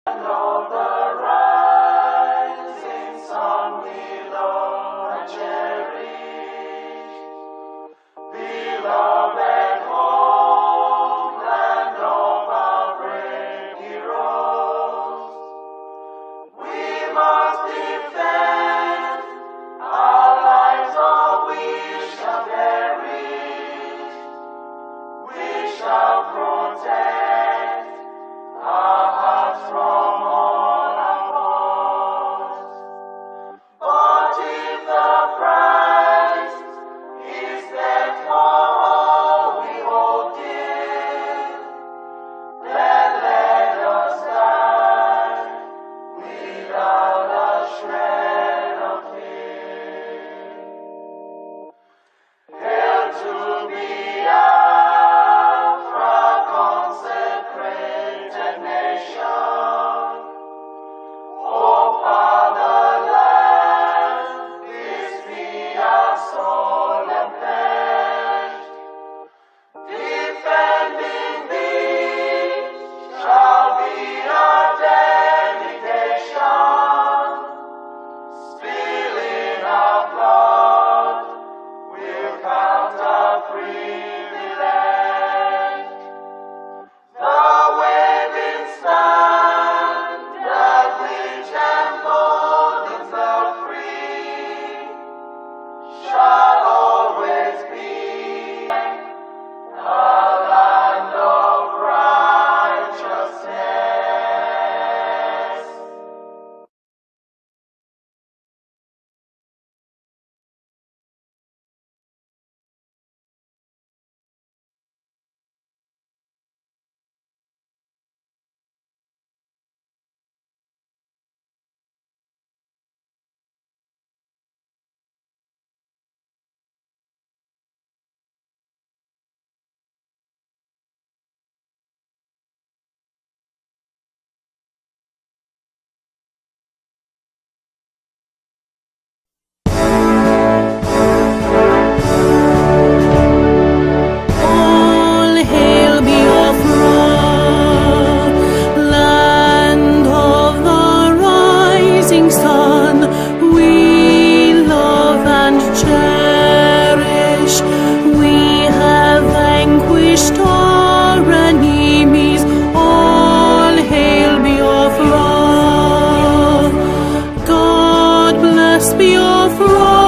of the rising sun we love and cherish, beloved homeland of our brave heroes. We must defend our lives, or we shall perish. We shall protect our hearts from all our foes. But if the price is that for all we hold dear, then let us die without a shred of fear. Hail to BIAFRA, consecrated nation. O fatherland, this be our solemn pledge. Defending thee shall be our dedication. Spilling our blood will count our privilege. The waving standard which emboldens the free shall always be a land of righteousness. All hail BIAFRA, land of the rising sun. We love and cherish. We have vanquished our enemies. All hail BIAFRA. God bless BIAFRA.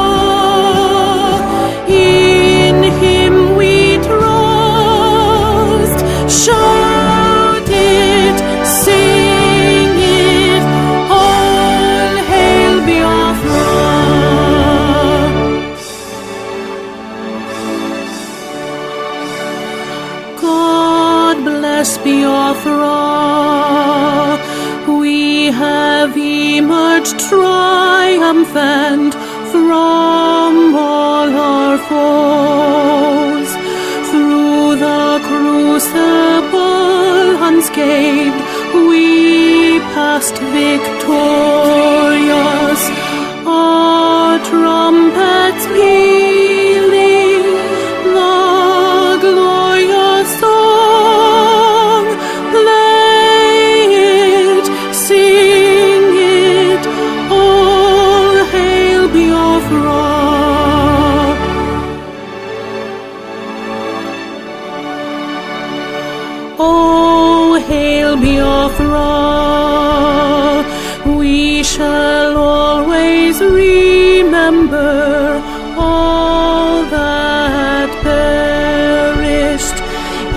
In Him we trust. Shout it, sing it. All hail BIAFRA. God bless BIAFRA. We have emerged triumphant from all our foes. Through the crucible unscathed, we passed victorious. Our trumpets pealing the glorious song. Play it, sing it. All hail BIAFRA. Oh, hail BIAFRA. We shall always remember all that perished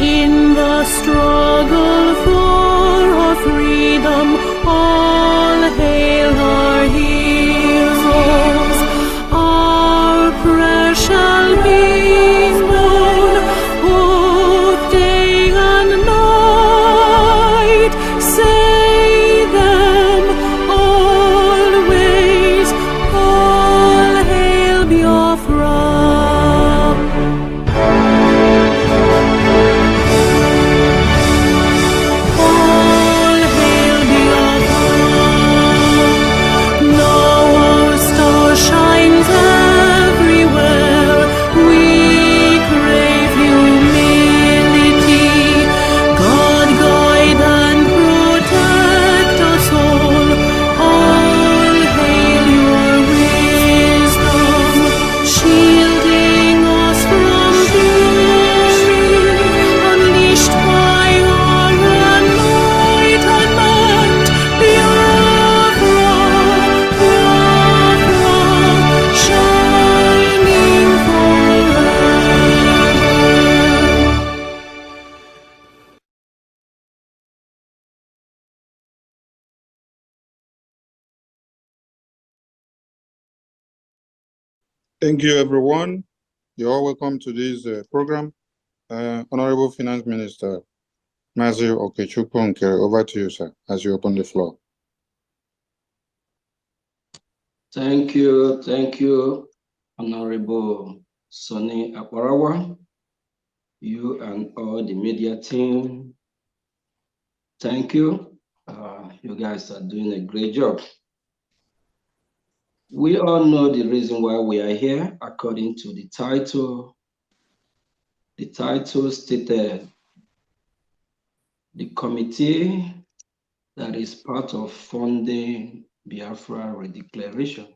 in the struggle for our freedom. All hail our heroes. Our prayer shall be known both day and night. Say them always. All hail BIAFRA. All hail BIAFRA. Thank you, everyone. You're all welcome to this program. Honorable Finance Minister Mazi Okechukwu, over to you, sir, as you open the floor. Thank you, Honorable Sonny Akbarawa, you and all the media team. Thank you. You guys are doing a great job. We all know the reason why we are here, according to the title. The title stated, the committee that is part of funding BIAFRA Redeclaration.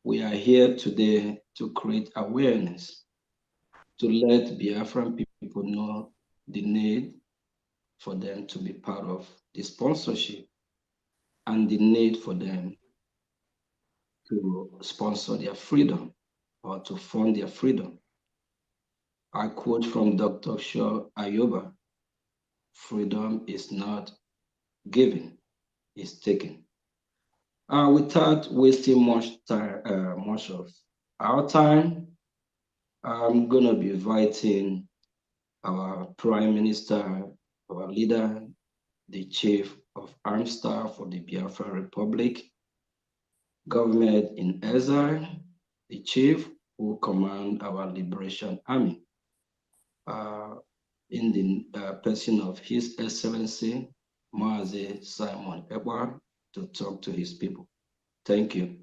We are here today to create awareness, to let Biafran people know the need for them to be part of the sponsorship and the need for them to sponsor their freedom or to fund their freedom. I quote from Dr. Shaw Ayoba, freedom is not given, it's taken. Without wasting much of our time, I'm gonna be inviting our Prime Minister, our leader, the Chief of Armed Staff for the Biafra Republic, government in exile, the Chief who command our Liberation Army, in the person of His Excellency, Mazi Simon Ekwa, to talk to his people. Thank you.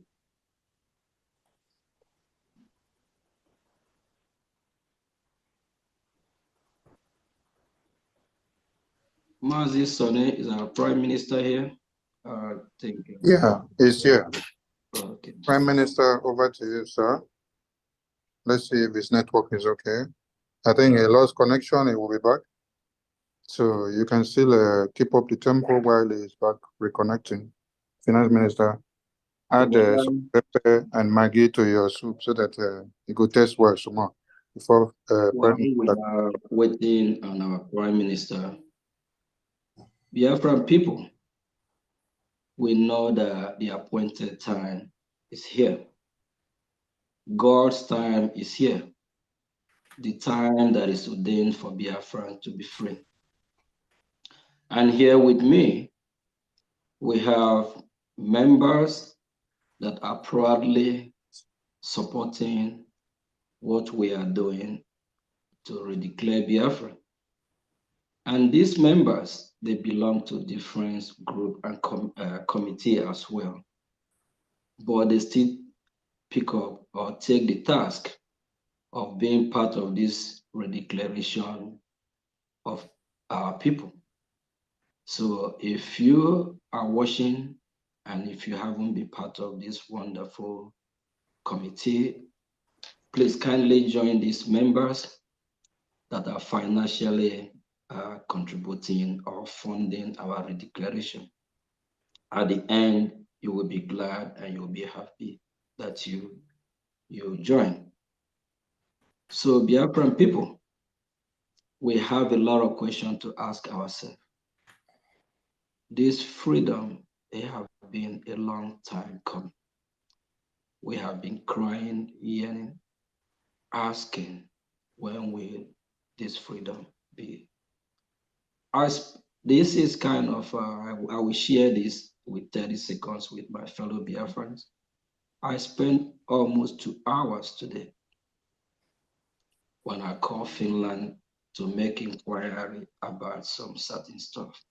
Mazi Sonny is our Prime Minister here. Thank you. Yeah, he's here. Okay. Prime Minister, over to you, sir. Let's see if his network is okay. I think he lost connection, he will be back. So you can still keep up the tempo while he's back reconnecting. Finance Minister, add some pepper and Maggi to your soup so that it could taste well some more. Before while we are waiting on our Prime Minister, Biafran people, we know that the appointed time is here. God's time is here. The time that is ordained for Biafran to be free. And here with me, we have members that are proudly supporting what we are doing to redeclare Biafra. And these members, they belong to different group and committee as well. But they still pick up or take the task of being part of this redeclaration of our people. So if you are watching and if you haven't been part of this wonderful committee, please kindly join these members that are financially contributing or funding our redeclaration. At the end, you will be glad and you'll be happy that you join. So Biafran people, we have a lot of questions to ask ourselves. This freedom, they have been a long time coming. We have been crying, yearning, asking, when will this freedom be? This is kind of, I will share this with 30 seconds with my fellow Biafrans. I spent almost 2 hours today when I called Finland to make inquiry about some certain stuff.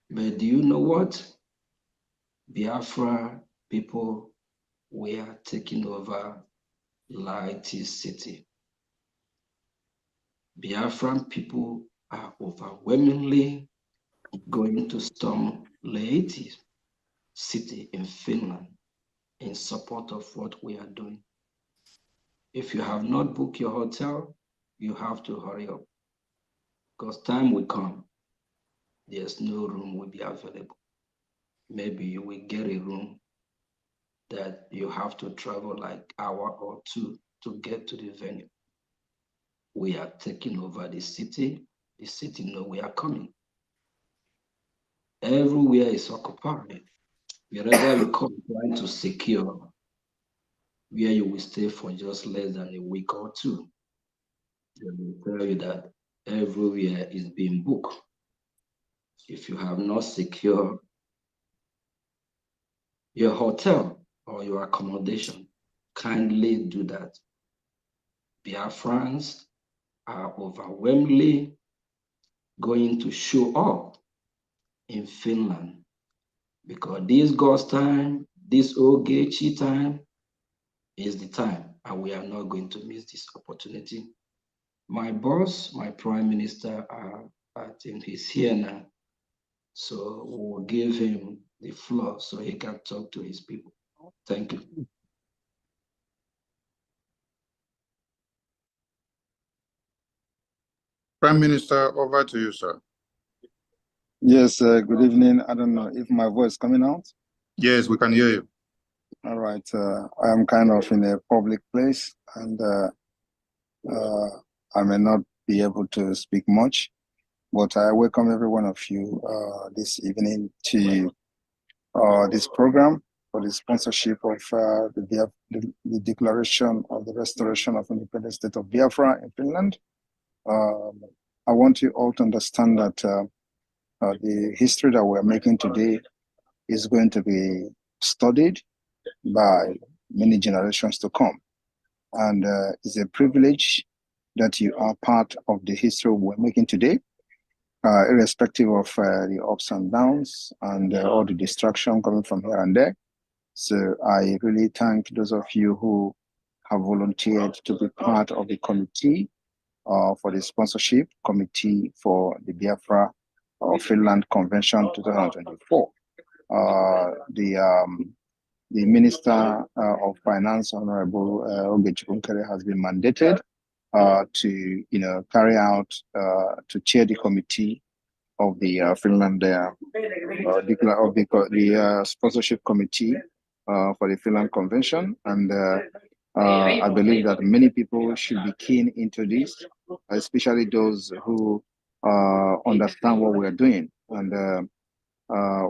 But do you know what? Biafra people, we are taking over Laiti city. Biafran people are overwhelmingly going to storm Laiti city in Finland in support of what we are doing. If you have not booked your hotel, you have to hurry up because time will come. There's no room will be available. Maybe you will get a room that you have to travel like an hour or two to get to the venue. We are taking over the city know we are coming. Everywhere is occupied. Wherever you come, trying to secure where you will stay for just less than a week or two. They will tell you that everywhere is being booked. If you have not secured your hotel or your accommodation, kindly do that. Biafrans are overwhelmingly going to show up in Finland because this God's time, this Ogechi time is the time, and we are not going to miss this opportunity. My boss, my prime minister, I think he's here now. So we'll give him the floor so he can talk to his people. Thank you. Prime Minister, over to you, sir. Yes, good evening. I don't know if my voice is coming out. Yes, we can hear you. All right. I am kind of in a public place and I may not be able to speak much, but I welcome every one of you this evening to this program for the sponsorship of the Declaration of the Restoration of Independent State of Biafra in Finland. I want you all to understand that the history that we're making today is going to be studied by many generations to come. And it's a privilege that you are part of the history we're making today, irrespective of the ups and downs and all the distraction coming from here and there. So I really thank those of you who have volunteered to be part of the committee for the sponsorship committee for the Biafra Finland Convention 2024. The Minister of Finance, Honorable Ogechi Bunkere, has been mandated to, carry out, to chair the committee of the Finland, the sponsorship committee for the Finland Convention. And I believe that many people should be keen into this, especially those who understand what we are doing. And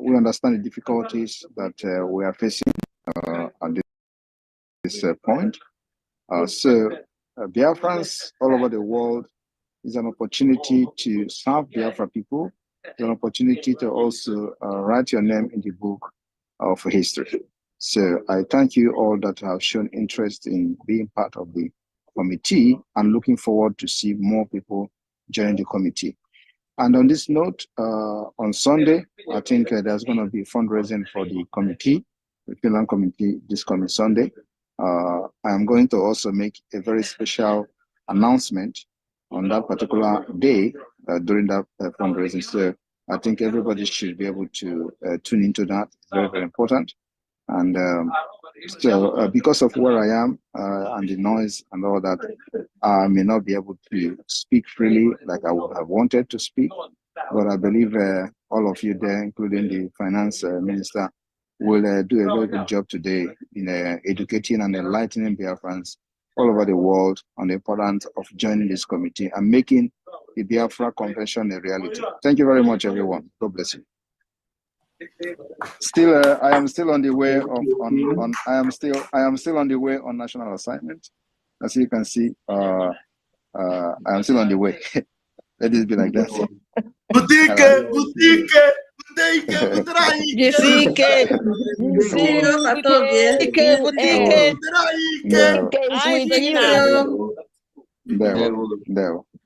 we understand the difficulties that we are facing at this point. So Biafrans all over the world is an opportunity to serve Biafra people. It's an opportunity to also write your name in the book of history. So I thank you all that have shown interest in being part of the committee and looking forward to see more people join the committee. And on this note, on Sunday, I think there's going to be fundraising for the committee, the Finland committee, this coming Sunday. I'm going to also make a very special announcement on that particular day during that fundraising. So I think everybody should be able to tune into that. It's very, very important. And so because of where I am and the noise and all that, I may not be able to speak freely like I would have wanted to speak. But I believe all of you there, including the finance minister, will do a very good job today in educating and enlightening Biafrans all over the world on the importance of joining this committee and making the Biafra Convention a reality. Thank you very much, everyone. God bless you. Still, I am still on the way I am still on the way on national assignment. As you can see, I am still on the way. Let it be like that.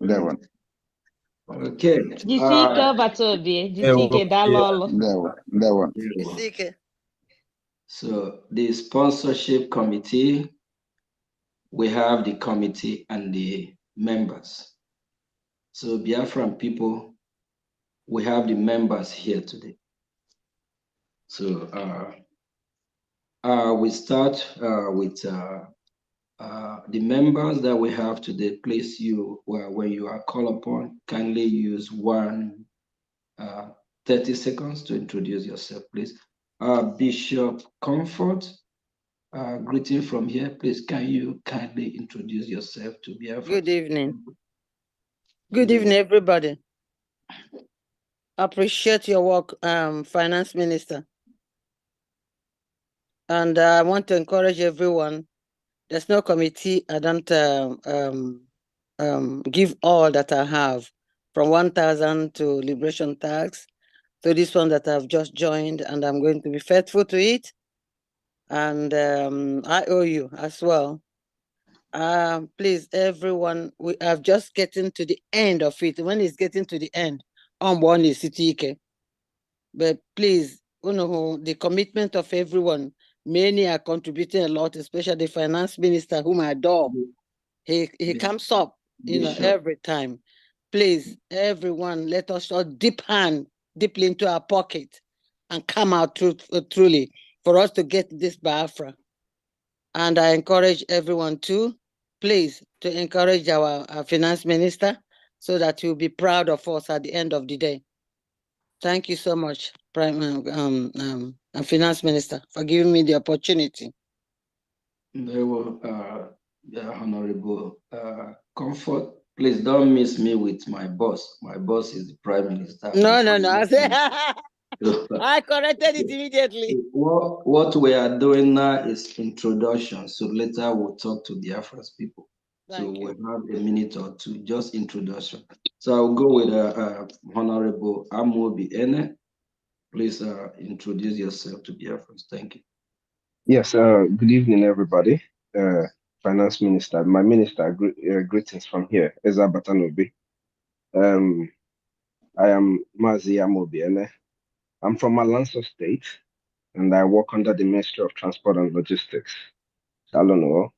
There one. Okay. There one. So the sponsorship committee, we have the committee and the members. So Biafran people, we have the members here today. So we start with the members that we have today. Please, when you are called upon, kindly use 30 seconds to introduce yourself, please. Bishop Comfort, greeting from here. Please, can you kindly introduce yourself to Biafra? Good evening. Good evening, everybody. Appreciate your work, Finance Minister. And I want to encourage everyone There's no committee. I don't give all that I have, from 1,000 to liberation tax to this one that I've just joined, and I'm going to be faithful to it. And I owe you as well. Please, everyone, we are just getting to the end of it. When it's getting to the end, on one is CTK. But please, the commitment of everyone, many are contributing a lot, especially the finance minister, whom I adore. He comes up, every time. Please, everyone, let us all deeply into our pocket and come out truly for us to get this BIAFRA. And I encourage everyone to, please, to encourage our finance minister so that he'll be proud of us at the end of the day. Thank you so much, Finance Minister, for giving me the opportunity. Very well, Honorable Comfort. Please don't miss me with my boss. My boss is the Prime Minister. No. I corrected it immediately. What we are doing now is introduction. So later we'll talk to the Biafra's people. So we'll have a minute or two, just introduction. So I'll go with Honorable Amobi Ene. Please introduce yourself to Biafrans. Thank you. Yes, good evening, everybody. Finance Minister, my minister, greetings from here, Eza Batanobi. I am Mazi Amobi Ene. I'm from Alanso State, and I work under the Ministry of Transport and Logistics. Shalom.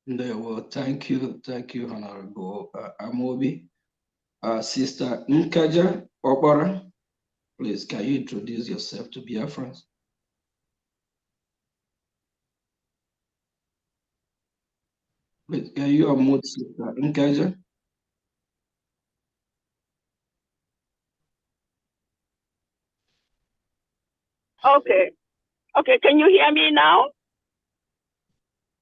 Well, thank you, Honorable Amobi. Sister Nkaja Obara, please, can you introduce yourself to Biafrans? Please, can you unmute Sister Nkaja? Okay, can you hear me now?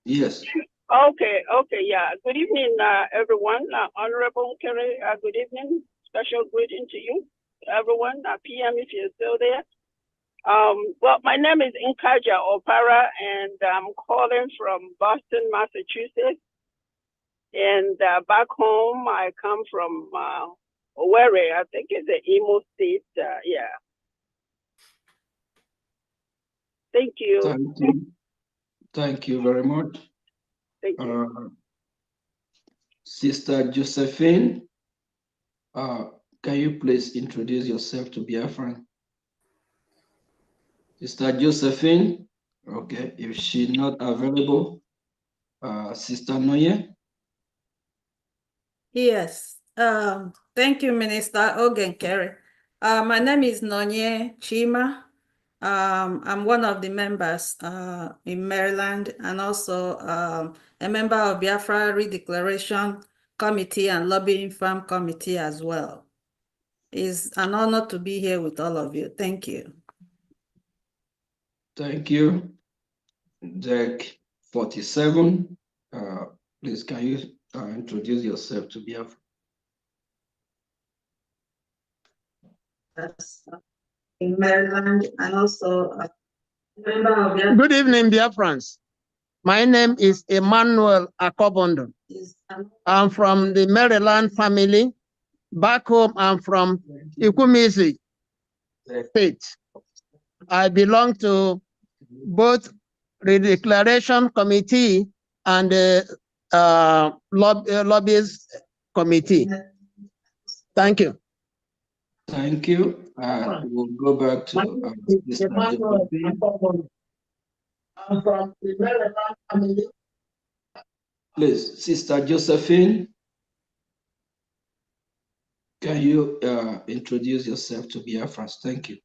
Yes. Okay, yeah. Good evening, everyone. Honorable Kerry, good evening. Special greeting to you, everyone. PM, if you're still there. Well, my name is Nkaja Opara, and I'm calling from Boston, Massachusetts. And back home, I come from Owerri, I think it's the Imo State, yeah. Thank you. Thank you very much. Thank you. Sister Josephine, can you please introduce yourself to Biafran? Sister Josephine, okay, if she's not available, Sister Noye. Yes, thank you, Minister Ogen Kerry. My name is Nonye Chima. I'm one of the members in Maryland, and also a member of Biafra Redeclaration Committee and Lobbying Farm Committee as well. It's an honor to be here with all of you. Thank you. Thank you. Deck 47, please, can you introduce yourself to Biafra? In Maryland, and also a member of Biafra. Good evening, dear friends. My name is Emmanuel Akobondo. I'm from the Maryland family. Back home, I'm from Ikumisi State. I belong to both the Redeclaration Committee and the Lobbyist Committee. Thank you. Thank you. We'll go back to Sister Josephine. I'm from the Maryland family. Please, Sister Josephine, can you introduce yourself to Biafrans? Thank you.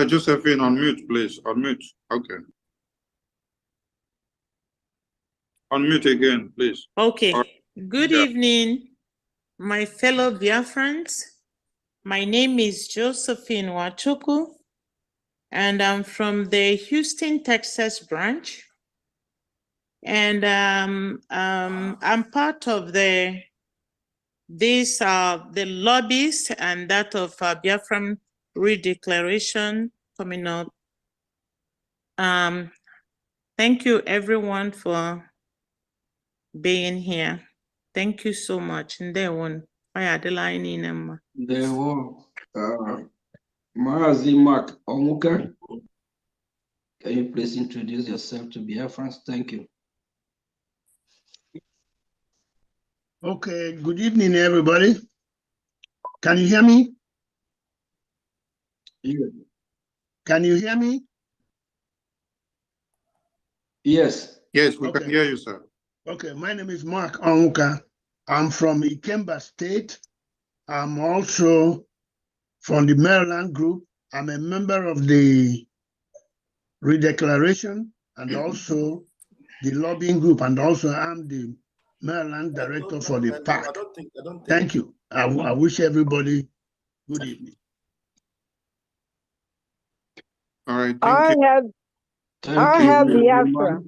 Josephine, unmute, please. Unmute. Okay. Unmute again, please. Okay. Good evening, my fellow Biafrans. My name is Josephine Wachuku, and I'm from the Houston, Texas branch. And I'm part of the These are the lobbies and that of Biafran Redeclaration coming up. Thank you everyone for being here. Thank you so much. Ndewo. Ndewo. Mazi Mark Omuka, can you please introduce yourself to Biafrans? Thank you. Okay, good evening, everybody. Can you hear me? Yeah. Can you hear me? Yes. Yes, we can hear you, sir. Okay, my name is Mark Onwuka. I'm from Ikemba State. I'm also from the Maryland group. I'm a member of the Redeclaration and also the lobbying group, and also I'm the Maryland director for the PAC. Thank you. I wish everybody good evening. All right, thank you. I have BIAFRA.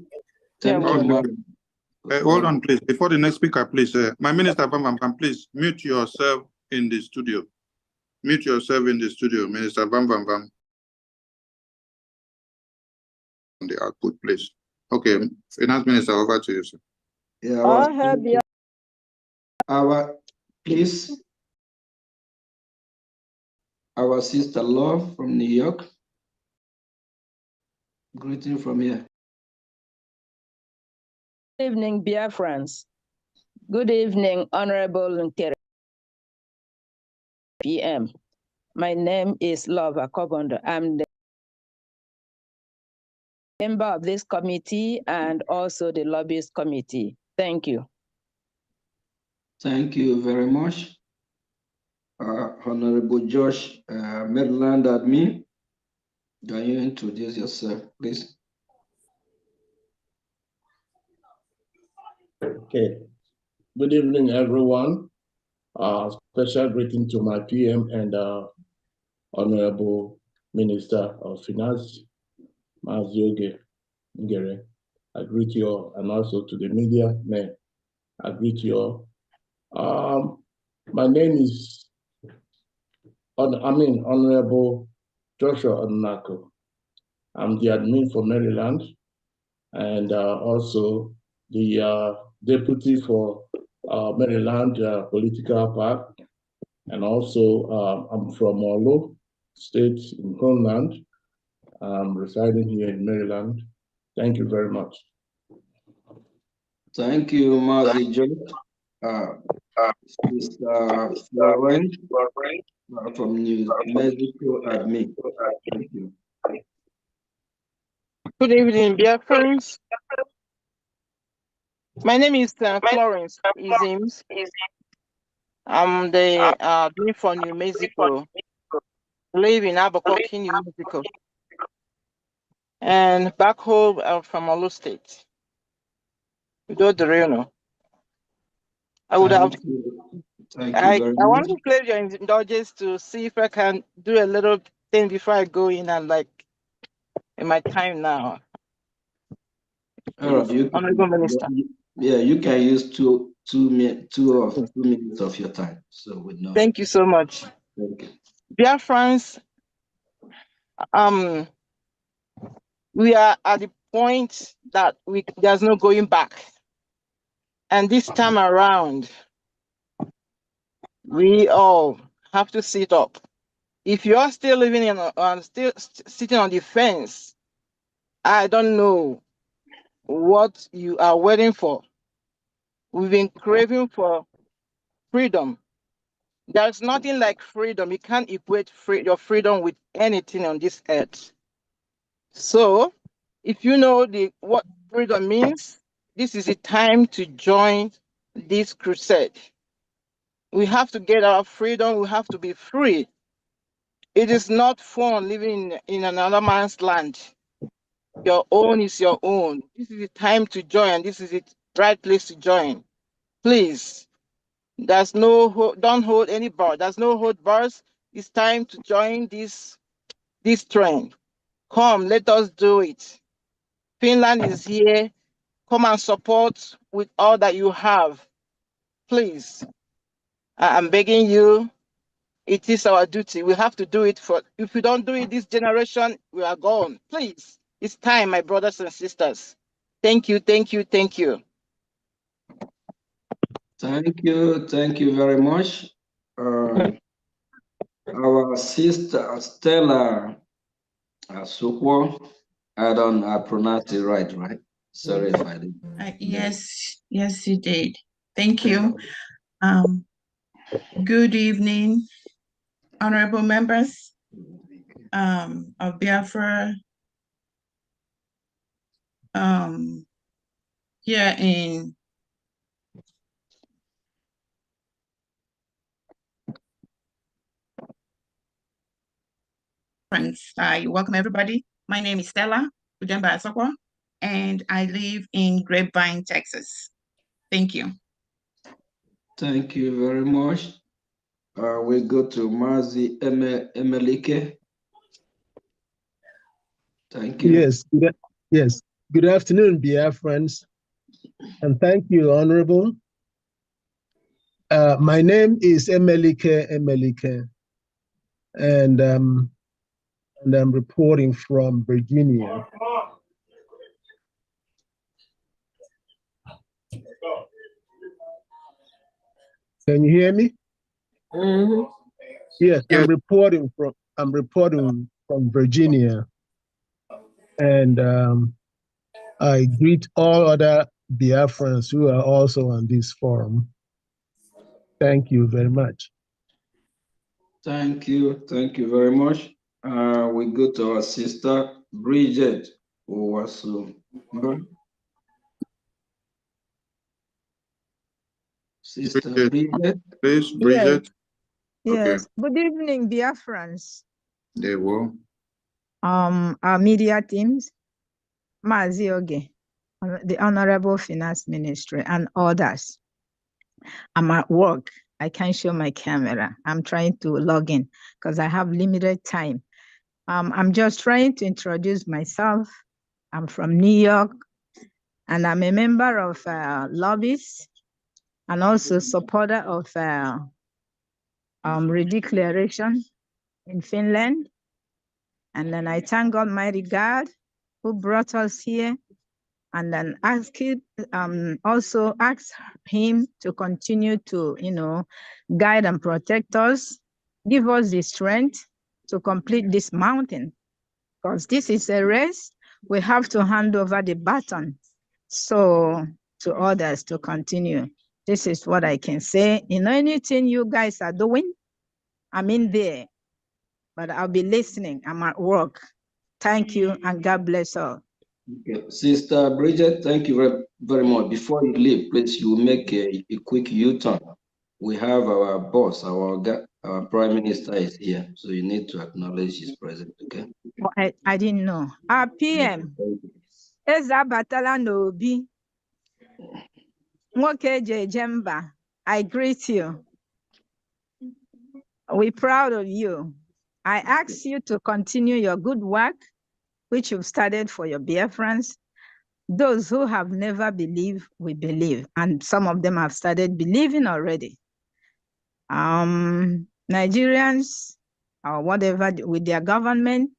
Hold on, please. Before the next speaker, please. My Minister Bam, please mute yourself in the studio. Mute yourself in the studio, Minister Bam. On the output, please. Okay, Finance Minister, over to you, sir. Yeah, please. Our sister Love from New York. Greeting from here. Good evening, Biafrans. Good evening, Honorable Nkere PM. My name is Love Akobondo. I'm the member of this committee and also the lobbyist committee. Thank you. Thank you very much. Honorable Josh, Maryland admin, can you introduce yourself, please? Okay. Good evening, everyone. Special greeting to my PM and Honorable Minister of Finance, Mazioge Ngere. I greet you all, and also to the media men. I greet you all. My name is Honorable Joshua Onako. I'm the admin for Maryland, and also the deputy for Maryland political park, and also I'm from Olo State in Homeland. I'm residing here in Maryland. Thank you very much. Thank you, Mazi Josh. Florence from New Mexico admin. Thank you. Good evening, dear friends. My name is Florence Izims. I'm the admin for New Mexico. Live in Albuquerque, New Mexico. And back home from Olo State. I would have. I want to play your indulgence to see if I can do a little thing before I go in and in my time now. Honorable Minister. Yeah, you can use two minutes of your time. So with no. Thank you so much. Thank you. Dear friends, we are at the point that there's no going back. And this time around, we all have to sit up. If you are still living still sitting on the fence, I don't know what you are waiting for. We've been craving for freedom. There's nothing like freedom. You can't equate your freedom with anything on this earth. So, if you know what freedom means, this is the time to join this crusade. We have to get our freedom. We have to be free. It is not fun living in another man's land. Your own is your own. This is the time to join. This is the right place to join. Please, don't hold any bar. There's no hold bars. It's time to join this trend. Come, let us do it. Finland is here. Come and support with all that you have. Please. I'm begging you. It is our duty. We have to do it if we don't do it this generation, we are gone. Please, it's time, my brothers and sisters. Thank you, thank you, thank you. Thank you very much. Our sister Stella Sukwo, I pronounced it right? Sorry if I did. Yes, you did. Thank you. Good evening, honorable members of BIAFRA here in friends. I welcome everybody. My name is Stella Ujemba Asokwa, and I live in Grapevine, Texas. Thank you. Thank you very much. We go to Mazi Emelike. Thank you. Yes. Good afternoon, Biafrans, and thank you, Honorable. My name is Emelike, and I'm reporting from Virginia. Can you hear me? Mm-hmm. Yes, I'm reporting from Virginia, and I greet all other Biafrans who are also on this forum. Thank you very much. Thank you very much. We go to our sister Bridget Owasu. Sister Bridget. Please, Bridget. Yes. Good evening, Biafrans. They will. Our media teams, Mazi Oge, the Honorable Finance Ministry, and others. I'm at work. I can't show my camera. I'm trying to log in because I have limited time. I'm just trying to introduce myself. I'm from New York, and I'm a member of Lobbies and also supporter of Redeclaration in Finland. And then I thank Almighty God who brought us here, and then also ask him to continue to, guide and protect us, give us the strength to complete this mountain, because this is a race. We have to hand over the baton to others to continue. This is what I can say. Anything you guys are doing, I'm in there, but I'll be listening. I'm at work. Thank you, and God bless all. Okay. Sister Bridget, thank you very, very much. Before you leave, please, you make a quick U-turn. We have our boss, our Prime Minister is here, so you need to acknowledge his presence, okay? Oh, I didn't know. Our PM, Eza Batala Nobi, Nwoke Jemba, I greet you. We're proud of you. I ask you to continue your good work, which you've started for your Biafrans. Those who have never believed, we believe. And some of them have started believing already. Nigerians, or whatever, with their government,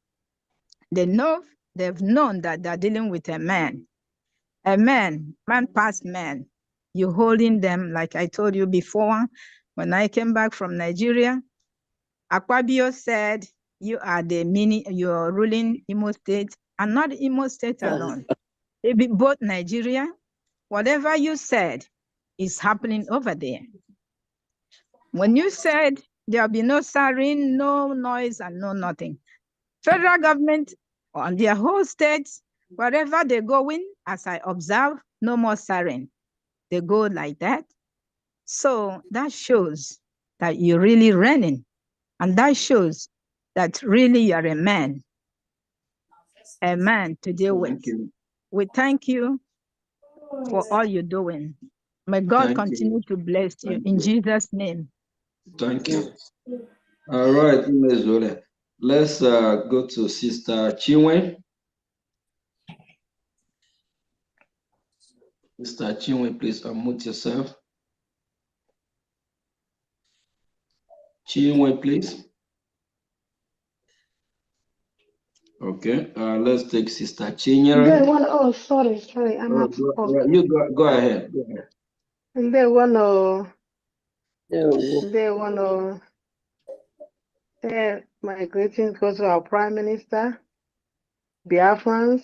they've known that they're dealing with a man past man. You're holding them, like I told you before, when I came back from Nigeria, Akpabio said, you're ruling Imo State, and not Imo State alone. It be both Nigeria. Whatever you said is happening over there. When you said there'll be no siren, no noise, and no nothing, federal government on their whole states, wherever they go in, as I observe, no more siren. They go like that. So that shows that you're really running. And that shows that really you're a man to deal with. We thank you for all you're doing. May God continue to bless you in Jesus' name. Thank you. All right, let's go to Sister Chinwe. Sister Chinwe, please unmute yourself. Chinwe, please. Okay, let's take Sister Chinyere. Oh, sorry, I'm at work. You go ahead. Go ahead. They want to my greetings go to our Prime Minister, Biafrans,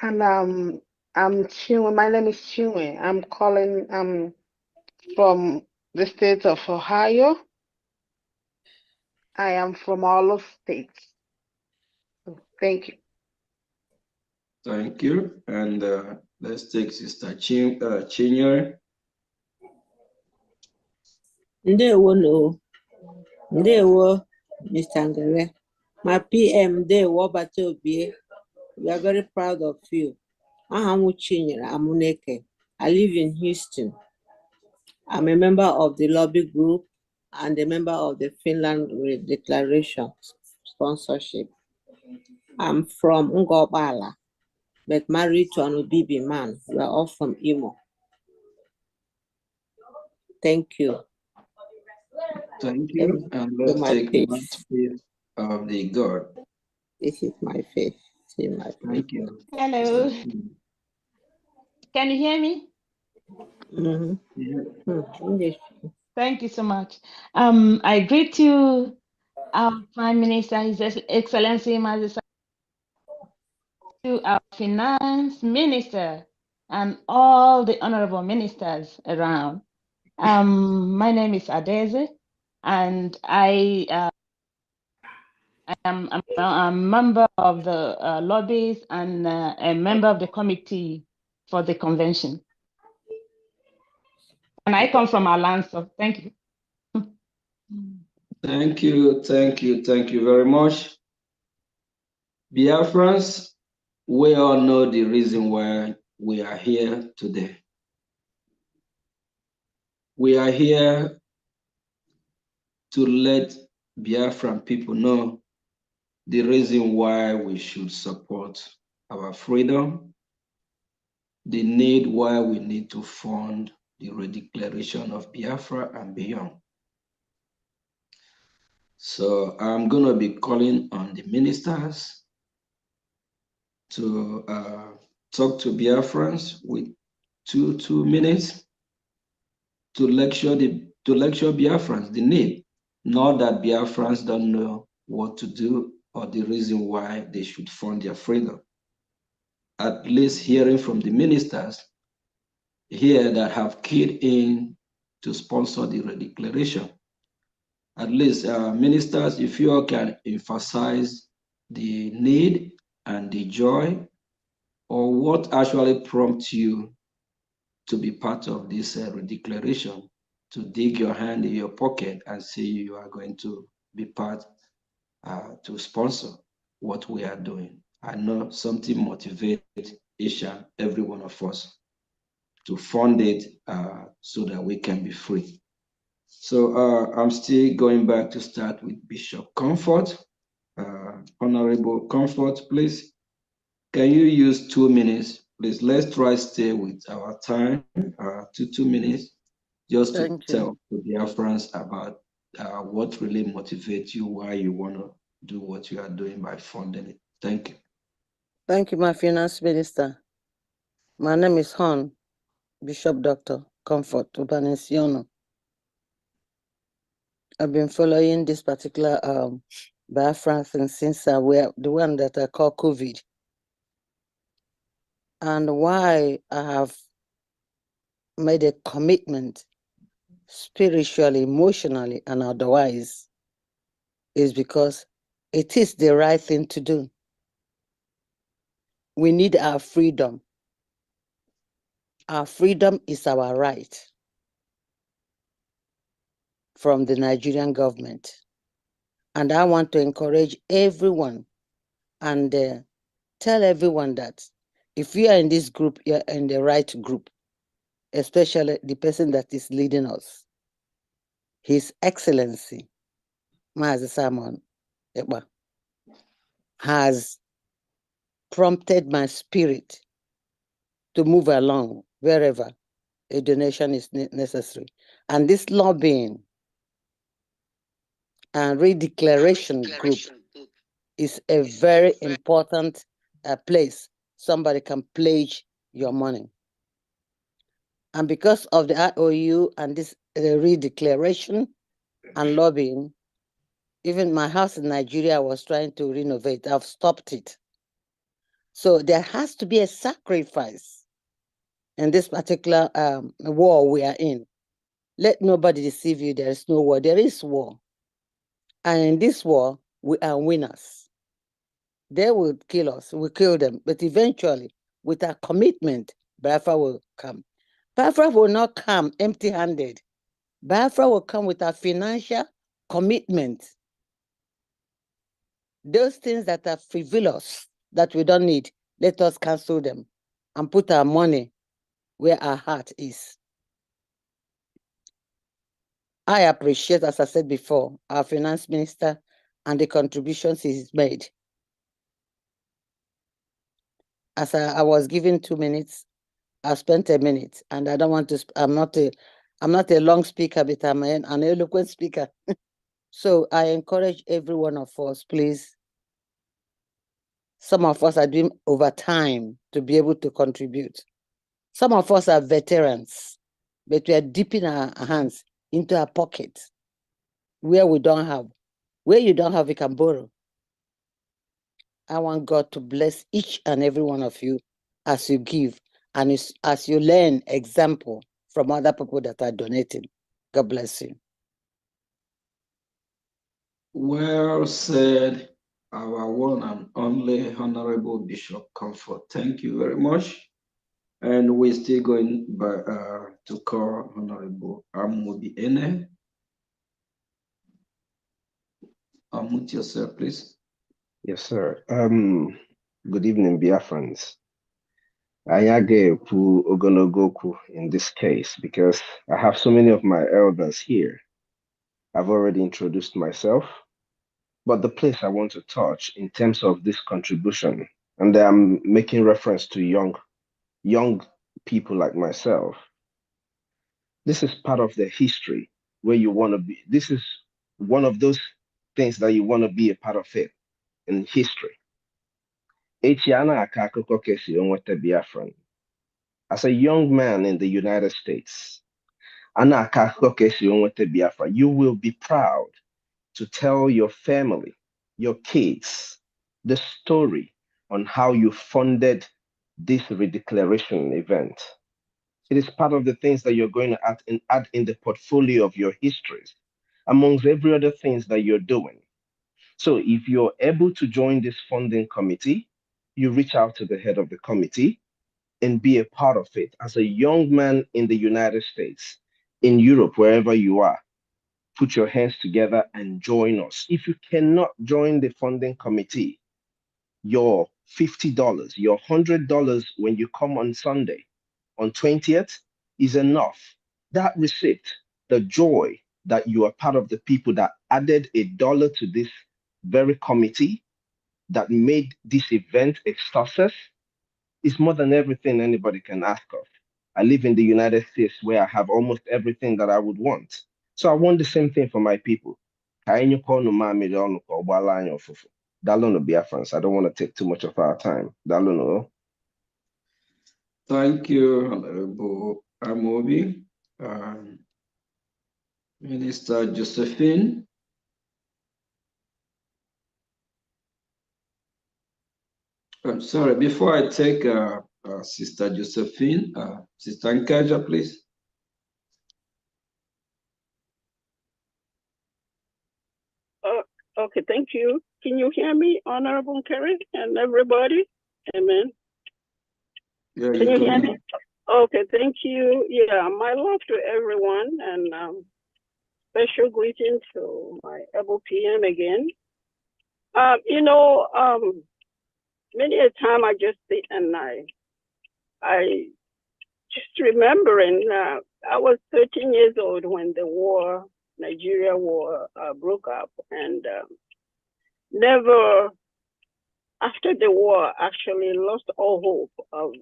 and I'm Chinwe. My name is Chinwe. I'm calling from the state of Ohio. I am from all of states. Thank you. Thank you. And let's take Sister Chinyere. Ndewo, Mr. Ngere. My PM, Ndewo Batobie. We are very proud of you. Ahamu Chinyere Amuneke. I live in Houston. I'm a member of the lobby group and a member of the Finland Redeclaration sponsorship. I'm from Ngobala, but married to an Obibi man. We are all from Imo. Thank you. Thank you. And let's take the last faith of the God. This is my faith. Thank you. Hello. Can you hear me? Thank you so much. I greet you, our Prime Minister, His Excellency Mazisa, to our Finance Minister, and all the honorable ministers around. My name is Adeze, and I am a member of the lobbies and a member of the committee for the convention. And I come from Alanso. Thank you. Thank you very much. Biafrans, we all know the reason why we are here today. We are here to let Biafran people know the reason why we should support our freedom, the need why we need to fund the Redeclaration of Biafra and beyond. So I'm going to be calling on the ministers to talk to Biafrans with two minutes to lecture Biafrans the need, not that Biafrans don't know what to do or the reason why they should fund their freedom. At least hearing from the ministers here that have keyed in to sponsor the Redeclaration. At least ministers, if you all can emphasize the need and the joy, or what actually prompts you to be part of this Redeclaration, to dig your hand in your pocket and say you are going to be part to sponsor what we are doing. I know something motivates each and every one of us to fund it so that we can be free. So I'm still going back to start with Bishop Comfort. Honorable Comfort, please. Can you use 2 minutes? Please, let's try stay with our time, 2 minutes, just to tell the Biafrans about what really motivates you, why you want to do what you are doing by funding it. Thank you. Thank you, my Finance Minister. My name is Hon, Bishop Dr. Comfort Ubanesiono. I've been following this particular Biafran thing since we're the one that I call COVID. And why I have made a commitment spiritually, emotionally, and otherwise is because it is the right thing to do. We need our freedom. Our freedom is our right from the Nigerian government. And I want to encourage everyone and tell everyone that if you are in this group, you're in the right group, especially the person that is leading us. His Excellency, Mazi Simon Ekpa, has prompted my spirit to move along wherever a donation is necessary. And this lobbying and redeclaration group is a very important place. Somebody can pledge your money. And because of the IOU and this redeclaration and lobbying, even my house in Nigeria I was trying to renovate. I've stopped it. So there has to be a sacrifice in this particular war we are in. Let nobody deceive you. There is no war. There is war. And in this war, we are winners. They will kill us. We kill them. But eventually, with our commitment, BIAFRA will come. BIAFRA will not come empty-handed. BIAFRA will come with our financial commitment. Those things that are frivolous, that we don't need, let us cancel them and put our money where our heart is. I appreciate, as I said before, our finance minister and the contributions he's made. As I was given 2 minutes, I spent a minute, and I don't want to. I'm not a long speaker, but I'm an eloquent speaker. So I encourage every one of us, please. Some of us are doing overtime to be able to contribute. Some of us are veterans, but we are dipping our hands into our pockets where we don't have. Where you don't have, you can borrow. I want God to bless each and every one of you as you give and as you learn example from other people that are donating. God bless you. Well said, our one and only Honorable Bishop Comfort. Thank you very much. And we're still going by, to call Honorable Amobi Ene. Unmute yourself, please. Yes, sir. Good evening, Biafrans. Ayage pu ogonogoku in this case because I have so many of my elders here. I've already introduced myself, but the place I want to touch in terms of this contribution, and I'm making reference to young people like myself. This is part of the history where you want to be. This is one of those things that you want to be a part of it in history. As a young man in the United States, you will be proud to tell your family, your kids, the story on how you funded this redeclaration event. It is part of the things that you're going to add in the portfolio of your histories, amongst every other things that you're doing. So if you're able to join this funding committee, you reach out to the head of the committee and be a part of it. As a young man in the United States, in Europe, wherever you are, put your hands together and join us. If you cannot join the funding committee, your $50, your $100 when you come on Sunday, on 20th, is enough. That receipt, the joy that you are part of the people that added $1 to this very committee that made this event a success, is more than everything anybody can ask of. I live in the United States where I have almost everything that I would want. So I want the same thing for my people. Dalon Biafrans. I don't want to take too much of our time. Dalon. Thank you, Honorable Amobi. Minister Josephine. I'm sorry, before I take Sister Josephine, Sister Nkaja, please. Okay, thank you. Can you hear me, Honorable Kerry and everybody? Amen. Yeah, Can you hear me? Okay, thank you. Yeah, my love to everyone and special greeting to my able PM again. Many a time I just sit and I just remembering I was 13 years old when the Nigeria war broke up, and never after the war actually lost all hope of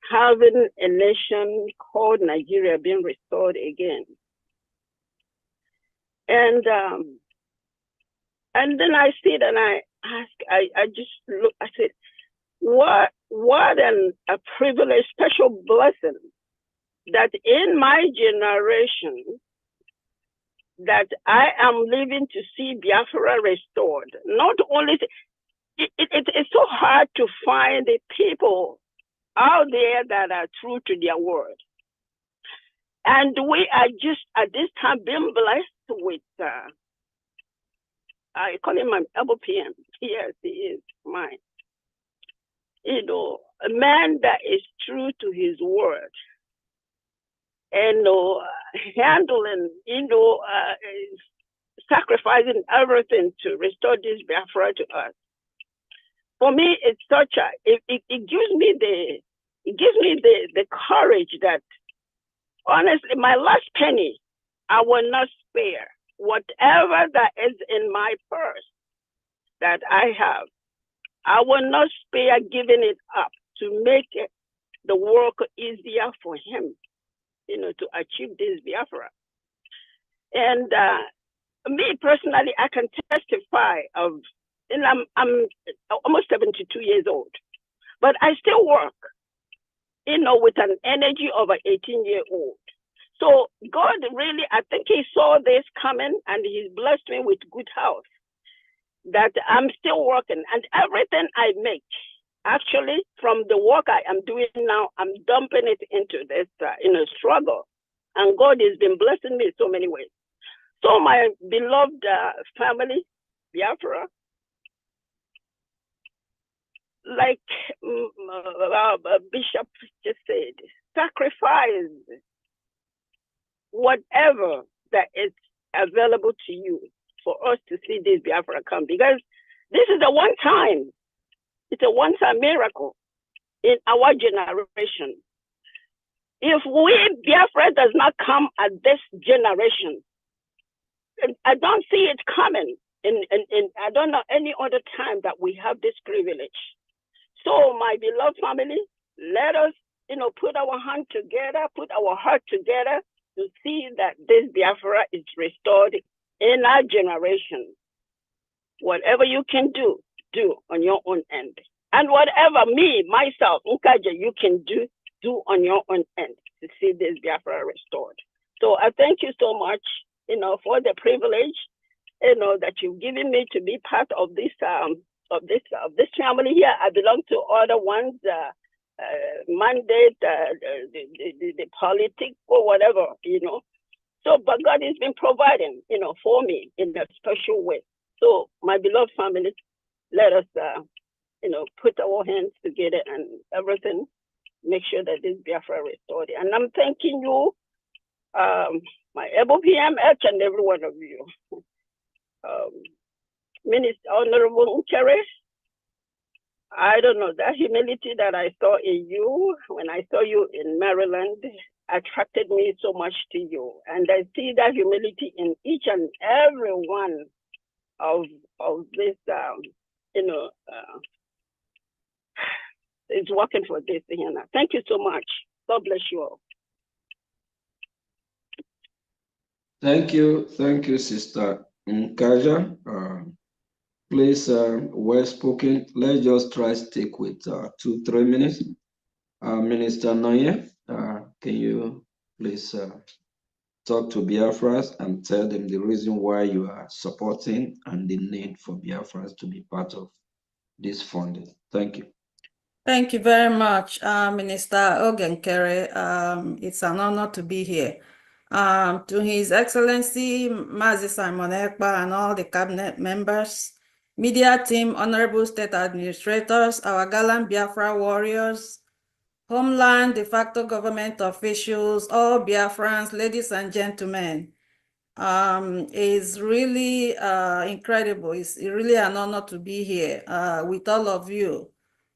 having a nation called Nigeria being restored again. And then I sit and I ask, I just look, I said, what a privilege, special blessing that in my generation that I am living to see Biafra restored. Not only, it's so hard to find the people out there that are true to their word. And we are just at this time being blessed with, I call him my LPM. Yes, he is mine. You know, a man that is true to his word and handling, sacrificing everything to restore this Biafra to us. For me, it's such a, it gives me the courage that, honestly, my last penny, I will not spare. Whatever that is in my purse that I have, I will not spare giving it up to make the work easier for him, to achieve this Biafra. And me personally, I can testify of, and I'm almost 72 years old, but I still work, with an energy of an 18-year-old. So God really, I think he saw this coming and he's blessed me with good health, that I'm still working, and everything I make, actually from the work I am doing now, I'm dumping it into this, struggle. And God has been blessing me in so many ways. So my beloved family, Biafra, like Bishop just said, sacrifice whatever that is available to you for us to see this Biafra come, because this is a one-time, it's a one-time miracle in our generation. If Biafra does not come at this generation, I don't see it coming in I don't know any other time that we have this privilege. So my beloved family, let us, put our hand together, put our heart together to see that this Biafra is restored in our generation. Whatever you can do on your own end. And whatever myself, Nkaja, you can do on your own end to see this Biafra restored. So I thank you so much, for the privilege, that you've given me to be part of this family here. I belong to other ones, mandate, the politics or whatever, So, but God has been providing, for me in a special way. So, my beloved family, let us, put our hands together and everything, make sure that this Biafra restored. And I'm thanking you, my LPM, each and every one of you. Minister Honorable Nkere, I don't know, that humility that I saw in you when I saw you in Maryland attracted me so much to you. And I see that humility in each and every one of this, is working for this thing. Thank you so much. God bless you all. Thank you, Sister Nkaja. Please, well spoken. Let's just try to stick with 2-3 minutes. Minister Noye, can you please talk to Biafras and tell them the reason why you are supporting and the need for Biafras to be part of this funding? Thank you. Thank you very much, Minister Ogenkere. It's an honor to be here. To His Excellency, Mazi Simon Ekpa, and all the cabinet members, media team, honorable state administrators, our gallant Biafra warriors, homeland de facto government officials, all Biafrans, ladies and gentlemen, is really incredible. It's really an honor to be here with all of you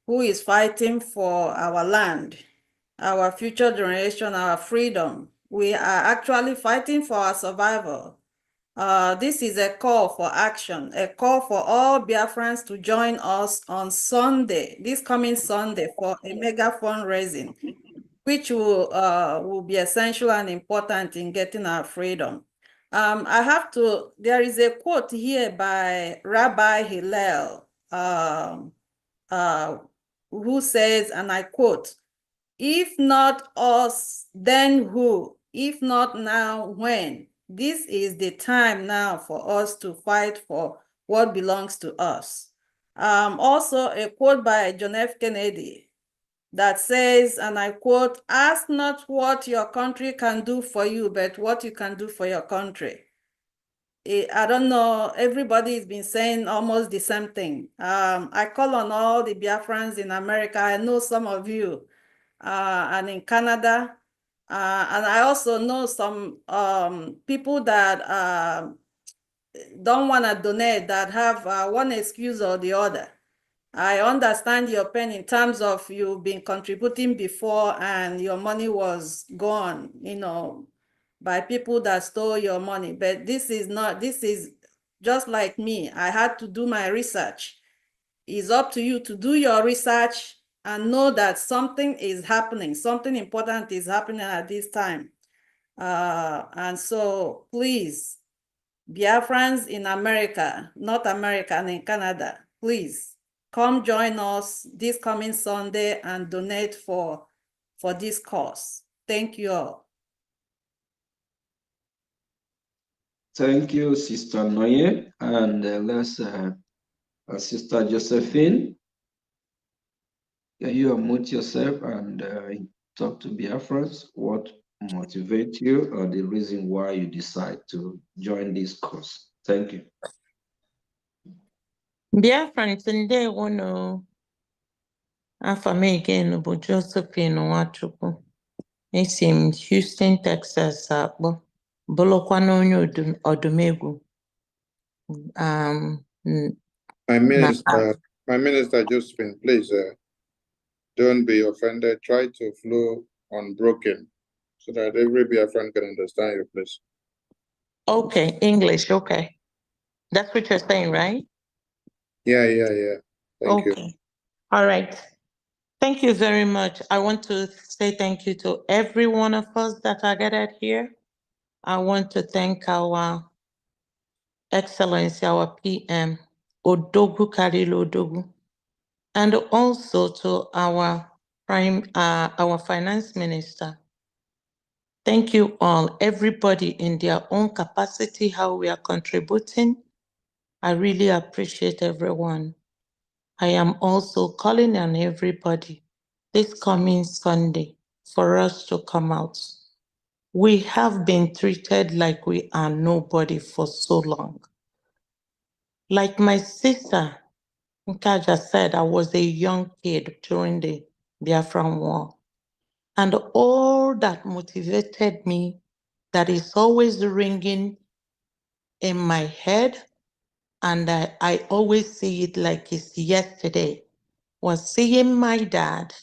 who is fighting for our land, our future generation, our freedom. We are actually fighting for our survival. This is a call for action, a call for all Biafrans to join us on Sunday, this coming Sunday, for a mega fundraising, which will be essential and important in getting our freedom. There is a quote here by Rabbi Hillel, who says, and I quote, "If not us, then who? If not now, when? This is the time now for us to fight for what belongs to us." Also, a quote by John F. Kennedy that says, and I quote, "Ask not what your country can do for you, but what you can do for your country." I don't know, everybody has been saying almost the same thing. I call on all the Biafrans in America. I know some of you, and in Canada. And I also know some people that don't want to donate, that have one excuse or the other. I understand your pain in terms of you've been contributing before and your money was gone, by people that stole your money. But this is just like me. I had to do my research. It's up to you to do your research and know that something is happening, something important is happening at this time. And so please, Biafrans in America, North America, and in Canada, please come join us this coming Sunday and donate for this cause. Thank you all. Thank you, Sister Noye. And let's, Sister Josephine, can you unmute yourself and talk to Biafrans? What motivates you or the reason why you decide to join this cause? Thank you. Biafrans, ndewo no. After me again, bụ Josephine Nwachukwu. Esi m Houston, Texas akpọ. Bụrụkwa na onye Odumegwu. My minister Josephine, please don't be offended. Try to flow unbroken so that every Biafran can understand you, please. Okay, English, okay. That's what you're saying, right? Yeah. Thank you. Okay. All right. Thank you very much. I want to say thank you to every one of us that are gathered here. I want to thank our Excellency, our PM, Odogu Karilo Odogu, and also to our Finance Minister. Thank you all, everybody in their own capacity, how we are contributing. I really appreciate everyone. I am also calling on everybody this coming Sunday for us to come out. We have been treated like we are nobody for so long. Like my sister Nkaja said, I was a young kid during the Biafran War. And all that motivated me, that is always ringing in my head, and I always see it like it's yesterday, was seeing my dad,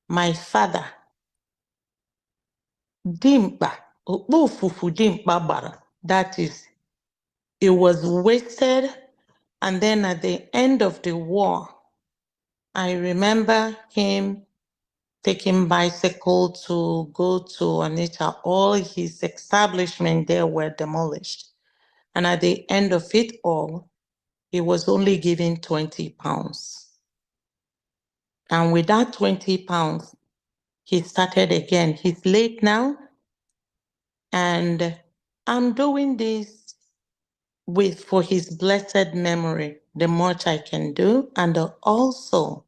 my father, Dimpa, Okpofufu Dimpa Bara. That is, it was wasted. And then at the end of the war, I remember him taking bicycle to go to Onitsha. All his establishment there were demolished. And at the end of it all, he was only given 20 pounds. And with that 20 pounds, he started again. He's late now. And I'm doing this for his blessed memory, the much I can do. And also,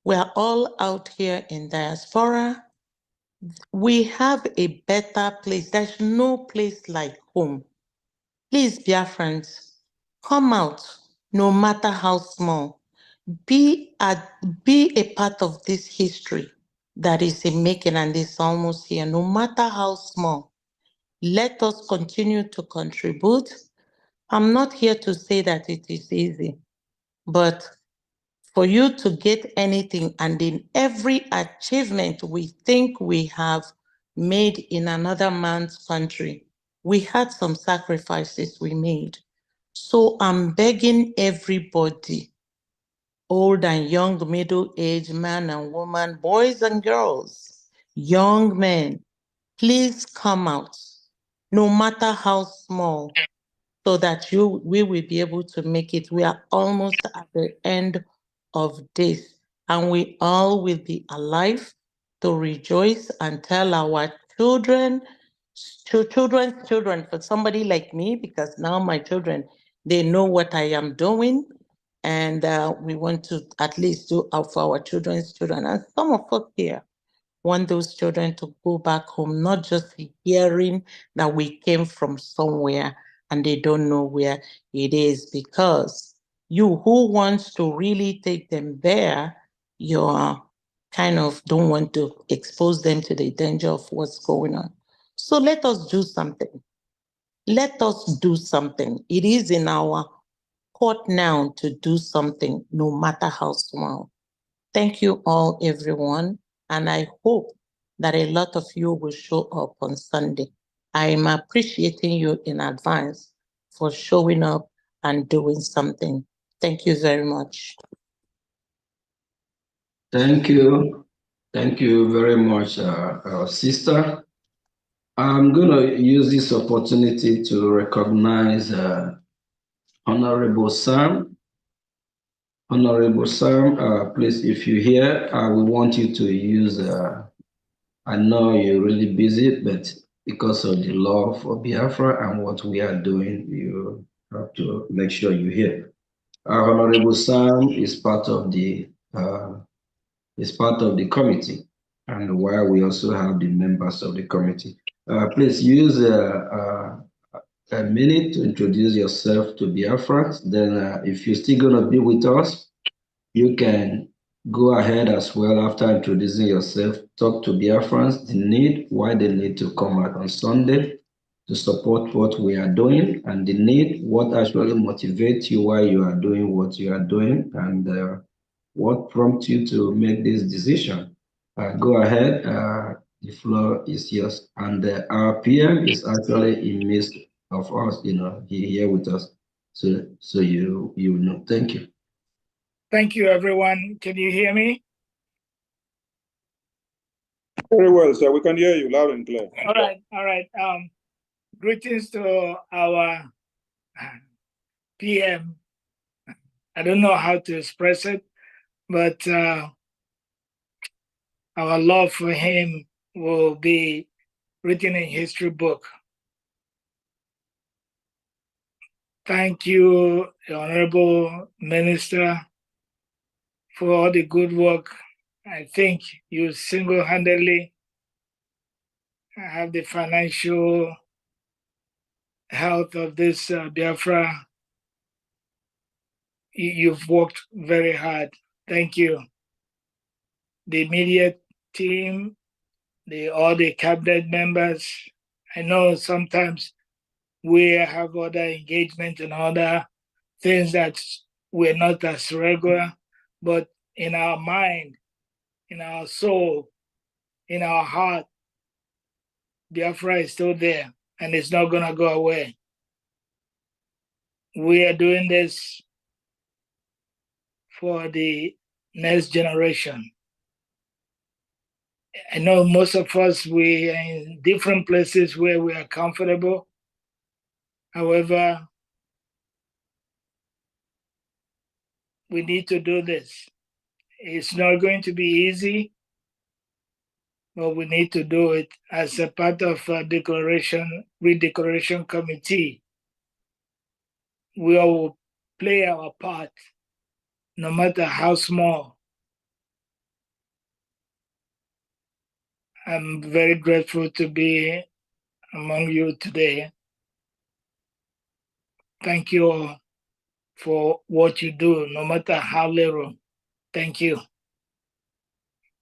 we're all out here in diaspora. We have a better place. There's no place like home. Please, Biafrans, come out, no matter how small. Be a part of this history that is in making and is almost here, no matter how small. Let us continue to contribute. I'm not here to say that it is easy, but for you to get anything, and in every achievement we think we have made in another man's country, we had some sacrifices we made. So I'm begging everybody, old and young, middle-aged, man and woman, boys and girls, young men, please come out, no matter how small, so that we will be able to make it. We are almost at the end of this, and we all will be alive to rejoice and tell our children's children, for somebody like me, because now my children, they know what I am doing, and we want to at least do out for our children's children. And some of us here want those children to go back home, not just hearing that we came from somewhere and they don't know where it is, because you who wants to really take them there, you're kind of don't want to expose them to the danger of what's going on. So let us do something. Let us do something. It is in our court now to do something, no matter how small. Thank you all, everyone. And I hope that a lot of you will show up on Sunday. I am appreciating you in advance for showing up and doing something. Thank you very much. Thank you. Thank you very much, sister. I'm going to use this opportunity to recognize Honorable Sam. Honorable Sam, please, if you're here, we want you to use, I know you're really busy, but because of the law for Biafra and what we are doing, you have to make sure you're here. Honorable Sam is part of the committee, and while we also have the members of the committee. Please use a minute to introduce yourself to Biafra. Then if you're still going to be with us, you can go ahead as well after introducing yourself. Talk to Biafrans, the need, why they need to come out on Sunday to support what we are doing, and the need, what actually motivates you why you are doing what you are doing, and what prompts you to make this decision. Go ahead, the floor is yours. And our PM is actually in midst of us, he here with us. So you know. Thank you. Thank you, everyone. Can you hear me? Very well, sir. We can hear you loud and clear. All right. Greetings to our PM. I don't know how to express it, but our love for him will be written in history book. Thank you, Honorable Minister, for all the good work. I think you single-handedly have the financial health of this Biafra. You've worked very hard. Thank you. The immediate team, all the cabinet members. I know sometimes we have other engagement and other things that we're not as regular, but in our mind, in our soul, in our heart, Biafra is still there and it's not gonna go away. We are doing this for the next generation. I know most of us, we are in different places where we are comfortable. However, we need to do this. It's not going to be easy, but we need to do it as a part of a redeclaration committee. We will play our part, no matter how small. I'm very grateful to be among you today. Thank you all for what you do, no matter how little. Thank you.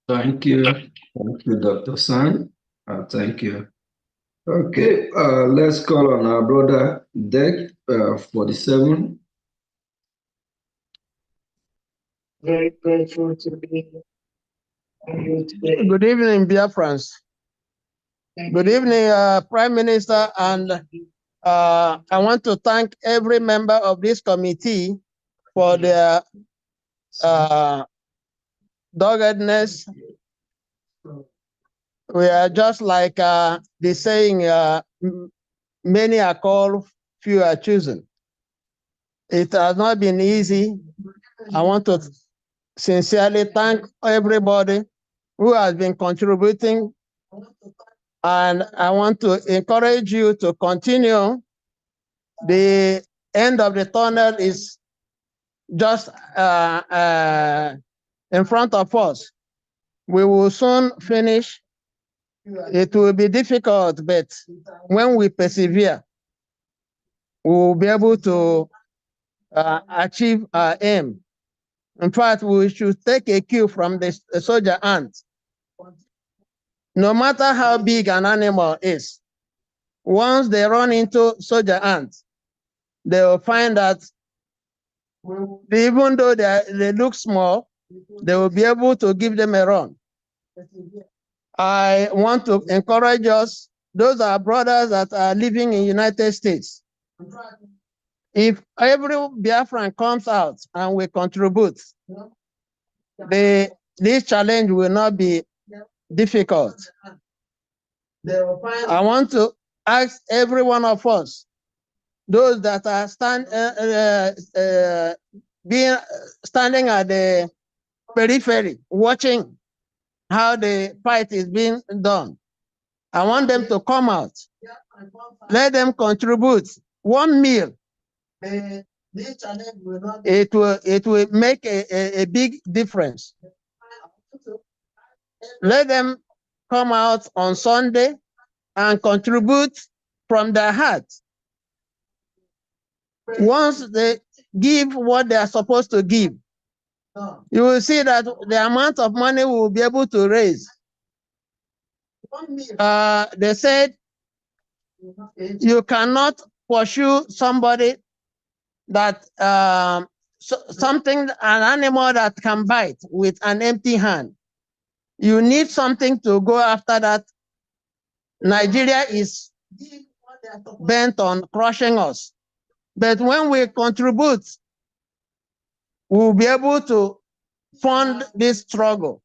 Thank you. Thank you, Dr. San. Thank you. Okay, let's call on our brother Deck 47. Very grateful to be among you today. Good evening, Biafrans. Good evening, Prime Minister, and I want to thank every member of this committee for their doggedness. We are just like the saying, many are called, few are chosen. It has not been easy. I want to sincerely thank everybody who has been contributing, and I want to encourage you to continue. The end of the tunnel is just in front of us. We will soon finish. It will be difficult, but when we persevere, we will be able to achieve our aim. In fact, we should take a cue from the soldier ant. No matter how big an animal is, once they run into soldier ants, they will find that even though they look small, they will be able to give them a run. I want to encourage us, those are brothers that are living in the United States. If every Biafran comes out and we contribute, this challenge will not be difficult. I want to ask every one of us, those that are standing at the periphery, watching how the fight is being done. I want them to come out. Let them contribute. One meal, it will make a big difference. Let them come out on Sunday and contribute from their heart. Once they give what they are supposed to give, you will see that the amount of money we will be able to raise. They said you cannot pursue somebody that an animal that can bite with an empty hand. You need something to go after that. Nigeria is bent on crushing us. But when we contribute, we'll be able to fund this struggle.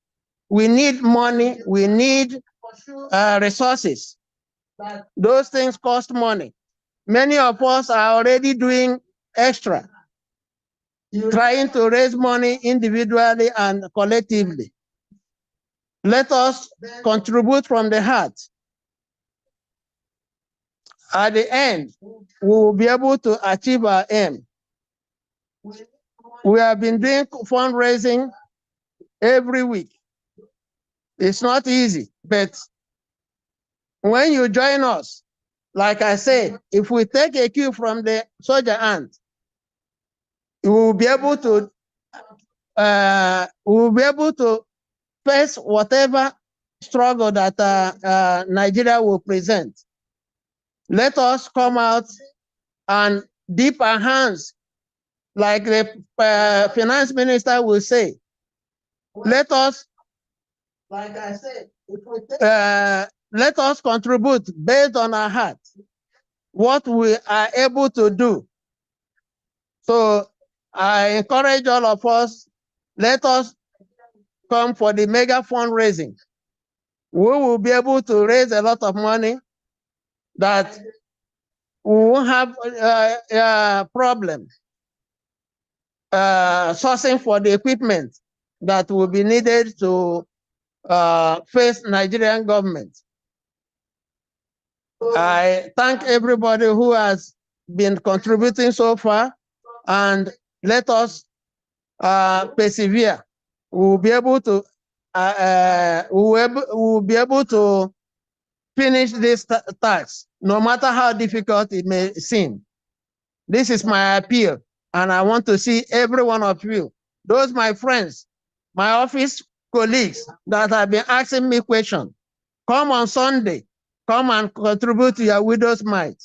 We need money, we need resources. Those things cost money. Many of us are already doing extra, trying to raise money individually and collectively. Let us contribute from the heart. At the end, we will be able to achieve our aim. We have been doing fundraising every week. It's not easy, but when you join us, like I said, if we take a cue from the soldier ant, we will be able to face whatever struggle that Nigeria will present. Let us come out and dip our hands, like the finance minister will say. Let us, like I said, let us contribute based on our heart, what we are able to do. So I encourage all of us, let us come for the mega fundraising. We will be able to raise a lot of money that we won't have a problem sourcing for the equipment that will be needed to face Nigerian government. I thank everybody who has been contributing so far, and let us persevere. We will be able to finish this task, no matter how difficult it may seem. This is my appeal, and I want to see every one of you, those my friends, my office colleagues that have been asking me questions. Come on Sunday, come and contribute to your widow's mite.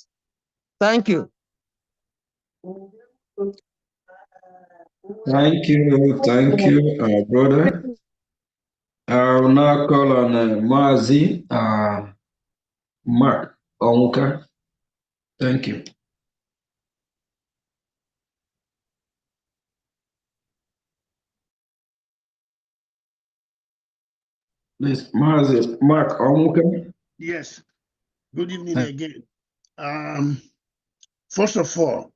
Thank you. Thank you, brother. I will now call on Mazi Mark Onwuka. Thank you. Please, Mark Onwuka. Yes. Good evening again. First of all,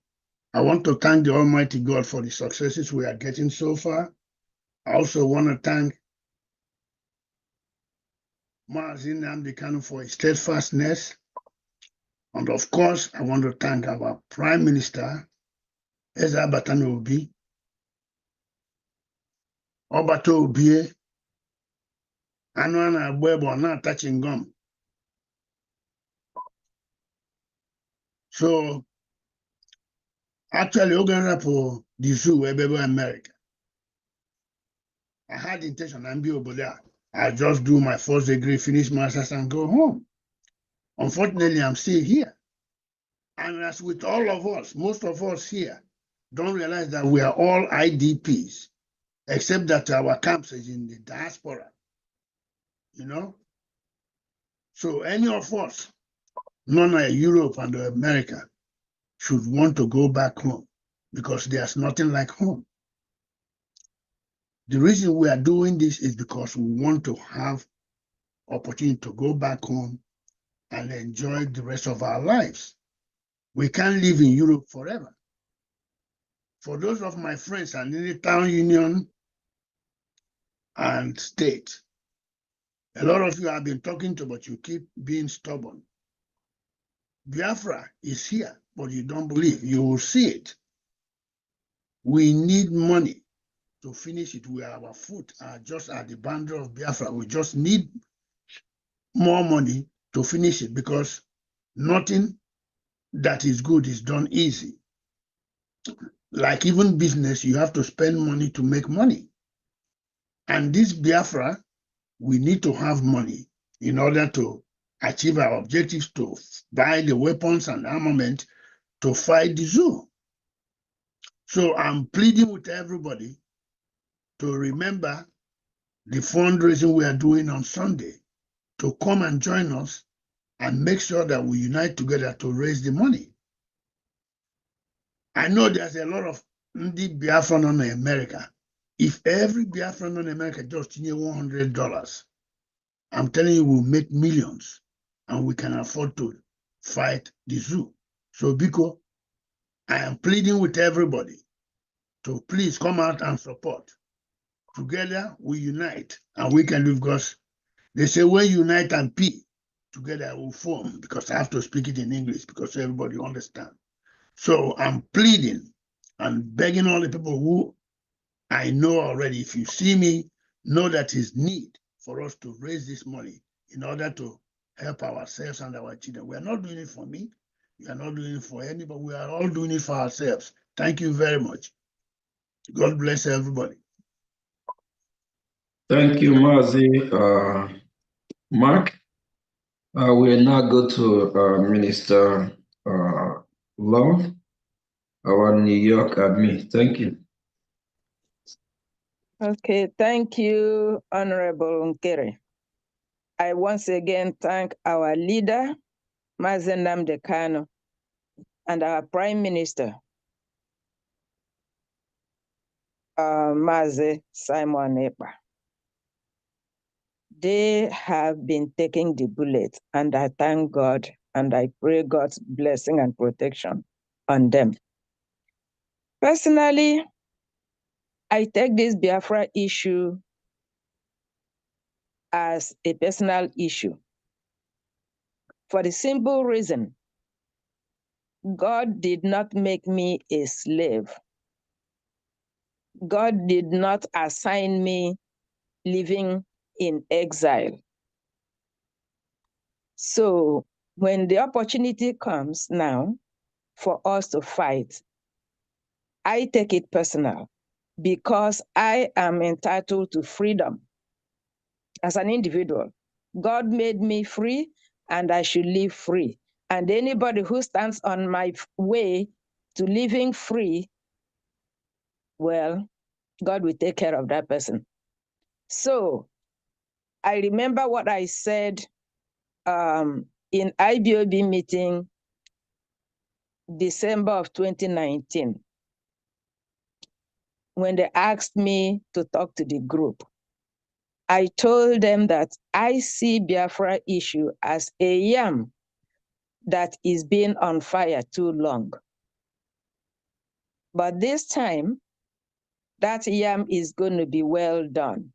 I want to thank the Almighty God for the successes we are getting so far. I also want to thank Mazi Nnamdi Kanu for his steadfastness. And of course, I want to thank our Prime Minister, Eze Abatani Obi, Obato Obie, Anwana Abuebo, not touching gum. So, actually, organized for the zoo, Ebebo America. I had intention to be over there. I just do my first degree, finish master's, and go home. Unfortunately, I'm still here. And as with all of us, most of us here don't realize that we are all IDPs, except that our camps is in the diaspora, you know? So any of us, none of Europe and America, should want to go back home because there's nothing like home. The reason we are doing this is because we want to have opportunity to go back home and enjoy the rest of our lives. We can't live in Europe forever. For those of my friends and in the town union and state, a lot of you have been talking to, but you keep being stubborn. Biafra is here, but you don't believe. You will see it. We need money to finish it. Our foot are just at the boundary of Biafra. We just need more money to finish it because nothing that is good is done easy. Like even business, you have to spend money to make money. And this Biafra, we need to have money in order to achieve our objectives, to buy the weapons and armament to fight the zoo. So I'm pleading with everybody to remember the fundraising we are doing on Sunday, to come and join us and make sure that we unite together to raise the money. I know there's a lot of Ndi Biafran on America. If every Biafran on America just near $100, I'm telling you, we'll make millions and we can afford to fight the zoo. So, Biko, I am pleading with everybody to please come out and support. Together, we unite and we can do, because they say when unite and P, together will form, because I have to speak it in English because everybody understands. So I'm pleading and begging all the people who I know already, if you see me, know that it's need for us to raise this money in order to help ourselves and our children. We are not doing it for me. We are not doing it for anybody. We are all doing it for ourselves. Thank you very much. God bless everybody. Thank you, Mazi. Mark. We'll now go to Minister Love, our New York admin. Thank you. Okay, thank you, Honorable Nkere. I once again thank our leader, Mazi Nnamdi Kanu, and our Prime Minister, Mazi Simon Ekpa. They have been taking the bullet, and I thank God and I pray God's blessing and protection on them. Personally, I take this Biafra issue as a personal issue for the simple reason God did not make me a slave. God did not assign me living in exile. So when the opportunity comes now for us to fight, I take it personal because I am entitled to freedom as an individual. God made me free and I should live free. And anybody who stands on my way to living free, well, God will take care of that person. So I remember what I said in IBOB meeting December of 2019, when they asked me to talk to the group. I told them that I see Biafra issue as a yam that is being on fire too long. But this time, that yam is going to be well done.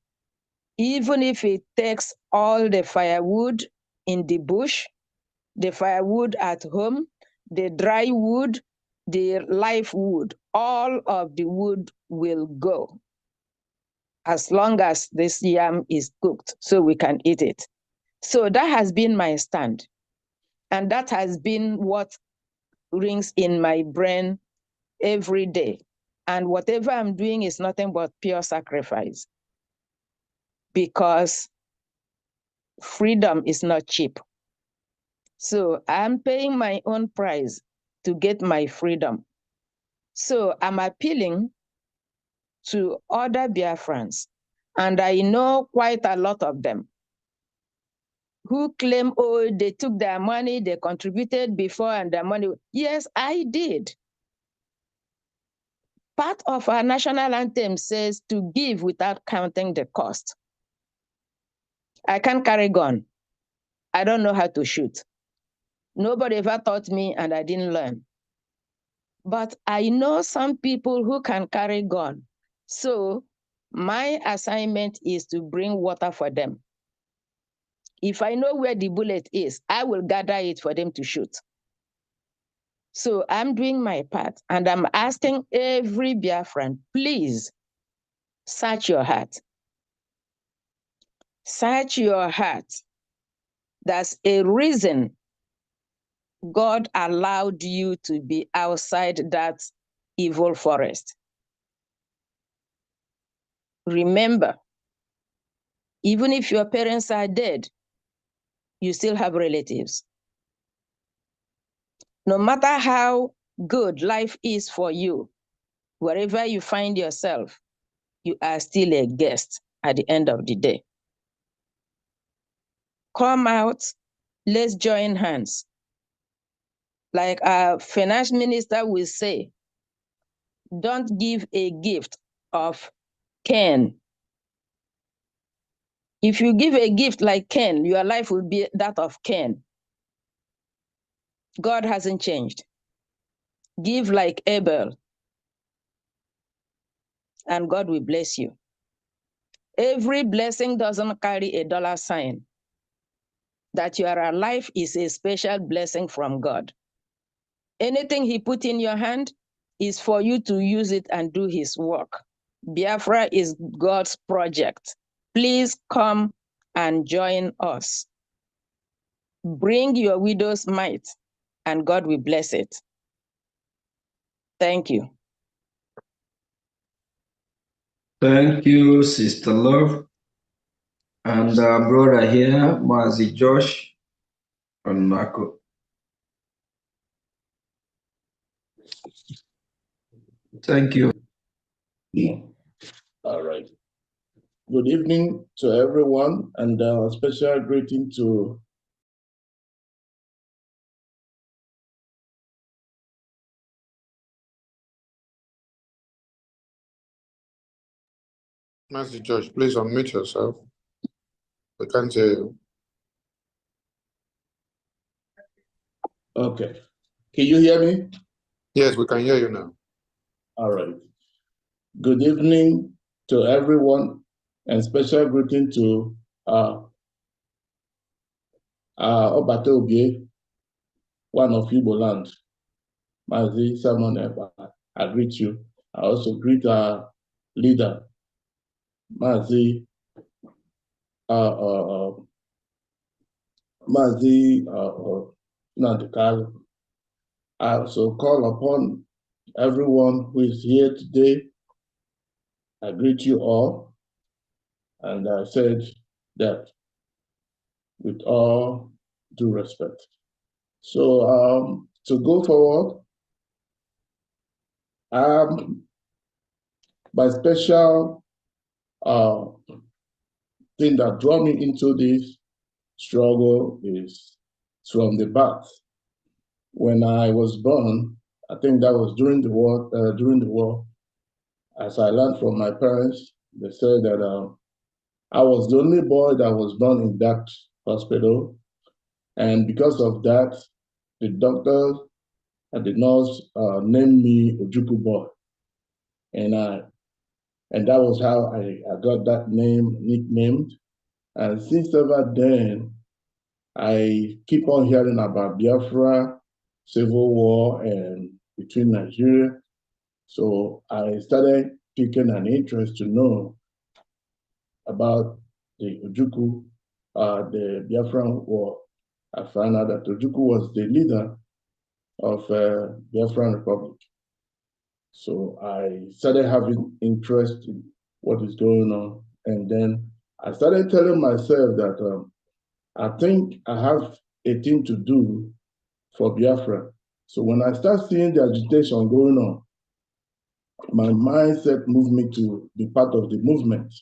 Even if it takes all the firewood in the bush, the firewood at home, the dry wood, the live wood, all of the wood will go as long as this yam is cooked so we can eat it. So that has been my stand. And that has been what rings in my brain every day. And whatever I'm doing is nothing but pure sacrifice, because freedom is not cheap. So I'm paying my own price to get my freedom. So I'm appealing to other Biafrans, and I know quite a lot of them, who claim, oh, they took their money, they contributed before and their money. Yes, I did. Part of our national anthem says to give without counting the cost. I can't carry gun. I don't know how to shoot. Nobody ever taught me and I didn't learn. But I know some people who can carry gun. So my assignment is to bring water for them. If I know where the bullet is, I will gather it for them to shoot. So I'm doing my part, and I'm asking every Biafran, please search your heart. Search your heart. That's a reason God allowed you to be outside that evil forest. Remember, even if your parents are dead, you still have relatives. No matter how good life is for you, wherever you find yourself, you are still a guest at the end of the day. Come out, let's join hands. Like our finance minister will say, don't give a gift of Cain. If you give a gift like Cain, your life will be that of Cain. God hasn't changed. Give like Abel, and God will bless you. Every blessing doesn't carry a dollar sign. That you are alive is a special blessing from God. Anything he put in your hand is for you to use it and do his work. Biafra is God's project. Please come and join us. Bring your widow's mite, and God will bless it. Thank you. Thank you, Sister Love. And brother here, Mazi Josh Onako. Thank you. All right. Good evening to everyone, and a special greeting to Master Judge, please unmute yourself. We can't hear you. Okay. Can you hear me? Yes, we can hear you now. All right. Good evening to everyone, and special greeting to Obate Obie, one of Igbo land. Mazi Simon Eba, I greet you. I also greet our leader, Mazi Nandikal. I also call upon everyone who is here today. I greet you all, and I said that with all due respect. So to go forward, my special thing that drew me into this struggle is from the birth. When I was born, I think that was during the war. As I learned from my parents, they said that I was the only boy that was born in that hospital. And because of that, the doctor and the nurse named me Ojukwu boy. And that was how I got that name nicknamed. And since ever then, I keep on hearing about Biafra, civil war, and between Nigeria. So I started taking an interest to know about the Ojukwu, the Biafran war. I found out that Ojukwu was the leader of Biafran Republic. So I started having interest in what is going on. And then I started telling myself that I think I have a thing to do for Biafra. So when I start seeing the agitation going on, my mindset moved me to be part of the movement.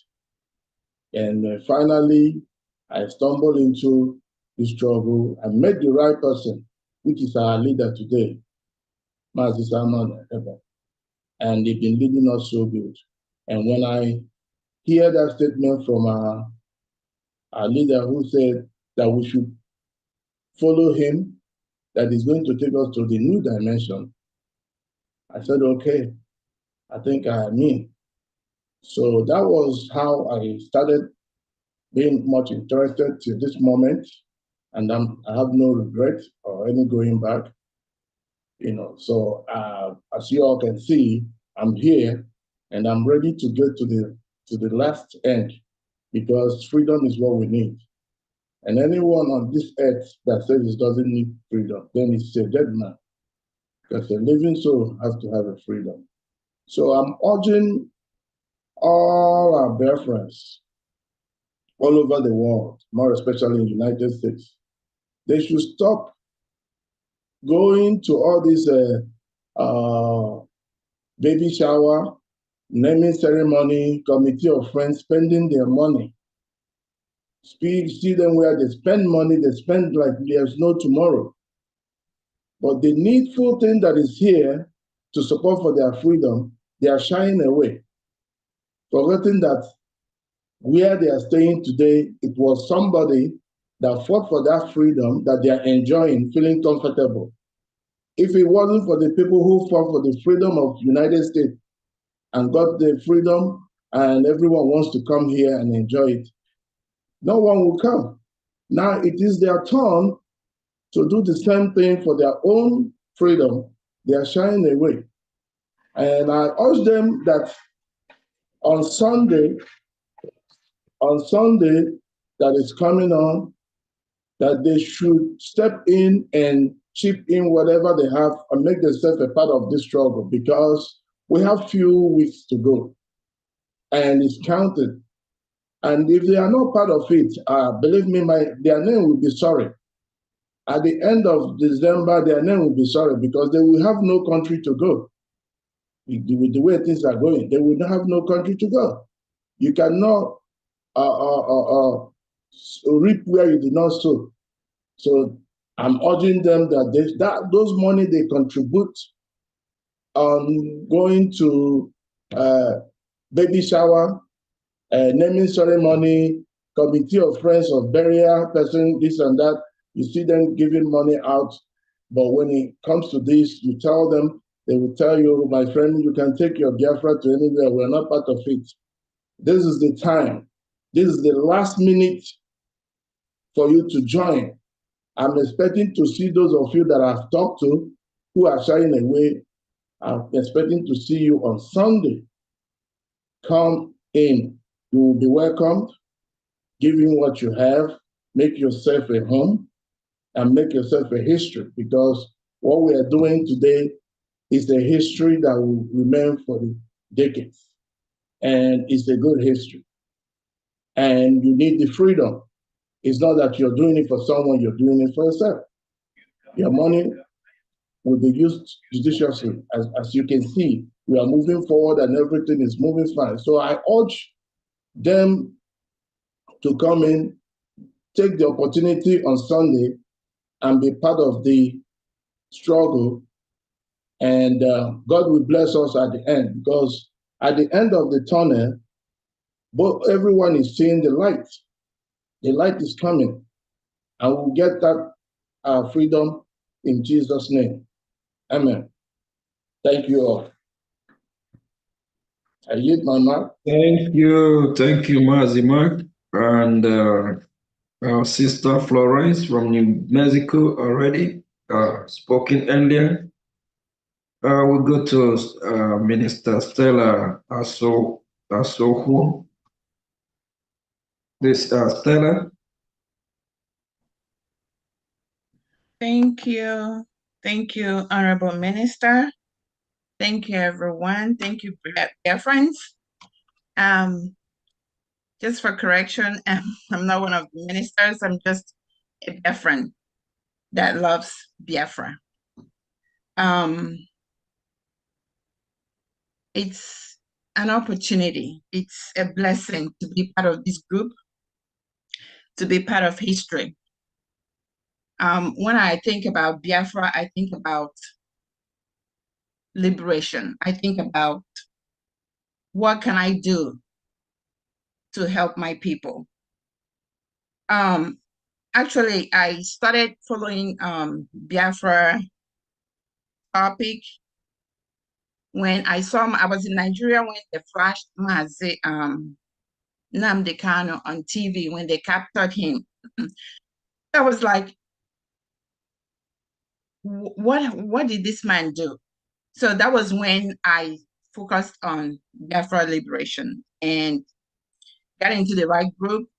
And finally, I stumbled into the struggle. I met the right person, which is our leader today, Mazi Salman Eba. And they've been leading us so good. And when I hear that statement from our leader who said that we should follow him, that is going to take us to the new dimension, I said, okay, I think I'm in. So that was how I started being much interested to this moment. And I have no regret or any going back. So as you all can see, I'm here and I'm ready to get to the last end, because freedom is what we need. And anyone on this earth that says it doesn't need freedom, then it's a dead man, because a living soul has to have a freedom. So I'm urging all our Biafrans all over the world, more especially in the United States, they should stop going to all these baby shower, naming ceremony, committee of friends, spending their money. See them where they spend money, they spend like there's no tomorrow. But the needful thing that is here to support for their freedom, they are shying away, forgetting that where they are staying today, it was somebody that fought for that freedom that they are enjoying, feeling comfortable. If it wasn't for the people who fought for the freedom of the United States and got the freedom, and everyone wants to come here and enjoy it, no one will come. Now it is their turn to do the same thing for their own freedom. They are shying away. And I urge them that on Sunday that is coming on, that they should step in and chip in whatever they have and make themselves a part of this struggle, because we have few weeks to go and it's counted. And if they are not part of it, believe me, their name will be sorry. At the end of December, their name will be sorry, because they will have no country to go. With the way things are going, they will have no country to go. You cannot reap where you did not sow. So I'm urging them that those money they contribute on going to baby shower, naming ceremony, committee of friends of burial, person, this and that, you see them giving money out. But when it comes to this, you tell them, they will tell you, my friend, you can take your Biafra to anywhere. We're not part of it. This is the time. This is the last minute for you to join. I'm expecting to see those of you that I've talked to who are shying away. I'm expecting to see you on Sunday. Come in. You will be welcomed. Give in what you have. Make yourself a home and make yourself a history, because what we are doing today is a history that will remain for the decades. And it's a good history. And you need the freedom. It's not that you're doing it for someone, you're doing it for yourself. Your money will be used judiciously. As you can see, we are moving forward and everything is moving fine. So I urge them to come in, take the opportunity on Sunday and be part of the struggle. And God will bless us at the end, because at the end of the tunnel, everyone is seeing the light. The light is coming, and we'll get that freedom in Jesus' name. Amen. Thank you all. I yield my mark. Thank you, Mazi Mark. And our sister Florence from New Mexico already spoken earlier. We'll go to Minister Stella Asohu. This Stella. Thank you. Thank you, Honorable Minister. Thank you, everyone. Thank you, dear friends. Just for correction, I'm not one of the ministers. I'm just a dear friend that loves Biafra. It's an opportunity. It's a blessing to be part of this group, to be part of history. When I think about Biafra, I think about liberation. I think about what can I do to help my people. Actually, I started following Biafra topic when I was in Nigeria when they flashed Mazi Nnamdi Kanu on TV when they captured him. I was like, what did this man do? So that was when I focused on Biafra liberation and got into the right group.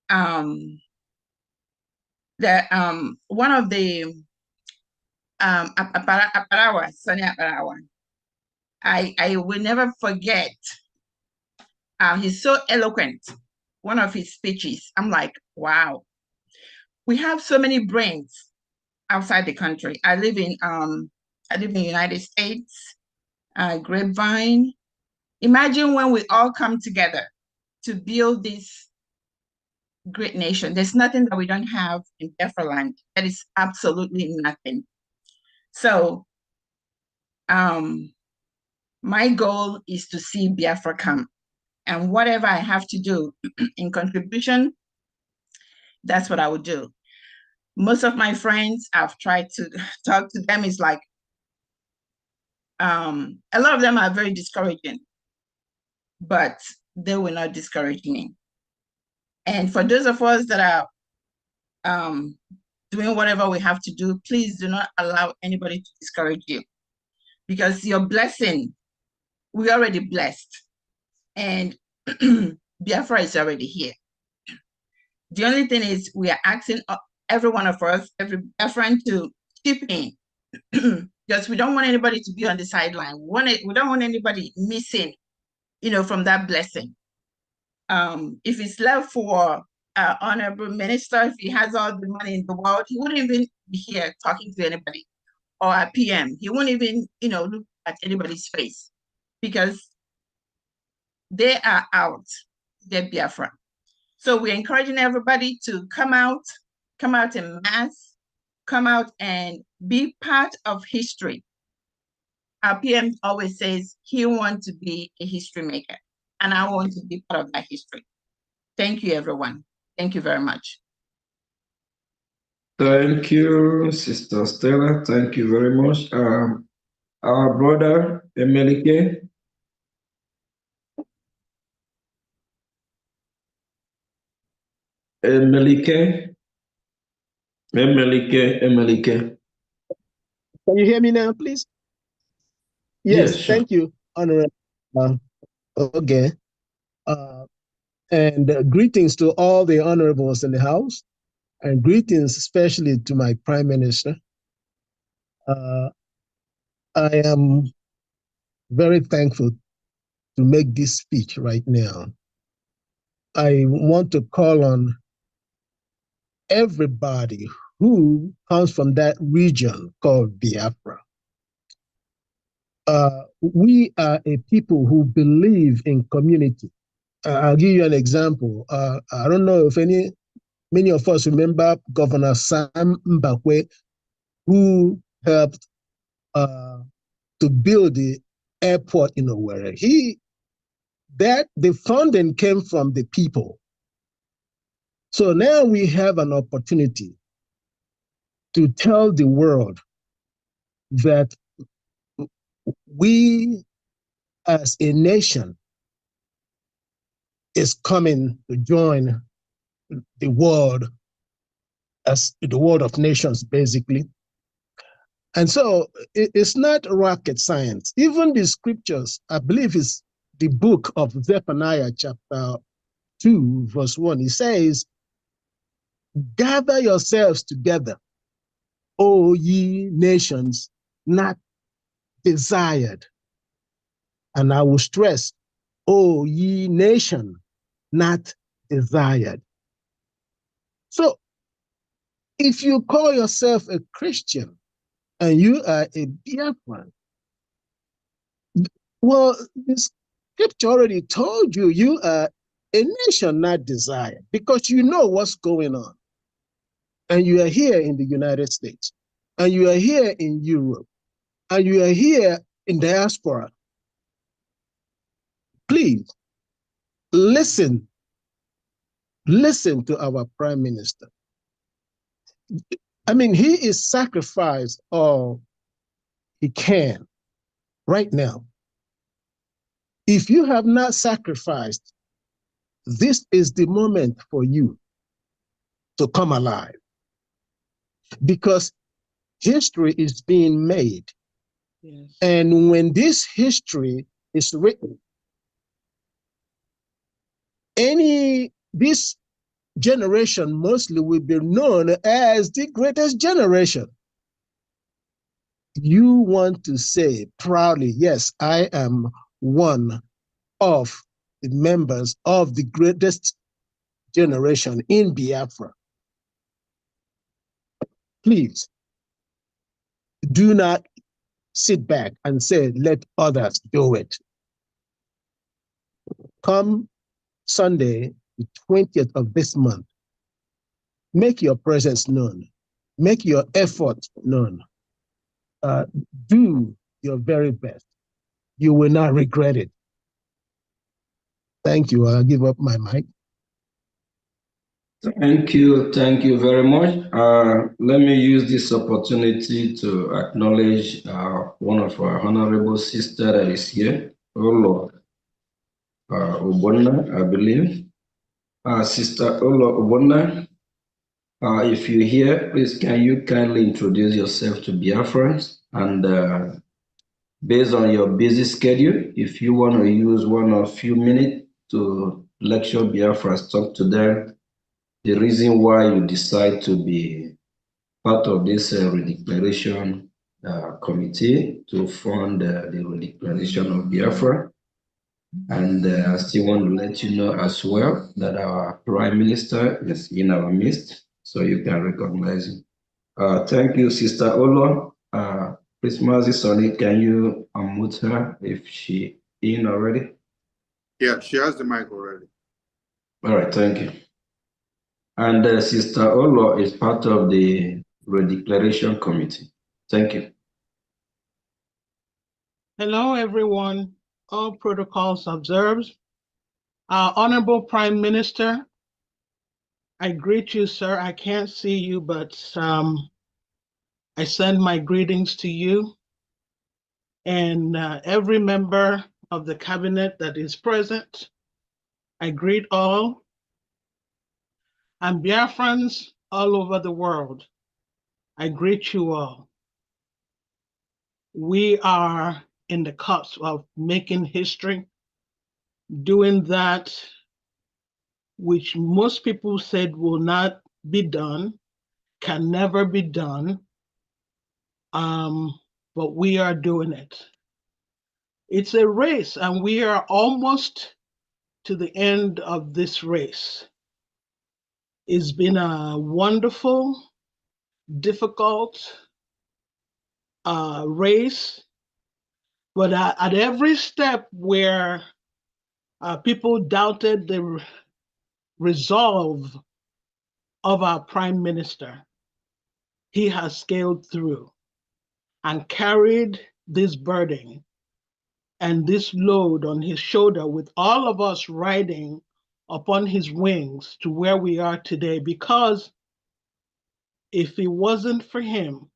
One of the Aparawa, Sonny Aparawa, I will never forget. He's so eloquent. One of his speeches, I'm like, wow, we have so many brains outside the country. I live in the United States, Grapevine. Imagine when we all come together to build this great nation. There's nothing that we don't have in Biafra land. That is absolutely nothing. So my goal is to see Biafra come. And whatever I have to do in contribution, that's what I would do. Most of my friends, I've tried to talk to them, is like, a lot of them are very discouraging, but they will not discourage me. And for those of us that are doing whatever we have to do, please do not allow anybody to discourage you, because your blessing, we're already blessed, and Biafra is already here. The only thing is we are asking every one of us, every Biafran, to chip in, because we don't want anybody to be on the sideline. We don't want anybody missing, from that blessing. If it's left for Honorable Minister, if he has all the money in the world, he wouldn't even be here talking to anybody, or a PM. He wouldn't even, look at anybody's face, because they are out, they're Biafra. So we're encouraging everybody to come out in mass, come out and be part of history. Our PM always says he wants to be a history maker, and I want to be part of that history. Thank you, everyone. Thank you very much. Thank you, Sister Stella. Thank you very much. Our brother, Emelike. Emelike. Can you hear me now, please? Yes, sure. Thank you, Honorable Oge. And greetings to all the honorables in the House, and greetings especially to my Prime Minister. I am very thankful to make this speech right now. I want to call on everybody who comes from that region called Biafra. We are a people who believe in community. I'll give you an example. I don't know if any Many of us remember Governor Sam Mbakwe, who helped to build the airport in Owerri. The funding came from the people. So now we have an opportunity to tell the world that we as a nation is coming to join the world as the world of nations, basically. And so it's not rocket science. Even the scriptures, I believe it's the book of Zephaniah chapter 2, verse 1. It says, gather yourselves together, O ye nations, not desired. And I will stress, O ye nation, not desired. So if you call yourself a Christian and you are a Biafran, well, the scripture already told you you are a nation not desired because you know what's going on. And you are here in the United States, and you are here in Europe, and you are here in diaspora. Please listen to our Prime Minister. I mean, he is sacrificed all he can right now. If you have not sacrificed, this is the moment for you to come alive, because history is being made. Yes. And when this history is written, this generation mostly will be known as the greatest generation. You want to say proudly, yes, I am one of the members of the greatest generation in Biafra. Please do not sit back and say, let others do it. Come Sunday, the 20th of this month, make your presence known. Make your effort known. Do your very best. You will not regret it. Thank you. I'll give up my mic. Thank you very much. Let me use this opportunity to acknowledge one of our honorable sisters that is here, Olo Ubonna, I believe. Sister Olo Ubonna, if you're here, please can you kindly introduce yourself to Biafrans, and based on your busy schedule, if you want to use one or few minutes to lecture Biafrans, talk to them, the reason why you decide to be part of this redeclaration committee to fund the redeclaration of Biafra. And I still want to let you know as well that our Prime Minister is in our midst, so you can recognize him. Thank you, Sister Olo. Please, Mazi Sonny, can you unmute her if she in already? Yeah, she has the mic already. All right, thank you. And Sister Olo is part of the Redeclaration Committee. Thank you. Hello, everyone. All protocols observed. Honorable Prime Minister, I greet you, sir. I can't see you, but I send my greetings to you and every member of the cabinet that is present. I greet all. And Biafrans all over the world, I greet you all. We are in the cusp of making history, doing that which most people said will not be done, can never be done, but we are doing it. It's a race, and we are almost to the end of this race. It's been a wonderful, difficult race, but at every step where people doubted the resolve of our Prime Minister, he has scaled through and carried this burden and this load on his shoulder with all of us riding upon his wings to where we are today. Because if it wasn't for him,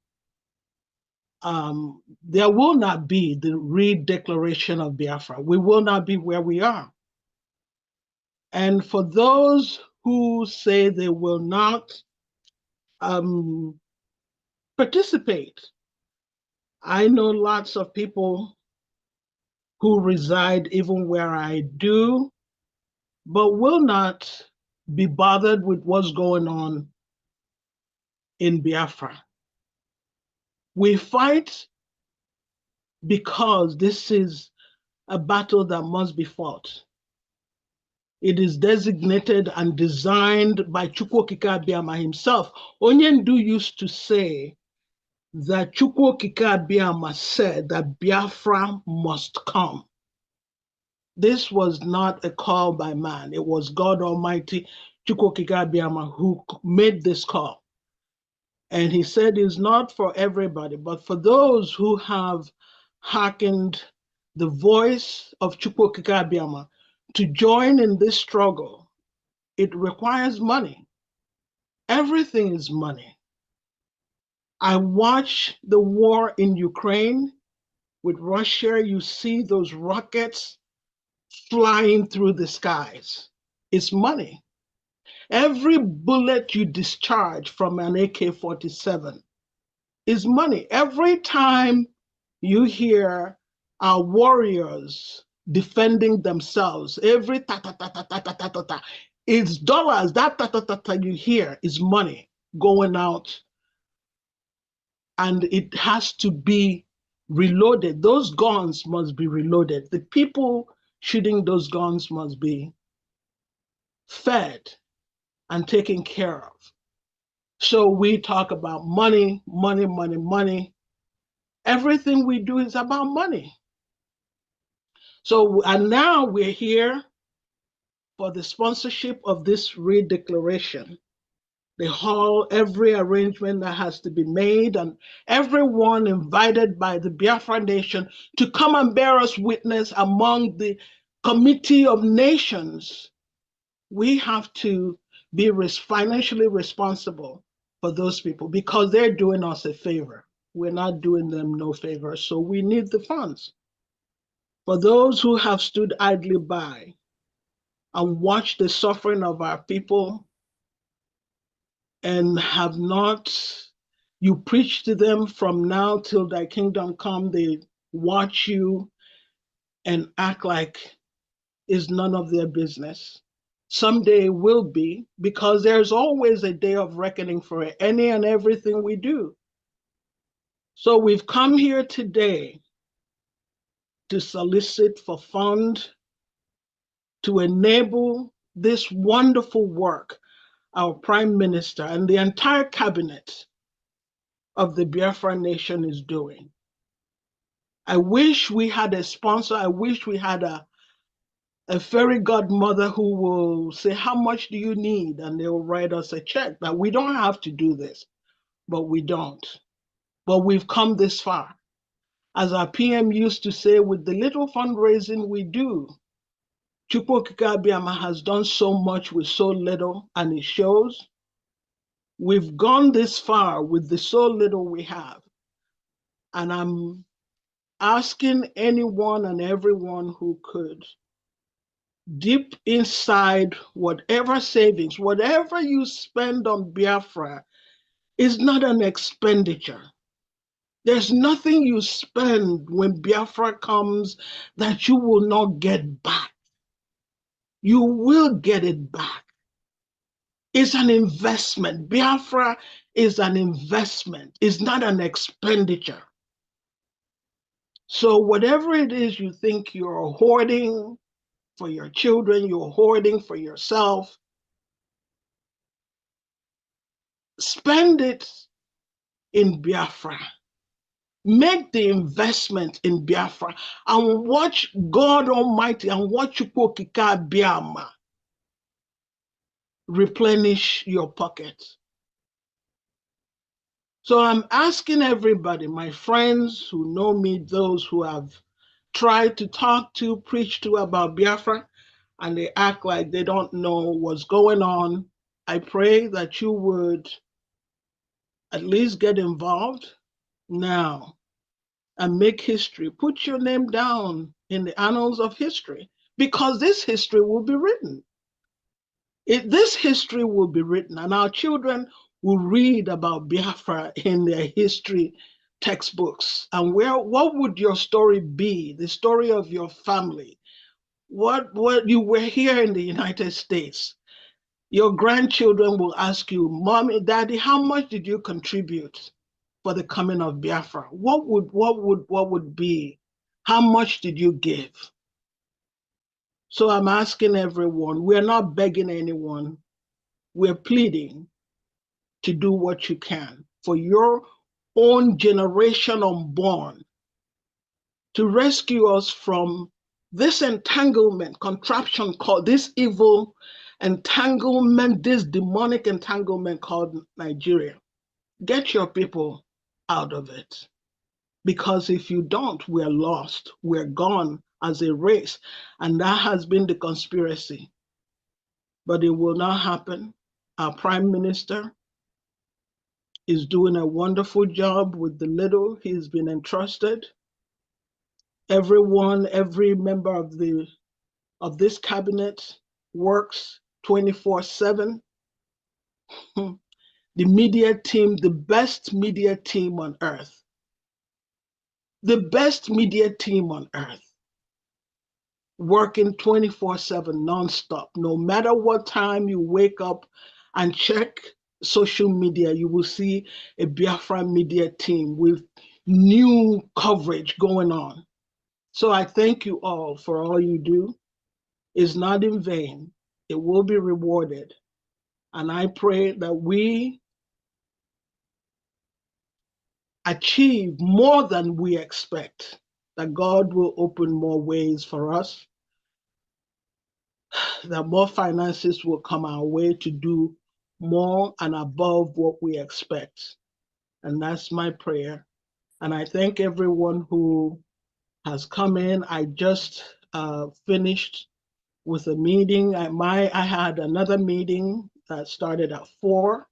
there will not be the Redeclaration of Biafra. We will not be where we are. And for those who say they will not participate, I know lots of people who reside even where I do, but will not be bothered with what's going on in Biafra. We fight because this is a battle that must be fought. It is designated and designed by Chukwokika Abiyama himself. Onyendu used to say that Chukwokika Abiyama said that Biafra must come. This was not a call by man. It was God Almighty, Chukwokika Abiyama, who made this call. And he said it's not for everybody, but for those who have hearkened the voice of Chukwokika Abiyama to join in this struggle. It requires money. Everything is money. I watch the war in Ukraine with Russia. You see those rockets flying through the skies. It's money. Every bullet you discharge from an AK-47 is money. Every time you hear our warriors defending themselves, every ta-ta-ta-ta-ta-ta-ta-ta, it's dollars. That ta-ta-ta-ta you hear is money going out, and it has to be reloaded. Those guns must be reloaded. The people shooting those guns must be fed and taken care of. So we talk about money, money, money, money. Everything we do is about money. So, and now we're here for the sponsorship of this Redeclaration. Every arrangement that has to be made, and everyone invited by the Biafra Nation to come and bear us witness among the Committee of Nations. We have to be financially responsible for those people because they're doing us a favor. We're not doing them no favor, so we need the funds. For those who have stood idly by and watched the suffering of our people and have not, you preach to them from now till thy kingdom come, they watch you and act like it's none of their business. Someday will be, because there's always a day of reckoning for any and everything we do. So we've come here today to solicit for funds to enable this wonderful work our Prime Minister and the entire cabinet of the Biafra Nation is doing. I wish we had a sponsor. I wish we had a fairy godmother who will say, how much do you need? And they will write us a check. That we don't have to do this, but we don't. But we've come this far. As our PM used to say, with the little fundraising we do, Chukwokika Abiyama has done so much with so little, and it shows. We've gone this far with the so little we have. And I'm asking anyone and everyone who could, deep inside whatever savings, whatever you spend on Biafra is not an expenditure. There's nothing you spend when Biafra comes that you will not get back. You will get it back. It's an investment. Biafra is an investment. It's not an expenditure. So whatever it is you think you're hoarding for your children, you're hoarding for yourself, spend it in Biafra. Make the investment in Biafra and watch God Almighty and watch Chukwokika Abiyama replenish your pocket. So I'm asking everybody, my friends who know me, those who have tried to talk to, preach to about Biafra, and they act like they don't know what's going on. I pray that you would at least get involved now and make history. Put your name down in the annals of history, because this history will be written. This history will be written, and our children will read about Biafra in their history textbooks. And what would your story be? The story of your family. What you were here in the United States. Your grandchildren will ask you, Mommy, Daddy, how much did you contribute for the coming of Biafra? What would be? How much did you give? So I'm asking everyone, we're not begging anyone. We're pleading to do what you can for your own generation unborn, to rescue us from this entanglement, contraption called, this evil entanglement, this demonic entanglement called Nigeria. Get your people out of it. Because if you don't, we're lost. We're gone as a race. And that has been the conspiracy. But it will not happen. Our Prime Minister is doing a wonderful job with the little he's been entrusted. Everyone, every member of this cabinet works 24/7. The media team, the best media team on earth. The best media team on earth. Working 24/7 nonstop. No matter what time you wake up and check social media, you will see a Biafra media team with new coverage going on. So I thank you all for all you do. It's not in vain. It will be rewarded. And I pray that we achieve more than we expect, that God will open more ways for us, that more finances will come our way to do more and above what we expect. And that's my prayer. And I thank everyone who has come in. I just finished with a meeting. I had another meeting that started at 4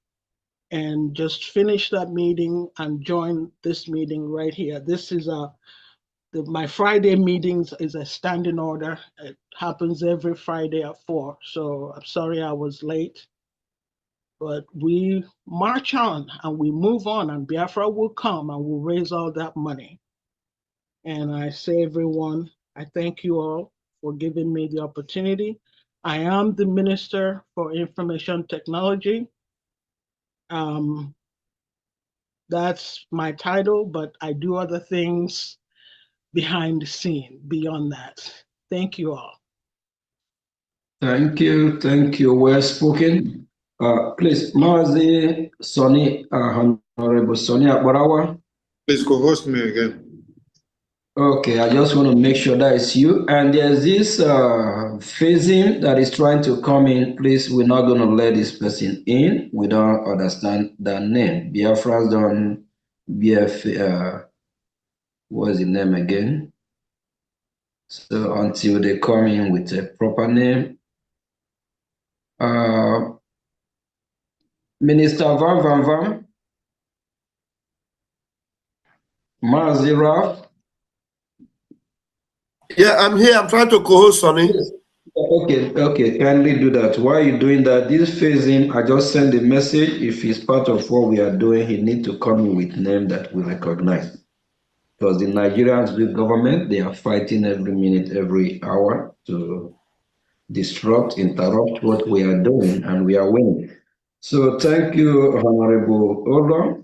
and just finished that meeting and joined this meeting right here. This is my Friday meetings is a standing order. It happens every Friday at 4. So I'm sorry I was late, but we march on and we move on, and Biafra will come and we'll raise all that money. And I say, everyone, I thank you all for giving me the opportunity. I am the Minister for Information Technology. That's my title, but I do other things behind the scene beyond that. Thank you all. Thank you, well spoken. Please, Mazi Sonny, Honorable Sonny Akbarawa. Please co-host me again. Okay, I just want to make sure that it's you. And there's this phasing that is trying to come in. Please, we're not going to let this person in. We don't understand the name. Biafra's done what's the name again? So until they come in with a proper name. Minister Van Maziraf. Yeah, I'm here. I'm trying to co-host, Sonny. Okay, kindly do that. While you're doing that, this phasing, I just send a message. If he's part of what we are doing, he need to come in with name that we recognize. Because the Nigerian government, they are fighting every minute, every hour to disrupt, interrupt what we are doing, and we are winning. So thank you, Honorable Odo.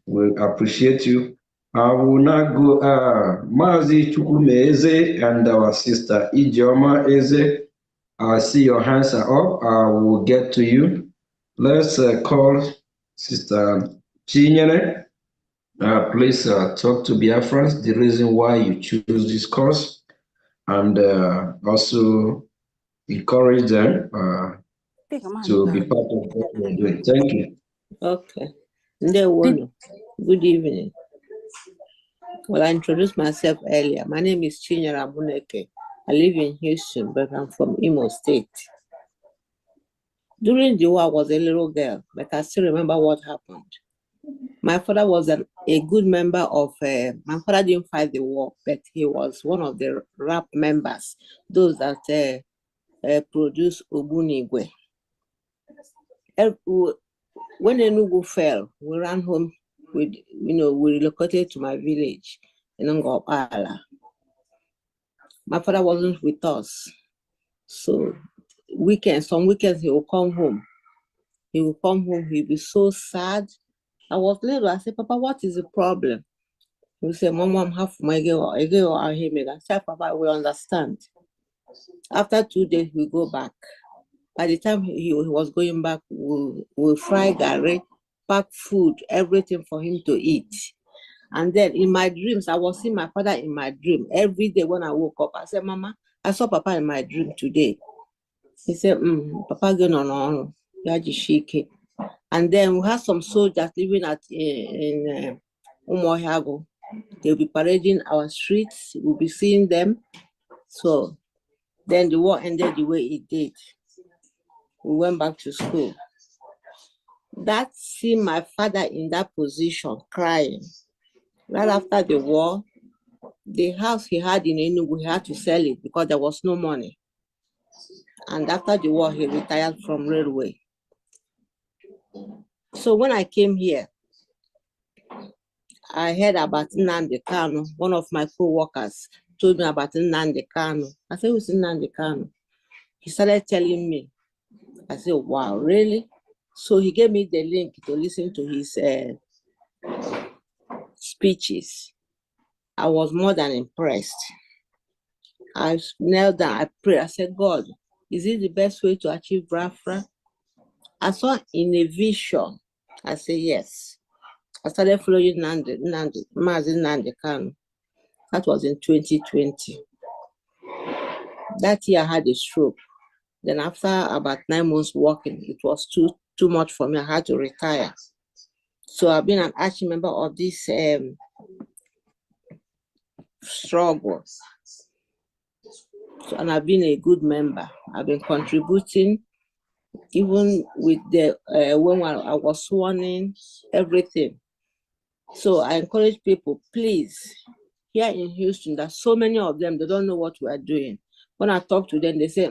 We appreciate you. I will now go, Mazi Chukwume Eze and our sister Ijeoma Eze. I see your hands are up. I will get to you. Let's call Sister Chinyere. Please talk to Biafrans, the reason why you choose this course, and also encourage them to be part of what we're doing. Thank you. Okay. Good evening. Well, I introduced myself earlier. My name is Chinyere Amuneke. I live in Houston, but I'm from Imo State. During the war, I was a little girl, but I still remember what happened. My father was a good member of, my father didn't fight the war, but he was one of the RAP members, those that produced Ogbunigwe. When Enugu fell, we ran home, we relocated to my village in Ngopala. My father wasn't with us. So some weekends he will come home. He'll be so sad. I was little, I said, Papa, what is the problem? He will say, Mom, I'm half my girl. I said, Papa, we understand. After 2 days, we go back. By the time he was going back, we'll fry gari, pack food, everything for him to eat. And then in my dreams, I was seeing my father in my dream. Every day when I woke up, I said, Mama, I saw Papa in my dream today. He said, Papa going on. And then we had some soldiers living in Umuohiago. They'll be parading our streets. We'll be seeing them. So then the war ended the way it did. We went back to school. That seeing my father in that position, crying. Right after the war, the house he had in Enugu, he had to sell it because there was no money. And after the war, he retired from railway. So when I came here, I heard about Nnamdi Kanu. One of my co-workers told me about Nnamdi Kanu. I said, who's Nnamdi Kanu? He started telling me. I said, wow, really? So he gave me the link to listen to his speeches. I was more than impressed. I knelt down, I prayed. I said, God, is it the best way to achieve BIAFRA? I saw in a vision. I said, yes. I started following Nnamdi Kanu. That was in 2020. That year I had a stroke. Then after about 9 months working, it was too much for me. I had to retire. So I've been an arch member of this struggle. So, and I've been a good member. I've been contributing, even with the when I was sworn in, everything. So I encourage people, please, here in Houston, there's so many of them, they don't know what we are doing. When I talk to them, they say,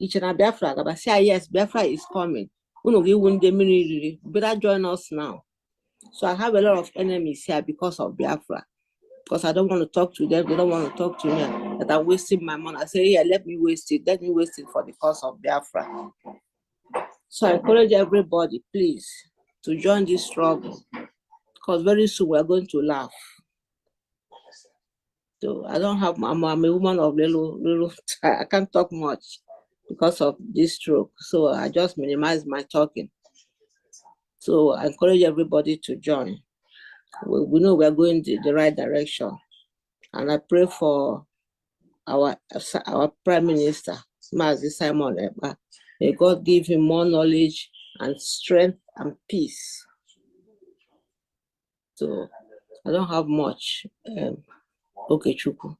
BIAFRA. I say, yes, BIAFRA is coming. Better join us now. So I have a lot of enemies here because of BIAFRA. Because I don't want to talk to them, they don't want to talk to me, that I'm wasting my money. I say, yeah, let me waste it for the cause of BIAFRA. So I encourage everybody, please, to join this struggle, because very soon we're going to laugh. So I don't have, I'm a woman of little, I can't talk much because of this stroke. So I just minimize my talking. So I encourage everybody to join. We know we're going the right direction. And I pray for our Prime Minister, Mazi Simon Ekpa. May God give him more knowledge and strength and peace. So I don't have much. Okay, Chuku.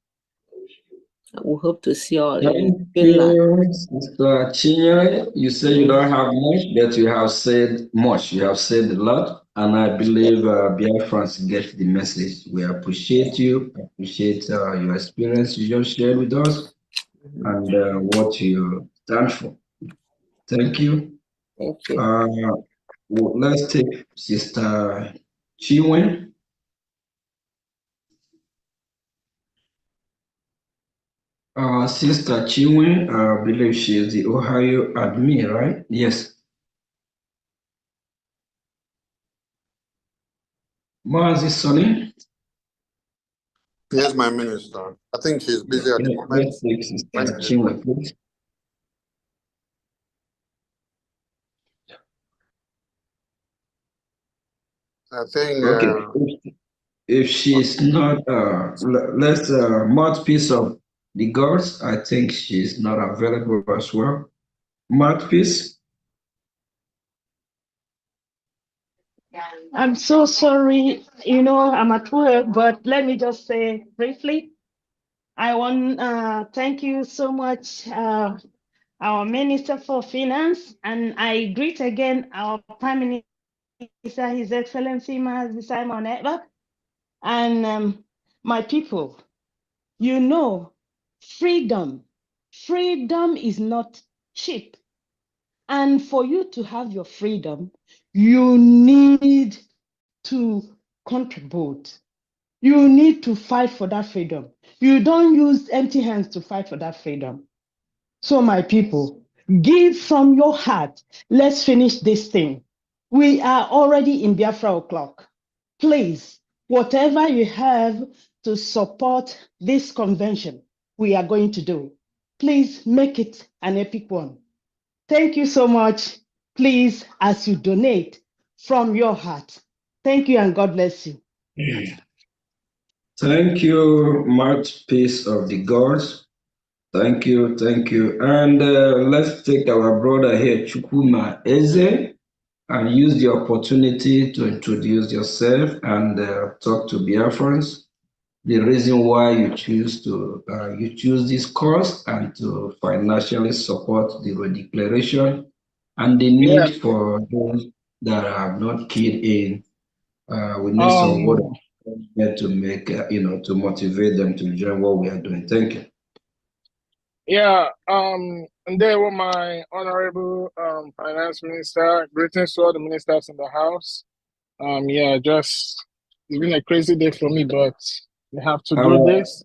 We hope to see you all in Finland. Mr. Chinyere, you say you don't have much, but you have said much. You have said a lot, and I believe Biafrans get the message. We appreciate you, appreciate your experience you just shared with us, and what you stand for. Thank you. Thank you. Let's take Sister Chinwe. Sister Chinwe, I believe she is the Ohio admin, right? Yes. Mazi Sonny? Yes, my minister. I think she's busy at the moment. Let's take Sister Chinwe, please. I think. Okay. If she's not, let's mouthpiece of the gods. I think she's not available as well. Mouthpiece. I'm so sorry. You know, I'm at work, but let me just say briefly, I want thank you so much, our Minister for Finance, and I greet again our Prime Minister, His Excellency Mazi Simon Ekpa, and my people. You know, freedom is not cheap. And for you to have your freedom, you need to contribute. You need to fight for that freedom. You don't use empty hands to fight for that freedom. So my people, give from your heart. Let's finish this thing. We are already in Biafra o'clock. Please, whatever you have to support this convention, we are going to do. Please make it an epic one. Thank you so much. Please, as you donate from your heart. Thank you and God bless you. Thank you, mouthpiece of the gods. Thank you, thank you. And let's take our brother here, Chukuma Eze, and use the opportunity to introduce yourself and talk to Biafrans. The reason why you choose this course and to financially support the Redeclaration, and the need for those that are not keyed in. We need some word of encouragement to make to motivate them to join what we are doing. Thank you. Yeah, and there were my honorable finance minister. Greetings to all the ministers in the house. Yeah, it's been a crazy day for me, but we have to do this.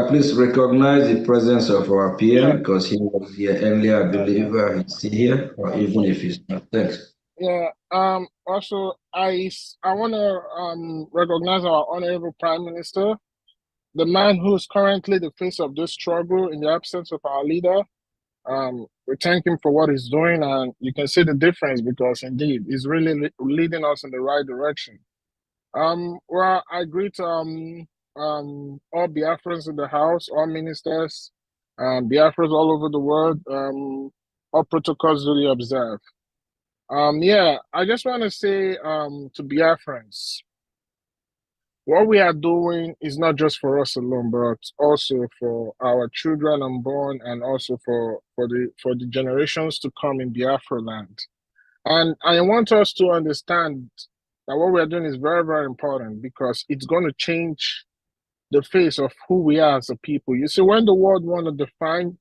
Please recognize the presence of our PM because he was here earlier. I believe he's here, or even if he's not. Thanks. Yeah. Also, I want to recognize our honorable Prime Minister, the man who's currently the face of this struggle in the absence of our leader. We thank him for what he's doing, and you can see the difference because indeed he's really leading us in the right direction. Well, I greet all Biafrans in the house, all ministers, Biafrans all over the world, all protocols duly observed. Yeah, I just want to say to Biafrans, what we are doing is not just for us alone, but also for our children unborn and also for the generations to come in Biafra land. And I want us to understand that what we are doing is very, very important because it's going to change the face of who we are as a people. You see, when the world want to define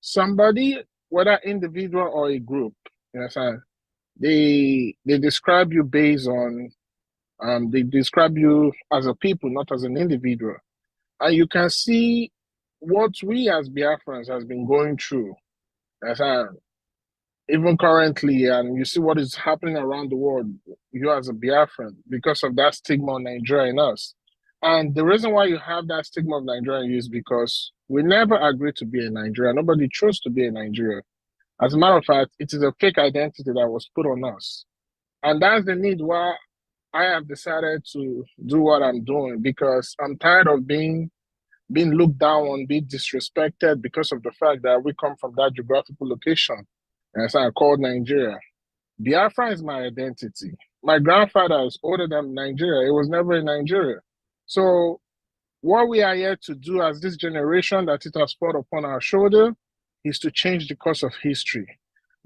somebody, whether individual or a group, you know, they describe you based on they describe you as a people, not as an individual. And you can see what we as Biafrans has been going through, even currently, and you see what is happening around the world, you as a Biafran, because of that stigma of Nigeria in us. And the reason why you have that stigma of Nigeria in you is because we never agreed to be a Nigeria. Nobody chose to be a Nigeria. As a matter of fact, it is a fake identity that was put on us. And that's the need why I have decided to do what I'm doing, because I'm tired of being looked down on, being disrespected because of the fact that we come from that geographical location. As I called Nigeria. Biafra is my identity. My grandfather is older than Nigeria. It was never in Nigeria. So what we are here to do as this generation that it has put upon our shoulder is to change the course of history.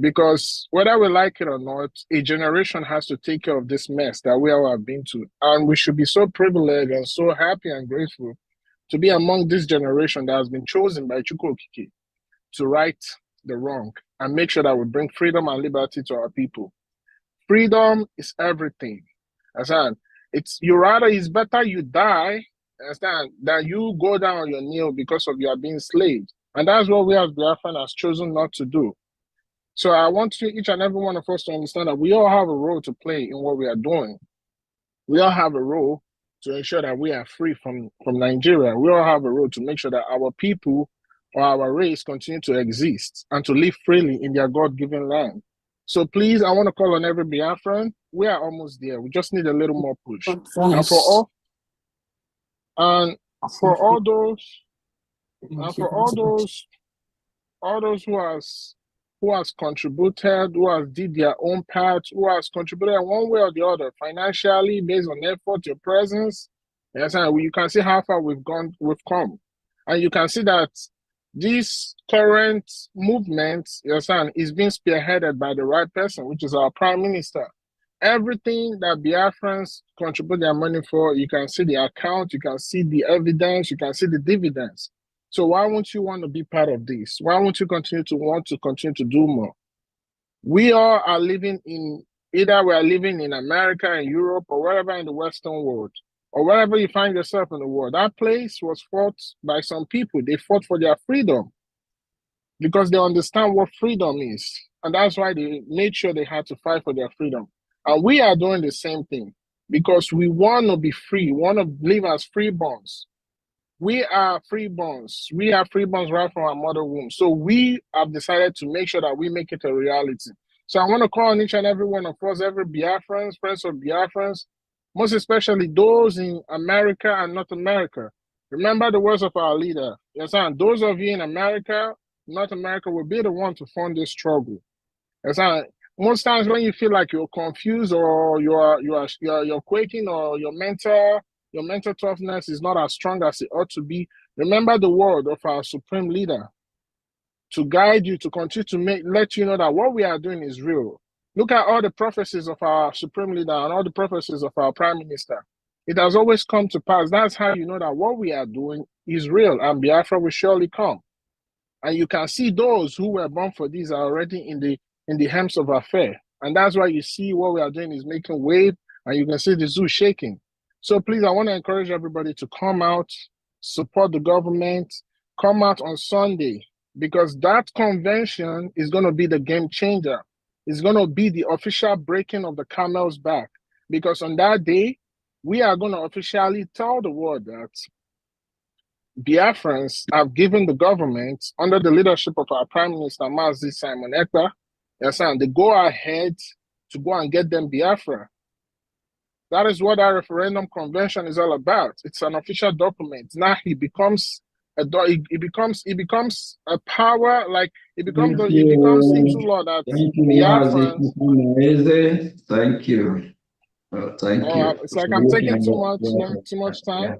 Because whether we like it or not, a generation has to take care of this mess that we all have been to. And we should be so privileged and so happy and grateful to be among this generation that has been chosen by Chukwu Okike to right the wrong and make sure that we bring freedom and liberty to our people. Freedom is everything. Understand? It's better you die, understand, than you go down on your knee because of you being enslaved. And that's what we as Biafran has chosen not to do. So I want each and every one of us to understand that we all have a role to play in what we are doing. We all have a role to ensure that we are free from Nigeria. We all have a role to make sure that our people or our race continue to exist and to live freely in their God-given land. So please, I want to call on every Biafran. We are almost there. We just need a little more push. And for all those all those who has contributed, who has did their own part, who has contributed in one way or the other, financially, based on effort, your presence. Yes, and you can see how far we've come. And you can see that this current movement, yes, and is being spearheaded by the right person, which is our Prime Minister. Everything that Biafrans contribute their money for, you can see the account, you can see the evidence, you can see the dividends. So why won't you want to be part of this? Why won't you continue to do more? We all are living in, either we are living in America, in Europe, or wherever in the Western world, or wherever you find yourself in the world. That place was fought by some people. They fought for their freedom because they understand what freedom is. And that's why they made sure they had to fight for their freedom. And we are doing the same thing because we want to be free. We want to live as freeborns. We are freeborns. We have freeborns right from our mother womb. So we have decided to make sure that we make it a reality. So I want to call on each and every one of us, every Biafrans, friends of Biafrans, most especially those in America and North America. Remember the words of our leader. Yes, and those of you in America, North America, will be the one to fund this struggle. Yes, and most times when you feel like you're confused or you're quaking or your mental toughness is not as strong as it ought to be, remember the word of our supreme leader to guide you, to continue to let you know that what we are doing is real. Look at all the prophecies of our supreme leader and all the prophecies of our prime minister. It has always come to pass. That's how you know that what we are doing is real and Biafra will surely come. And you can see those who were born for this are already in the helms of affair. And that's why you see what we are doing is making wave, and you can see the zoo shaking. So please, I want to encourage everybody to come out, support the government, come out on Sunday, because that convention is going to be the game changer. It's going to be the official breaking of the camel's back. Because on that day, we are going to officially tell the world that Biafrans have given the government, under the leadership of our Prime Minister, Mazi Simon Ekpa, yes, and they go ahead to go and get them Biafra. That is what our referendum convention is all about. It's an official document. Now it becomes a power, like it becomes into law that Biafrans. Thank you. Thank you. It's like I'm taking too much time.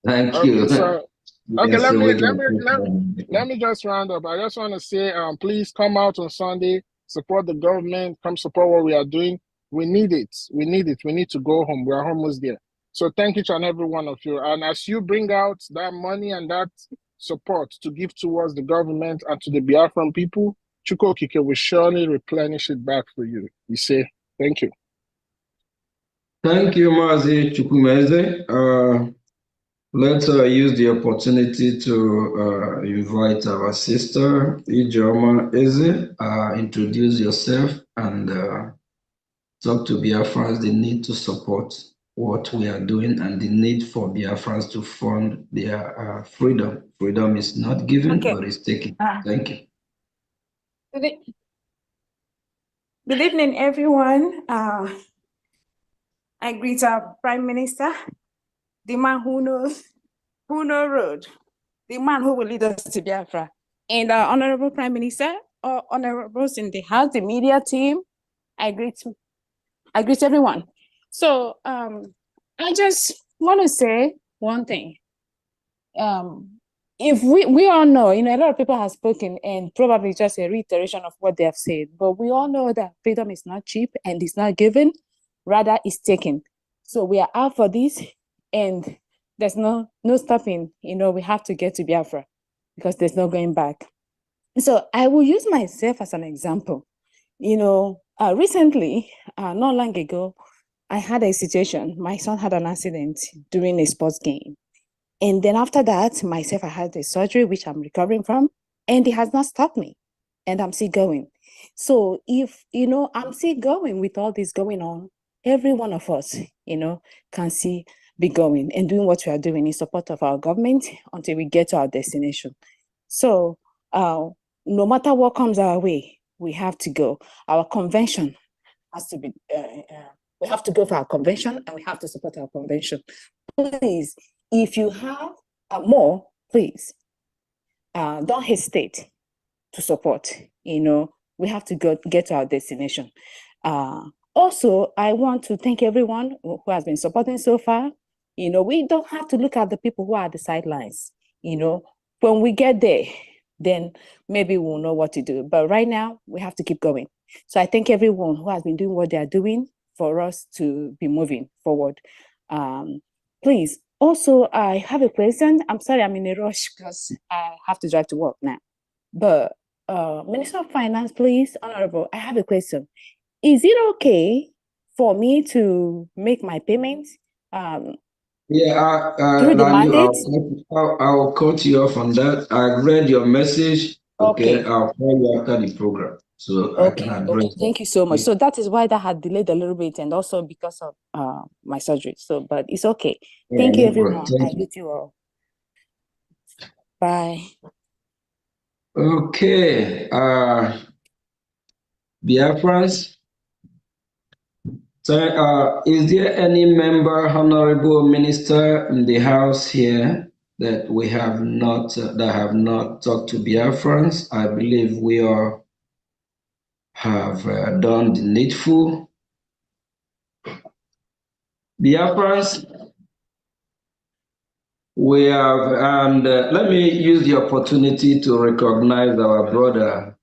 Thank okay, you. So okay, let me just round up. I just want to say, please come out on Sunday, support the government, come support what we are doing. We need it. We need it. We need to go home. We are almost there. So thank each and every one of you. And as you bring out that money and that support to give towards the government and to the Biafran people, Chukwokike will surely replenish it back for you. You say, thank you. Thank you, Mazi Chukwumeze. Let's use the opportunity to invite our sister, Ijeoma Eze. Introduce yourself and talk to Biafrans the need to support what we are doing and the need for Biafrans to fund their freedom. Freedom is not given, but it's taken. Thank you. Good evening, everyone. I greet our Prime Minister, the man who knows road, the man who will lead us to Biafra, and our Honorable Prime Minister, or honorables in the House, the media team. I greet everyone. So I just want to say one thing. If we all know, a lot of people have spoken and probably just a reiteration of what they have said, but we all know that freedom is not cheap and it's not given, rather it's taken. So we are out for this and there's no stopping. We have to get to Biafra because there's no going back. So I will use myself as an example. Recently, not long ago, I had a situation. My son had an accident during a sports game. And then after that, myself, I had a surgery, which I'm recovering from, and it has not stopped me. And I'm still going. So if, I'm still going with all this going on, every one of us, can still be going and doing what we are doing in support of our government until we get to our destination. So no matter what comes our way, we have to go. Our convention has to be, we have to go for our convention and we have to support our convention. Please, if you have more, please, don't hesitate. to support. We have to get to our destination. Also, I want to thank everyone who has been supporting so far. We don't have to look at the people who are at the sidelines. When we get there, then maybe we'll know what to do. But right now, we have to keep going. So I thank everyone who has been doing what they are doing for us to be moving forward. Please, also, I have a question. I'm sorry, I'm in a rush because I have to drive to work now. But Minister of Finance, please, Honorable, I have a question. Is it okay for me to make my payments Yeah, through the mandate? I'll cut you off on that. I read your message. Okay, Okay. I'll call you after the program, so I can address Okay. that. Thank you so much. So that is why that had delayed a little bit, and also because of my surgery. So, but it's okay. Yeah, Thank you, no problem. everyone. I Thank you. greet you all. Bye. Okay, Biafrans. So, is there any member, honorable minister in the house here that we have not that have not talked to Biafrans? I believe we all have done the needful. Biafrans, we have, and let me use the opportunity to recognize our brother,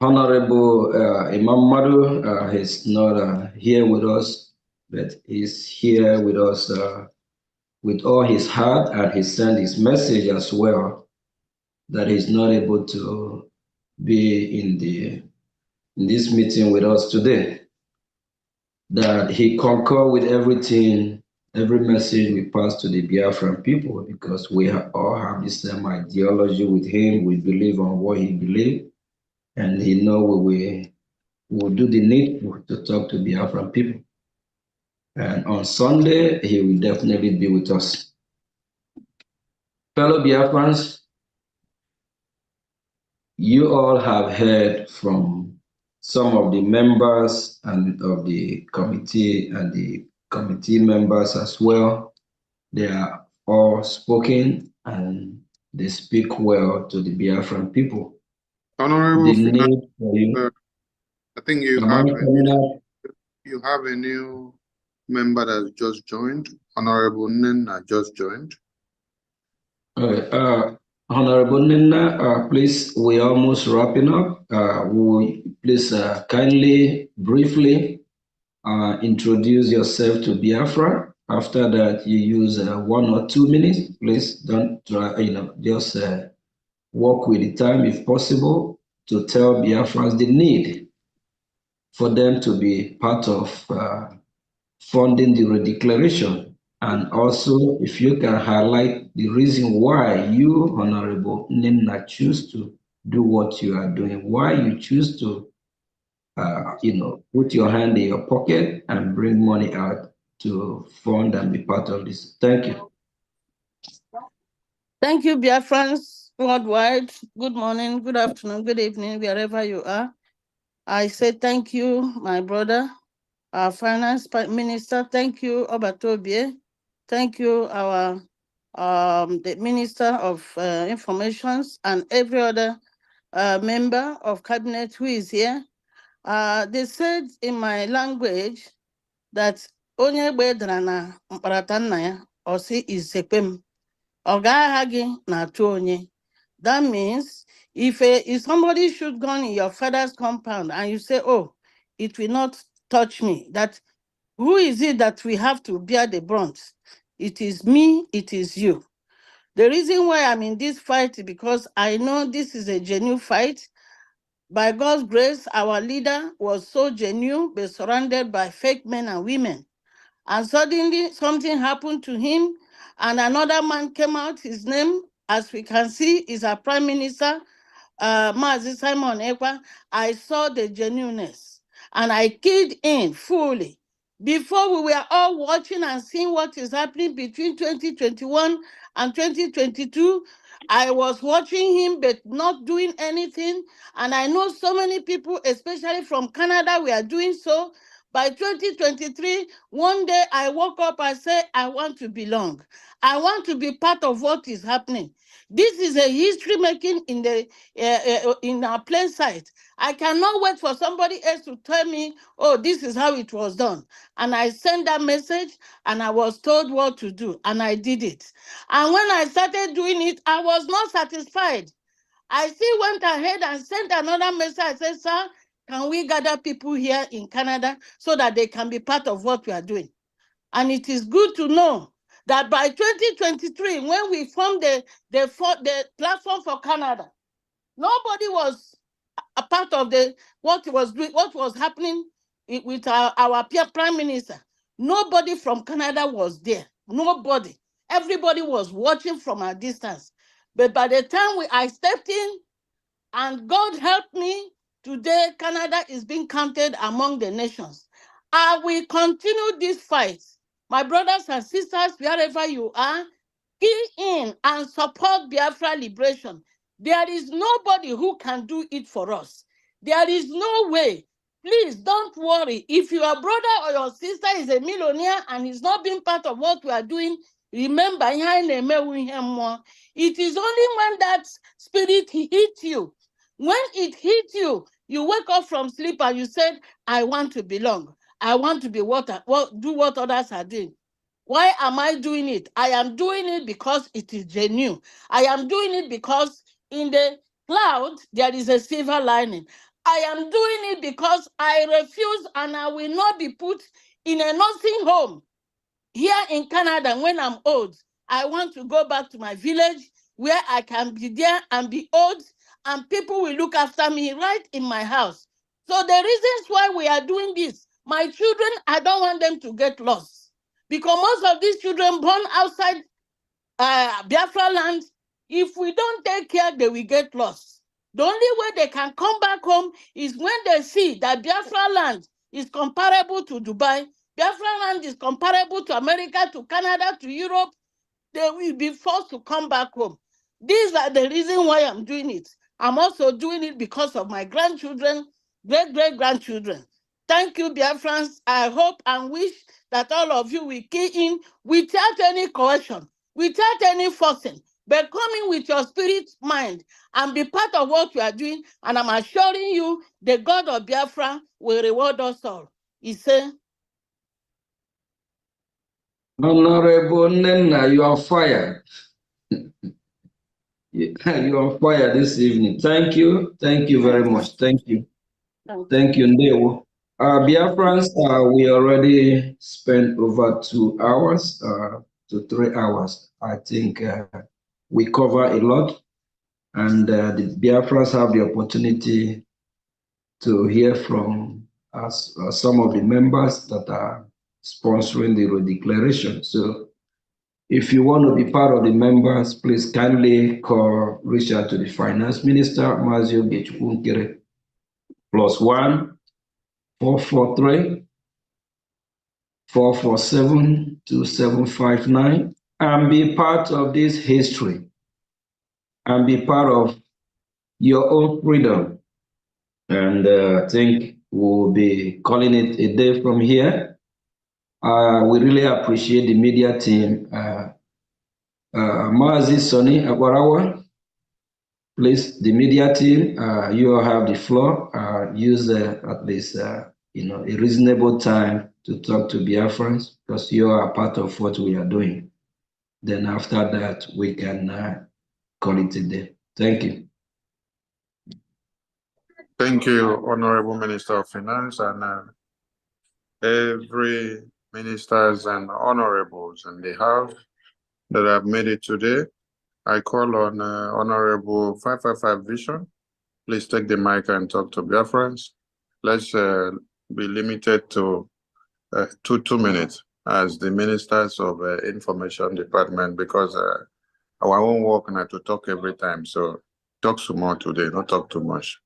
Honorable Imam Madu. He's not here with us, but he's here with us with all his heart, and he sent his message as well that he's not able to be in this meeting with us today. That he concur with everything, every message we pass to the Biafran people, because we all have the same ideology with him. We believe on what he believes, and he know we will do the needful to talk to Biafran people. And on Sunday, he will definitely be with us. Fellow Biafrans, you all have heard from some of the members and of the committee and the committee members as well. They are all spoken and they speak well to the Biafran people. Honorable The need for you. I think you have a new member that just joined. Honorable Nena just joined. Honorable Nina, please, we're almost wrapping up. Please kindly, briefly introduce yourself to Biafra. After that, you use 1 or 2 minutes. Please don't try, just work with the time if possible to tell Biafrans the need for them to be part of funding the Redeclaration. And also, if you can highlight the reason why you, Honorable Nina, choose to do what you are doing, why you choose to, put your hand in your pocket and bring money out to fund and be part of this. Thank you. Thank you, Biafrans worldwide. Good morning, good afternoon, good evening, wherever you are. I say thank you, my brother, our finance minister. Thank you, Obatobie. Thank you, our the Minister of Informations and every other member of cabinet who is here. They said in my language that onye gbedara na mkparata nna ya osi isekpem ogahagi na tuonye. That means if somebody should go in your father's compound and you say, oh, it will not touch me, that who is it that we have to bear the brunt? It is me, it is you. The reason why I'm in this fight is because I know this is a genuine fight. By God's grace, our leader was so genuine, but surrounded by fake men and women. And suddenly something happened to him, and another man came out. His name, as we can see, is our Prime Minister, Mazi Simon Ekpa. I saw the genuineness, and I keyed in fully. Before we were all watching and seeing what is happening between 2021 and 2022, I was watching him but not doing anything. And I know so many people, especially from Canada, we are doing so. By 2023, one day I woke up, I said, I want to belong. I want to be part of what is happening. This is a history making in our plain sight. I cannot wait for somebody else to tell me, oh, this is how it was done. And I sent that message and I was told what to do and I did it. And when I started doing it, I was not satisfied. I still went ahead and sent another message. I said, sir, can we gather people here in Canada so that they can be part of what we are doing? And it is good to know that by 2023, when we formed the platform for Canada, nobody was a part of what was happening with our Prime Minister. Nobody from Canada was there. Nobody. Everybody was watching from a distance. But by the time I stepped in, and God helped me, today Canada is being counted among the nations. I will continue this fight. My brothers and sisters, wherever you are, key in and support Biafra liberation. There is nobody who can do it for us. There is no way. Please don't worry. If your brother or your sister is a millionaire and is not being part of what we are doing, remember, it is only when that spirit hits you. When it hits you, you wake up from sleep and you said, I want to belong. I want to be do what others are doing. Why am I doing it? I am doing it because it is genuine. I am doing it because in the cloud, there is a silver lining. I am doing it because I refuse and I will not be put in a nursing home here in Canada when I'm old. I want to go back to my village where I can be there and be old and people will look after me right in my house. So the reasons why we are doing this, my children, I don't want them to get lost. Because most of these children born outside Biafra land, if we don't take care, they will get lost. The only way they can come back home is when they see that Biafra land is comparable to Dubai, Biafra land is comparable to America, to Canada, to Europe, they will be forced to come back home. These are the reasons why I'm doing it. I'm also doing it because of my grandchildren, great-great-grandchildren. Thank you, Biafrans. I hope and wish that all of you will key in without any coercion, without any forcing, but coming with your spirit mind and be part of what we are doing. And I'm assuring you, the God of Biafra will reward us all. He said, Honorable Nena, you are fired. You are fired this evening. Thank you. Thank you very much. Thank you. Thank you, Ndewo. Biafrans, we already spent over 2 hours to 3 hours. I think we cover a lot, and the Biafrans have the opportunity to hear from us, some of the members that are sponsoring the Redeclaration. So if you want to be part of the members, please kindly reach out to the Finance Minister, Mazio Gechukunkere, +1 443 447 2759, and be part of this history and be part of your own freedom. And I think we'll be calling it a day from here. We really appreciate the media team. Mazi Sonny Akwarawa, please, the media team, you all have the floor. Use at least a reasonable time to talk to Biafrans, because you are part of what we are doing. Then after that, we can call it a day. Thank you. Thank you, Honorable Minister of Finance, and every ministers and honorables in the House that have made it today. I call on Honorable 555 Vision. Please take the mic and talk to Biafrans. Let's be limited to 2 minutes as the Ministers of Information Department, because our own work now to talk every time. So talk some more today, not talk too much.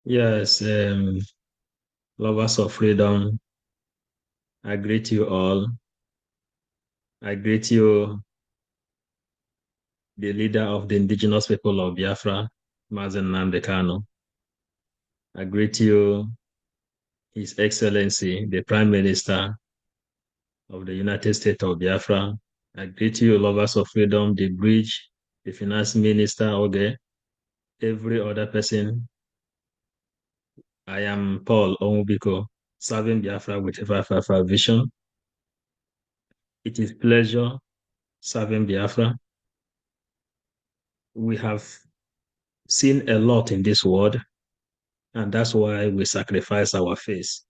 Yes, lovers of freedom, I greet you all. I greet you, the leader of the indigenous people of Biafra, Mazen Namdekano. I greet you, His Excellency, the Prime Minister of the United States of Biafra. I greet you, lovers of freedom, the bridge, the Finance Minister, Oge, every other person. I am Paul Omubiko, serving Biafra with BIAFRA vision. It is pleasure serving Biafra. We have seen a lot in this world, and that's why we sacrifice our face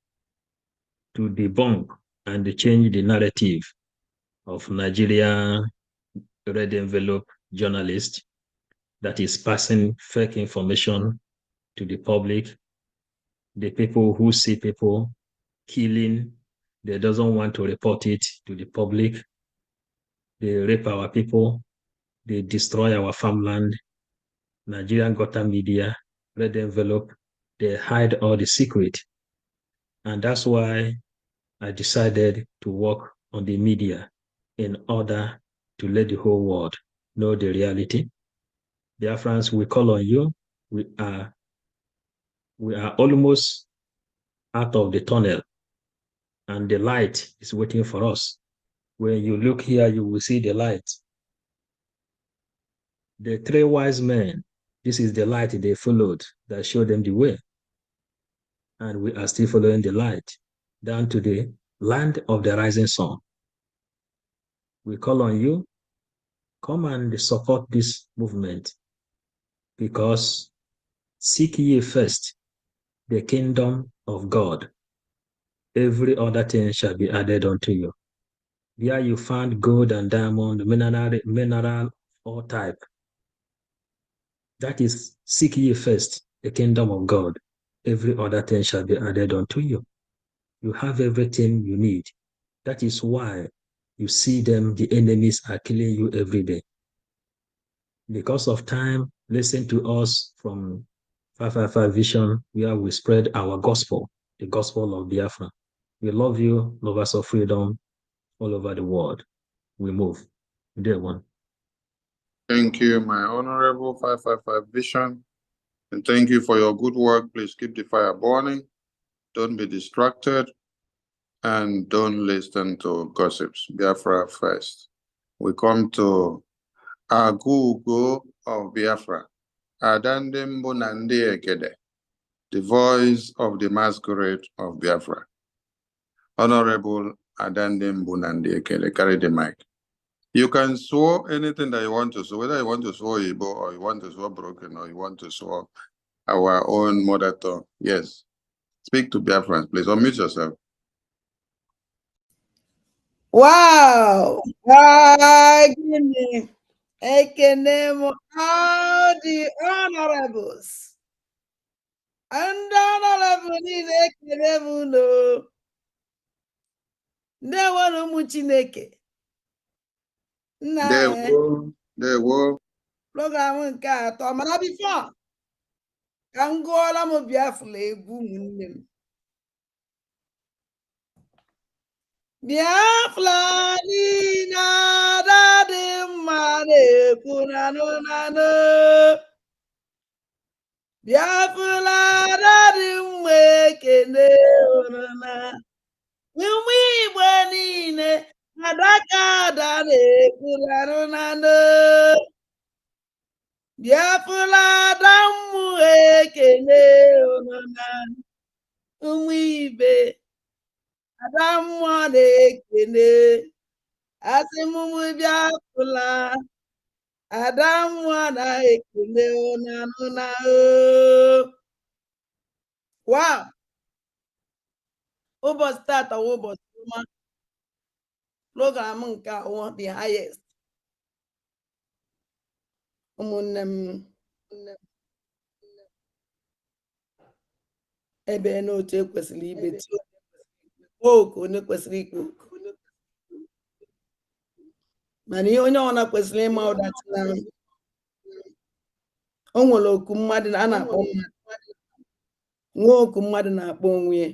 to debunk and change the narrative of Nigeria red envelope journalist that is passing fake information to the public. The people who see people killing, they doesn't want to report it to the public. They rape our people. They destroy our farmland. Nigerian gutter media, red envelope, they hide all the secret. And that's why I decided to work on the media in order to let the whole world know the reality. Biafrans, we call on you. We are almost out of the tunnel, and the light is waiting for us. When you look here, you will see the light. The 3 wise men, this is the light they followed that showed them the way. And we are still following the light down to the land of the rising sun. We call on you, come and support this movement, because seek ye first the kingdom of God. Every other thing shall be added unto you. There you find gold and diamond, mineral, all type. That is, seek ye first the kingdom of God. Every other thing shall be added unto you. You have everything you need. That is why you see them, the enemies are killing you every day. Because of time, listen to us from 555 Vision, where we spread our gospel, the gospel of Biafra. We love you, lovers of freedom, all over the world. We move. Dear one. Thank you, my honorable 555 Vision. And thank you for your good work. Please keep the fire burning. Don't be distracted. And don't listen to gossips. Biafra first. We come to Agugo of Biafra. Adandembo Nandi Ekede, the voice of the masquerade of Biafra. Honorable Adandembo Nandi Ekede, carry the mic. You can swear anything that you want to swear, whether you want to swear Igbo or you want to swear broken or you want to swear our own mother tongue. Yes. Speak to Biafrans, please. Unmute yourself. Wow! Ekene all the honorables. And honorable is Ekene no. Nde wanu mu Chineke. There were. Program nke atọ mana before ka m gụọla m Biafra egwu ụmụnne m. Biafra dị na-ada dị mma na-ekwu nanụ. Biafra ada dị mma ekene ọnụna. Ụmụ Igbo niile adaka ada na-ekwu nanụ. Biafra ada mma ekene ọnụna. Ụmụ Igbo ada mmụọ na-ekene, asị m Biafra, ada mmụọ na-ekene nanụ. Wow! Ụbọchị tata wụ ụbọchị ọma. Program nke awụ the highest. Ụmụnne m ebe n'otu ekwesịrị ibeti oku onye kwesịrị ikwu oku. Mana ihe onye ọbụla kwesịrị ịma ụdatị na o nwere oku mmadụ a na-akpọ mmadụ, nwee oku mmadụ na-akpọ onwe ya.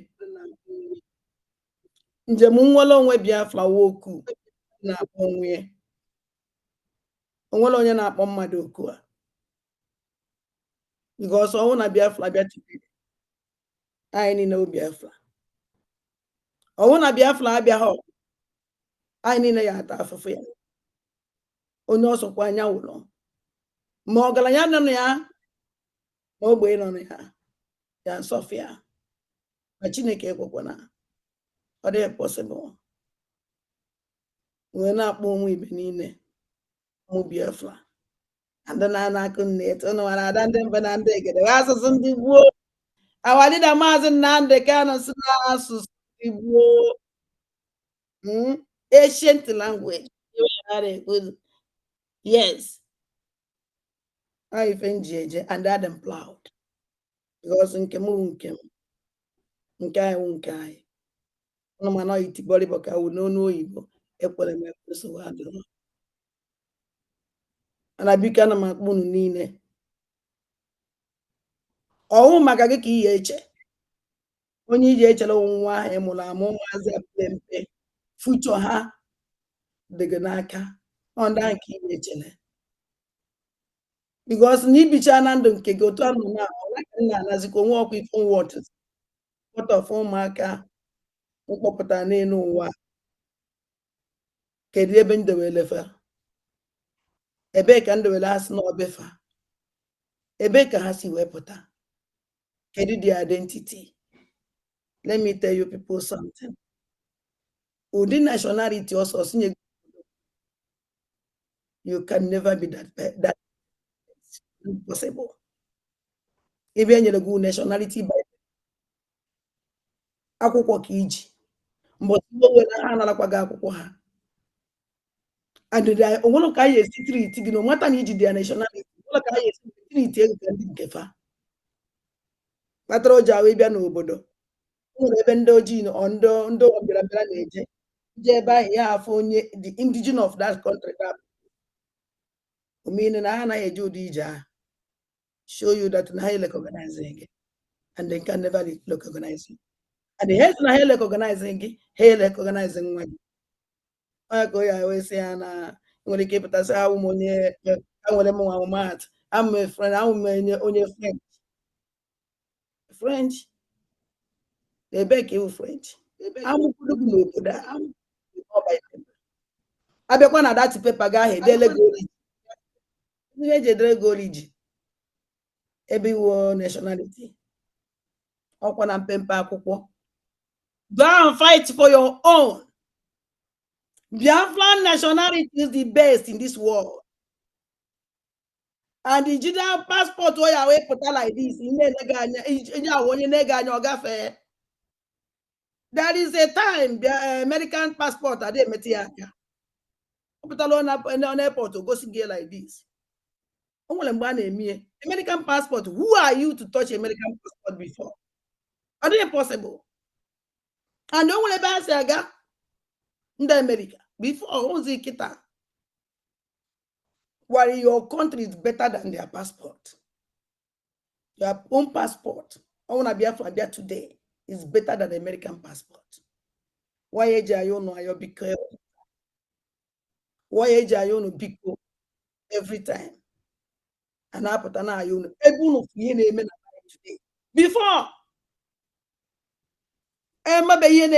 Njem nnwere onwe Biafra wụ oku na-akpọ onwe ya. O nwere onye na-akpọ mmadụ oku a. because I want to Biafra today. I need no Biafra. I want to Biafra Biafra. I need ya ata afụfụ ya. Onye ọsọkwa anya ụlọ. Ma ọgaranya nọ na ya, ma ogbenye nọ na ya, ya nsọfụ ya. Ma Chineke ekwekwana. Ọ dịghị possible. Wee na-akpọ onwe ibe niile mụ Biafra. Ndị na-anakụ nnet, ụnụ nwara ada ndị mba na ndị egede, asụsụ ndị gboo. Awadida Maazị Nnamdi Kanu si n'asụsụ ndị gboo. Ancient language. Yes. I FNGJ and I'm proud. Because in Kemu Nkai Unkai. No man I eat body book, I would know Igbo. And I became a Makunu Nine. Oh, Magagaki Eche. Onye ji echele nwa emụrụ amụ maazị Plempe future ha dịgị n'aka ọnda nke ihe echele because na ibicha na ndụ nke gị otu anọ na nna anazikwa onwe ọkwa ife wọt of ụmụaka mkpọpụta n'elu ụwa kedu ebe ndewele fa ebe ka ndewele ha si n'obefa ebe ka ha si wepụta kedu the identity. Let me tell you people something. Within nationality also, you can never be that impossible. Even you go nationality by akwụkwọ ka iji but we na na lakwaga akwụkwọ ha and the onwere ka ya esi treat gị no matter na iji their nationality onwere ka ya esi treat ego ka ndị nke fa kpatara o ji awe bịa n'obodo nwere ebe ndị ojii ndị ọbịarabịara na-eje je ebe ahụ ya afọ onye the indigenous of that country ka meaning na ha anaghị eje ụdị ije ahụ show you that na ha recognize gị and they can never recognize you and the head na ha recognize gị ha recognize nwa gị onye ka ya wee sị ya na nwere ike ịpụtasị ha ụmụ onye nwere m nwa mat I'm a friend onye French ebe ka iwu French amụkwudo gị n'obodo abịakwa na dati pepa ga ahụ edele gị oriji ihe eji edere gị oriji ebe iwu nationality ọkwa na mpempe akwụkwọ go and fight for your own. Biafran nationality is the best in this world. And the digital passport where you put like this, there is a time the American passport are there metiaka. Put alone up on airport to go see like this. American passport. Who are you to touch American passport before? Are they impossible? And don't want to say in the America before only kita. While your country is better than their passport. Your own passport, I want to be from there today, is better than the American passport. Why age are you no big careful? Why age are you no big every time? And I put an eye on every today. Before Emma Bayen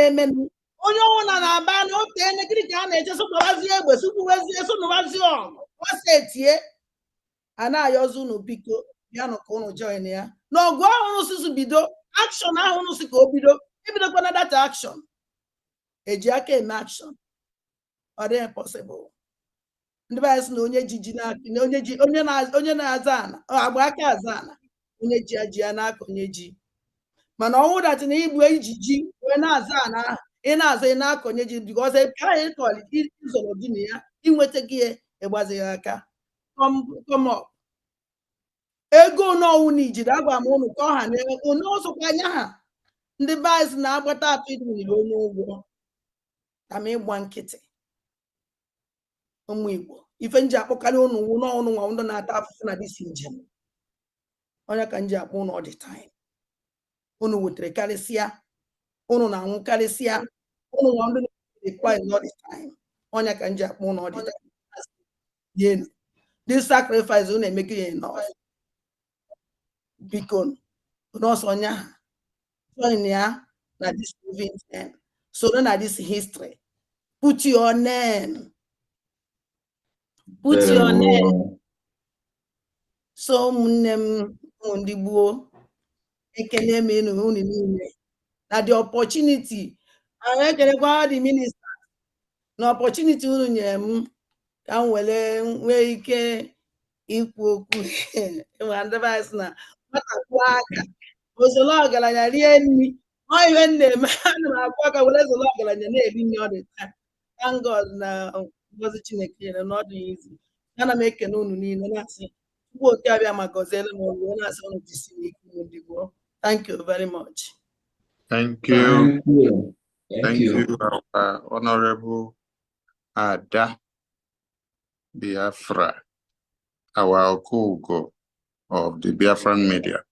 onye ọna na-aba na ote nekiri ka na-eje sụpụwazi egbe sụpụwazi esonụwazi ọgụ wasetie a na-ayọzi unu biko ya nọ ka unu join ya n'ọgụ ahụ nụsụsụ bido action ahụ nụsụ ka o bido ebidokwa na data action eji aka eme action ọ dị impossible ndị banyị sị na onye jiji na onye na-aza ana agba aka aza ana onye ji aji ya n'aka onye ji mana ọnwụ datị na igbu ijiji wee na-aza ana ị na-aza ị na-akọnye ji because anyị kọrọ izọrọ gị na ya inweta gị ịgbazighị aka come up ego n'ọnwụ na ijiri agwa m ụnụ ka ọha na onye ọsọkwa anya ha ndị vice na-agbata atụ idwere onye ụgwọ kama ịgba nkịtị ụmụ Igbo ife nji akpọkarị ụnụ n'ọnụ nwa ndụ na-ata afụfụ na disi njem onye ka nji akpọ ụnụ all the time ụnụ wetere karịsịa ụnụ na-anwụ karịsịa ụnụ nwa ndụ na-ekwa all the time onye ka nji akpọ ụnụ all the time this sacrifice ụnụ emeke ya enough biko n'ọsọnya join ya na this moving end. So na this history. Put your name. Put your name. So ụmụnne m ndị gboo ekele m unu niile na the opportunity. I ekelekwa the minister na opportunity unu nyere m ka m were nwee ike ikwu okwu advice na nwatakwuo aka ozolo ọgaranya rie nri ọ ihe m na-eme ana m akwa aka were zolo ọgaranya na-eri nri ọ dị taa. Thank God na ngozi Chineke nyere n'ọdụ izu. Ana m ekene unu niile na-asị Chukwu oke abịa ma gọziere m unu na-asị unu jisi n'ike unu ndị gboo. Thank you very much. Thank you. Thank you. Our Honorable Ada Biafra, our Okugo of the Biafran media.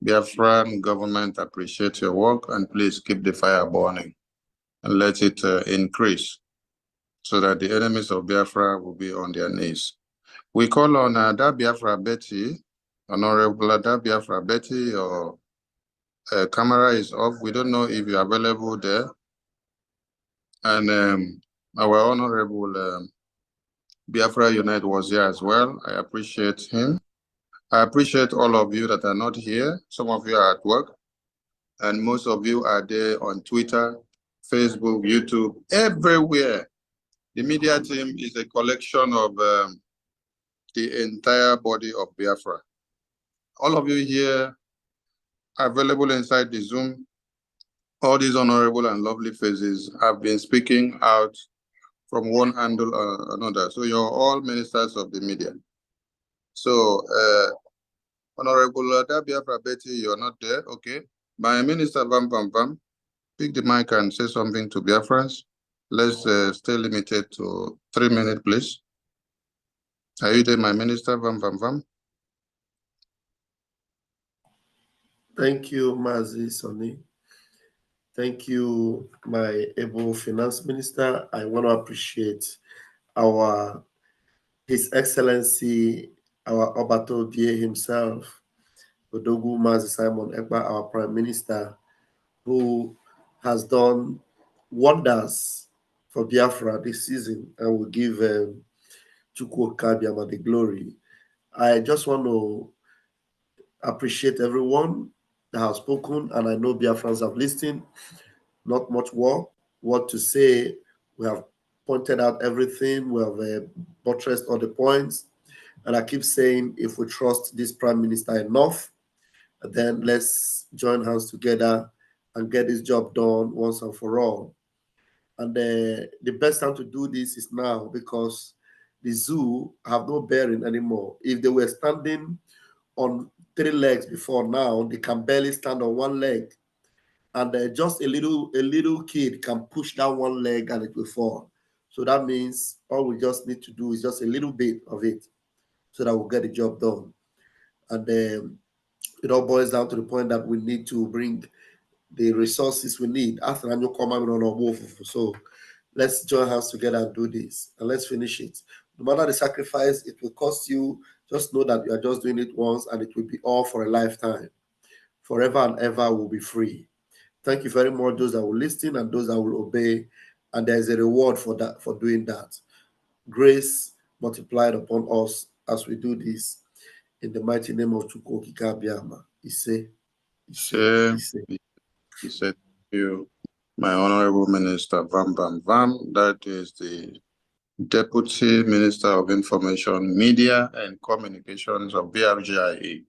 Biafran government appreciate your work, and please keep the fire burning and let it increase so that the enemies of Biafra will be on their knees. We call on Ada Biafra Betty, Honorable Ada Biafra Betty, your camera is off. We don't know if you're available there. And our Honorable Biafra Unite was here as well. I appreciate him. I appreciate all of you that are not here. Some of you are at work, and most of you are there on Twitter, Facebook, YouTube, everywhere. The media team is a collection of the entire body of Biafra. All of you here are available inside the Zoom. All these honorable and lovely faces have been speaking out from one handle or another. So you're all ministers of the media. So, Honorable Biafra Betty, you're not there, okay. My minister, Vam, pick the mic and say something to Biafrans. Let's stay limited to 3 minutes, please. Are you there, my minister, Vam? Thank you, Mazi Sonny. Thank you, my able finance minister. I want to appreciate His Excellency, our Obato Die himself, Odogu Mazi Simon Ekpa, our Prime Minister, who has done wonders for Biafra this season and will give Chukwu Kabiama the glory. I just want to appreciate everyone that has spoken, and I know Biafrans have listened. Not much what to say. We have pointed out everything. We have buttressed all the points. And I keep saying, if we trust this Prime Minister enough, then let's join hands together and get this job done once and for all. And the best time to do this is now, because the zoo have no bearing anymore. If they were standing on 3 legs before now, they can barely stand on 1 leg. And just a little kid can push down 1 leg and it will fall. So that means all we just need to do is just a little bit of it so that we'll get the job done. And it all boils down to the point that we need to bring the resources we need. So let's join hands together and do this, and let's finish it. No matter the sacrifice it will cost you, just know that you are just doing it once, and it will be all for a lifetime. Forever and ever will be free. Thank you very much, those that will listen and those that will obey. And there is a reward for that, for doing that. Grace multiplied upon us as we do this. In the mighty name of Chukwu Kabiama. He said, thank you, my honorable minister, Vam. That is the Deputy Minister of Information, Media and Communications of BRGIE.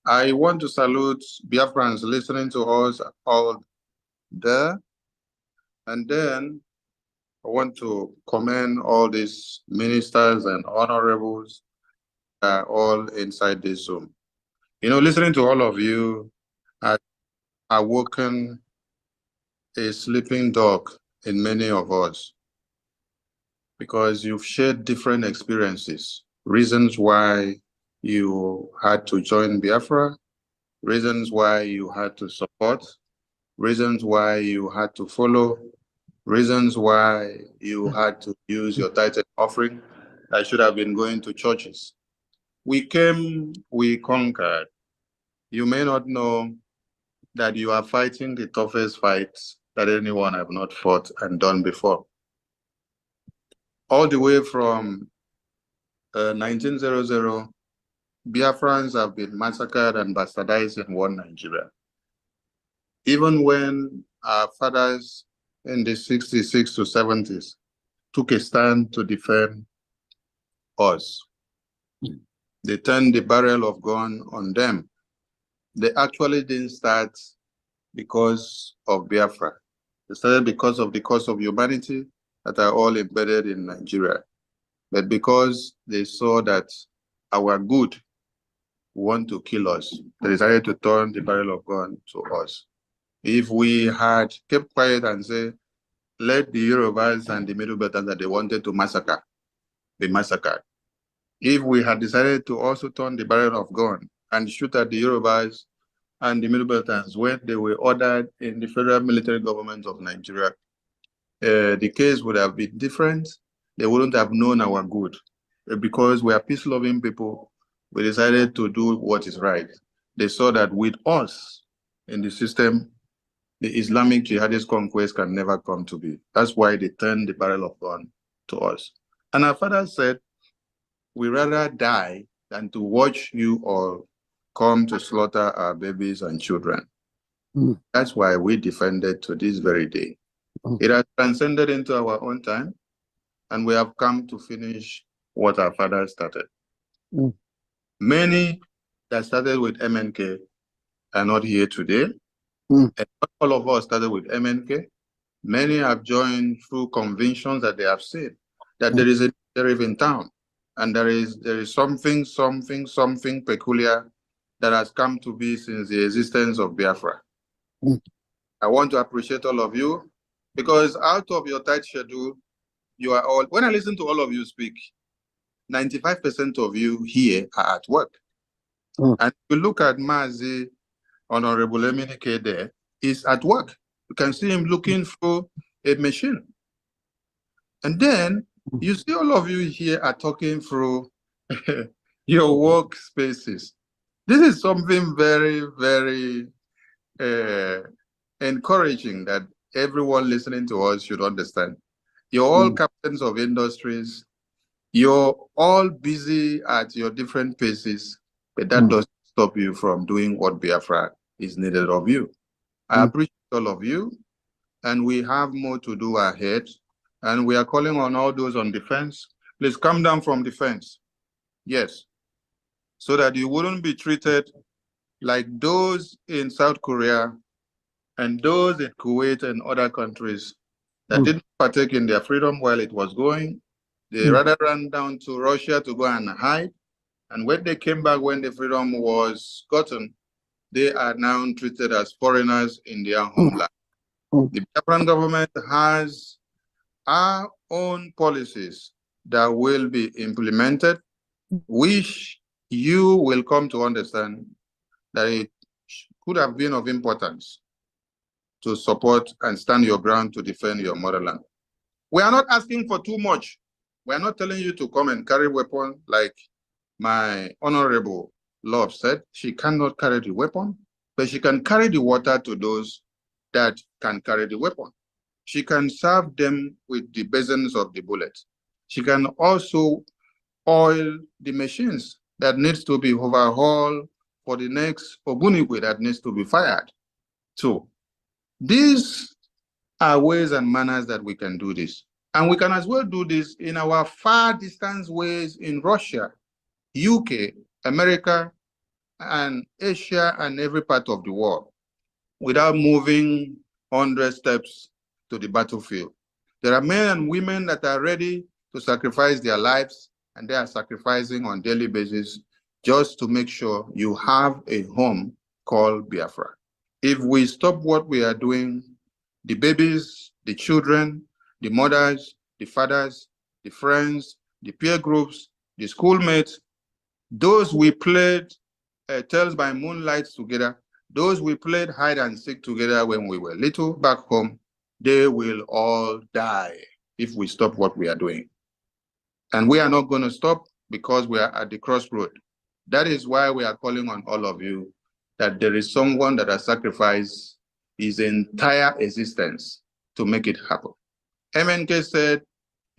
I want to salute Biafrans listening to us all there. And then I want to commend all these ministers and honorables all inside this Zoom. You know, listening to all of you has awoken a sleeping dog in many of us, because you've shared different experiences, reasons why you had to join Biafra, reasons why you had to support, reasons why you had to follow, reasons why you had to use your tithe offering that should have been going to churches. We came, we conquered. you may not know that you are fighting the toughest fight that anyone have not fought and done before. All the way from 1900, Biafrans have been massacred and bastardized in one Nigeria. Even when our fathers in the 66 to 70s took a stand to defend us, they turned the barrel of gun on them. They actually didn't start because of Biafra. They started because of the cause of humanity that are all embedded in Nigeria. But because they saw that our good want to kill us, they decided to turn the barrel of gun to us. If we had kept quiet and said, let the Yorubas and the Middle Belters that they wanted to massacre be massacred. If we had decided to also turn the barrel of gun and shoot at the Yorubas and the Middle Belters when they were ordered in the federal military government of Nigeria, the case would have been different. They wouldn't have known our good. Because we are peace-loving people, we decided to do what is right. They saw that with us in the system, the Islamic jihadist conquest can never come to be. That's why they turned the barrel of gun to us. And our father said, we rather die than to watch you all come to slaughter our babies and children. That's why we defended to this very day. It has transcended into our own time, and we have come to finish what our father started. Many that started with MNK are not here today. And not all of us started with MNK. Many have joined through conventions that they have seen that there is a sheriff in town, and there is something peculiar that has come to be since the existence of Biafra. I want to appreciate all of you, because out of your tight schedule, you are all, when I listen to all of you speak, 95% of you here are at work. And if you look at Mazi, Honorable Eminike there, is at work. You can see him looking through a machine. And then you see all of you here are talking through your workspaces. This is something very, very encouraging that everyone listening to us should understand. You're all captains of industries. You're all busy at your different paces, but that doesn't stop you from doing what Biafra is needed of you. I appreciate all of you, and we have more to do ahead. And we are calling on all those on the fence. Please come down from the fence. Yes. So that you wouldn't be treated like those in South Korea and those in Kuwait and other countries that didn't partake in their freedom while it was going. They rather ran down to Russia to go and hide. And when they came back, when the freedom was gotten, they are now treated as foreigners in their homeland. The Biafran government has our own policies that will be implemented, which you will come to understand that it could have been of importance to support and stand your ground to defend your motherland. We are not asking for too much. We are not telling you to come and carry weapon like my Honorable Love said. She cannot carry the weapon, but she can carry the water to those that can carry the weapon. She can serve them with the basins of the bullet. She can also oil the machines that needs to be overhauled for the next Ogunigwe that needs to be fired. So these are ways and manners that we can do this. And we can as well do this in our far distance ways in Russia, UK, America, and Asia, and every part of the world without moving 100 steps to the battlefield. There are men and women that are ready to sacrifice their lives, and they are sacrificing on a daily basis just to make sure you have a home called Biafra. If we stop what we are doing, the babies, the children, the mothers, the fathers, the friends, the peer groups, the schoolmates, those we played Tales by Moonlight together, those we played hide and seek together when we were little back home, they will all die if we stop what we are doing. And we are not going to stop because we are at the crossroad. That is why we are calling on all of you that there is someone that has sacrificed his entire existence to make it happen. MNK said,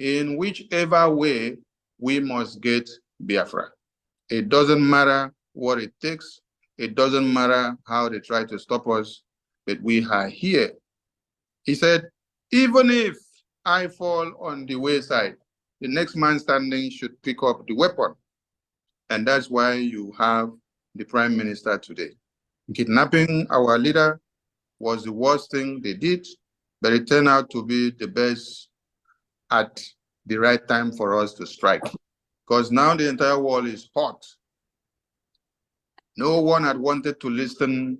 in whichever way, we must get Biafra. It doesn't matter what it takes. It doesn't matter how they try to stop us, but we are here. He said, even if I fall on the wayside, the next man standing should pick up the weapon. And that's why you have the Prime Minister today. Kidnapping our leader was the worst thing they did, but it turned out to be the best at the right time for us to strike. Because now the entire world is hot. No one had wanted to listen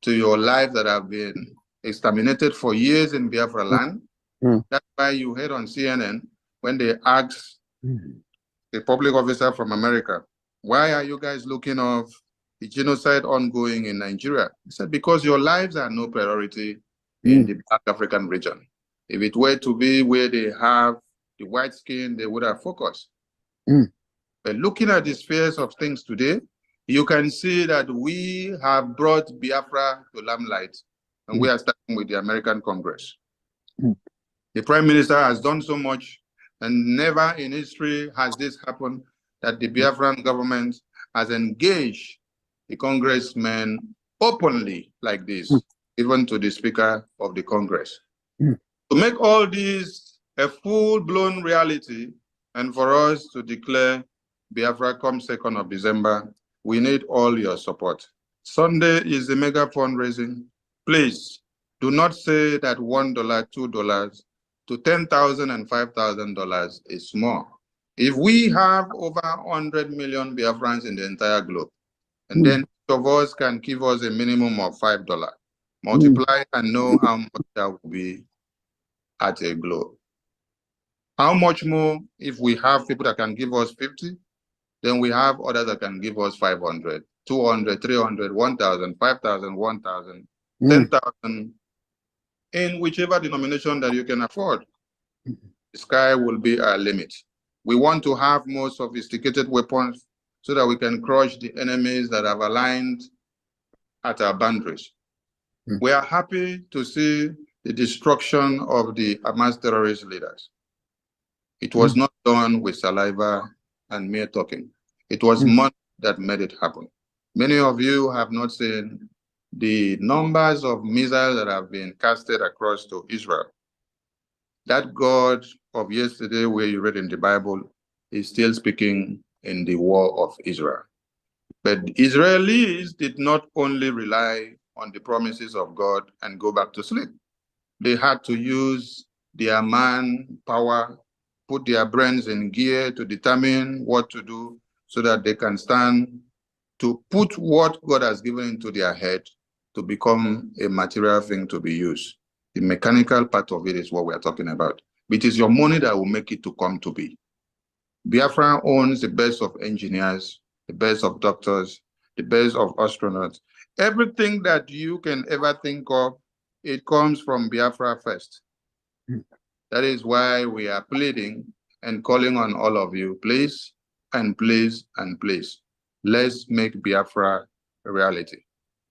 to your lives that have been exterminated for years in Biafra land. That's why you heard on CNN when they asked a public officer from America, why are you guys looking of the genocide ongoing in Nigeria? He said, because your lives are no priority in the Black African region. If it were to be where they have the white skin, they would have focused. But looking at the spheres of things today, you can see that we have brought Biafra to limelight, and we are starting with the American Congress. The Prime Minister has done so much, and never in history has this happened, that the Biafran government has engaged the congressmen openly like this, even to the Speaker of the Congress. To make all this a full-blown reality, and for us to declare Biafra come 2nd of December, we need all your support. Sunday is the mega fundraising. Please do not say that $1, $2 to $10,000 and $5,000 is small. If we have over 100 million Biafrans in the entire globe, and then each of us can give us a minimum of $5, multiply and know how much that will be at a globe. How much more if we have people that can give us 50? Then we have others that can give us 500, 200, 300, 1,000, 5,000, 1,000, 10,000, in whichever denomination that you can afford. The sky will be our limit. We want to have more sophisticated weapons so that we can crush the enemies that have aligned at our boundaries. We are happy to see the destruction of the Hamas terrorist leaders. It was not done with saliva and mere talking. It was money that made it happen. Many of you have not seen the numbers of missiles that have been casted across to Israel. That God of yesterday, where you read in the Bible, is still speaking in the war of Israel. But Israelis did not only rely on the promises of God and go back to sleep. They had to use their manpower, put their brains in gear to determine what to do so that they can stand to put what God has given into their head to become a material thing to be used. The mechanical part of it is what we are talking about. It is your money that will make it to come to be. Biafra owns the best of engineers, the best of doctors, the best of astronauts. Everything that you can ever think of, it comes from Biafra first. That is why we are pleading and calling on all of you, please, and please, and please, let's make Biafra a reality.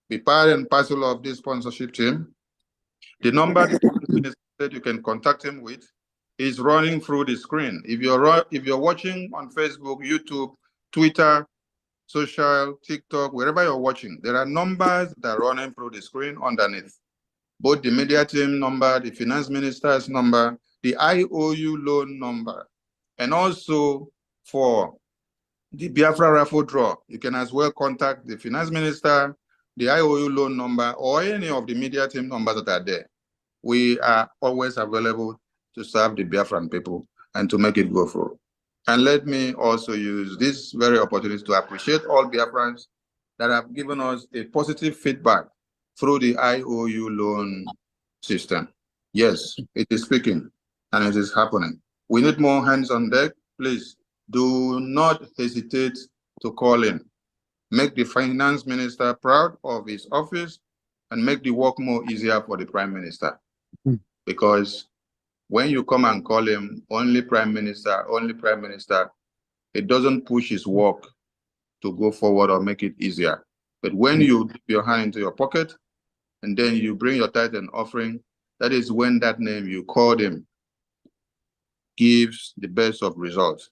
Be part and parcel of this sponsorship team. The number that you can contact him with is running through the screen. If you're watching on Facebook, YouTube, Twitter, social, TikTok, wherever you're watching, there are numbers that are running through the screen underneath. Both the media team number, the finance minister's number, the IOU loan number, and also for the Biafra raffle draw, you can as well contact the finance minister, the IOU loan number, or any of the media team numbers that are there. We are always available to serve the Biafran people and to make it go through. And let me also use this very opportunity to appreciate all Biafrans that have given us a positive feedback through the IOU loan system. Yes, it is speaking and it is happening. We need more hands on deck. Please do not hesitate to call in. Make the finance minister proud of his office and make the work more easier for the prime minister. Because when you come and call him only prime minister, it doesn't push his work to go forward or make it easier. But when you dip your hand into your pocket and then you bring your tithe and offering, that is when that name you called him gives the best of results.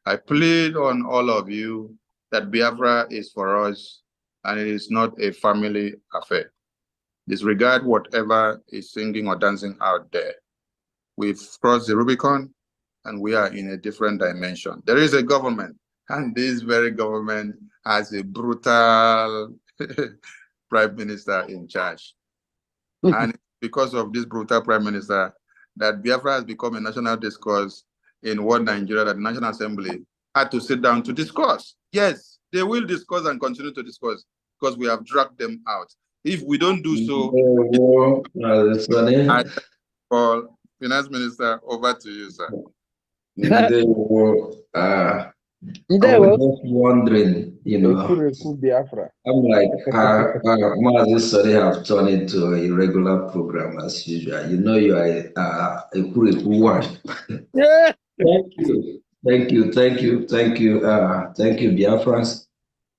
I plead on all of you that Biafra is for us and it is not a family affair. Disregard whatever is singing or dancing out there. We've crossed the Rubicon and we are in a different dimension. There is a government, and this very government has a brutal prime minister in charge. And because of this brutal prime minister, that Biafra has become a national discourse in one Nigeria that the National Assembly had to sit down to discuss. Yes, they will discuss and continue to discuss because we have dragged them out. If we don't do so, I call Finance Minister, over to you, sir. I was just wondering, you know, I'm like, Mazi have turned into a regular program as usual. You know, you are a one. Yeah. Thank you, Biafrans.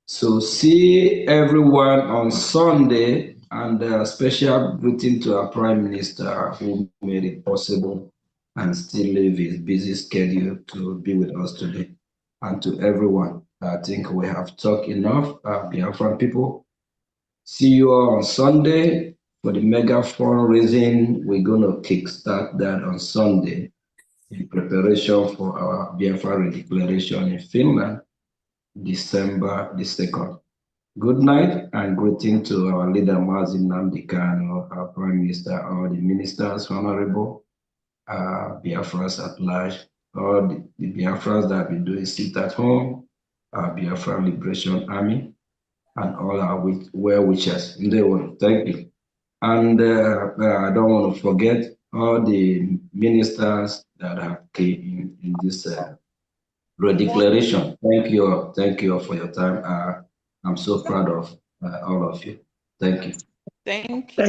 So see everyone on Sunday, and a special greeting to our Prime Minister who made it possible and still leave his busy schedule to be with us today. And to everyone, I think we have talked enough, Biafran people. See you all on Sunday for the mega fundraising. We're going to kickstart that on Sunday in preparation for our Biafra Redeclaration in Finland, December the 2nd. Good night and greeting to our leader, Mazin Namdekano, our Prime Minister, all the ministers, Honorable, Biafras at large, all the Biafras that have been doing sit at home, our Biafra Liberation Army, and all our well wishers. Thank you. And I don't want to forget all the ministers that have came in this Redeclaration. Thank you all for your time. I'm so proud of all of you. Thank you. Thank you.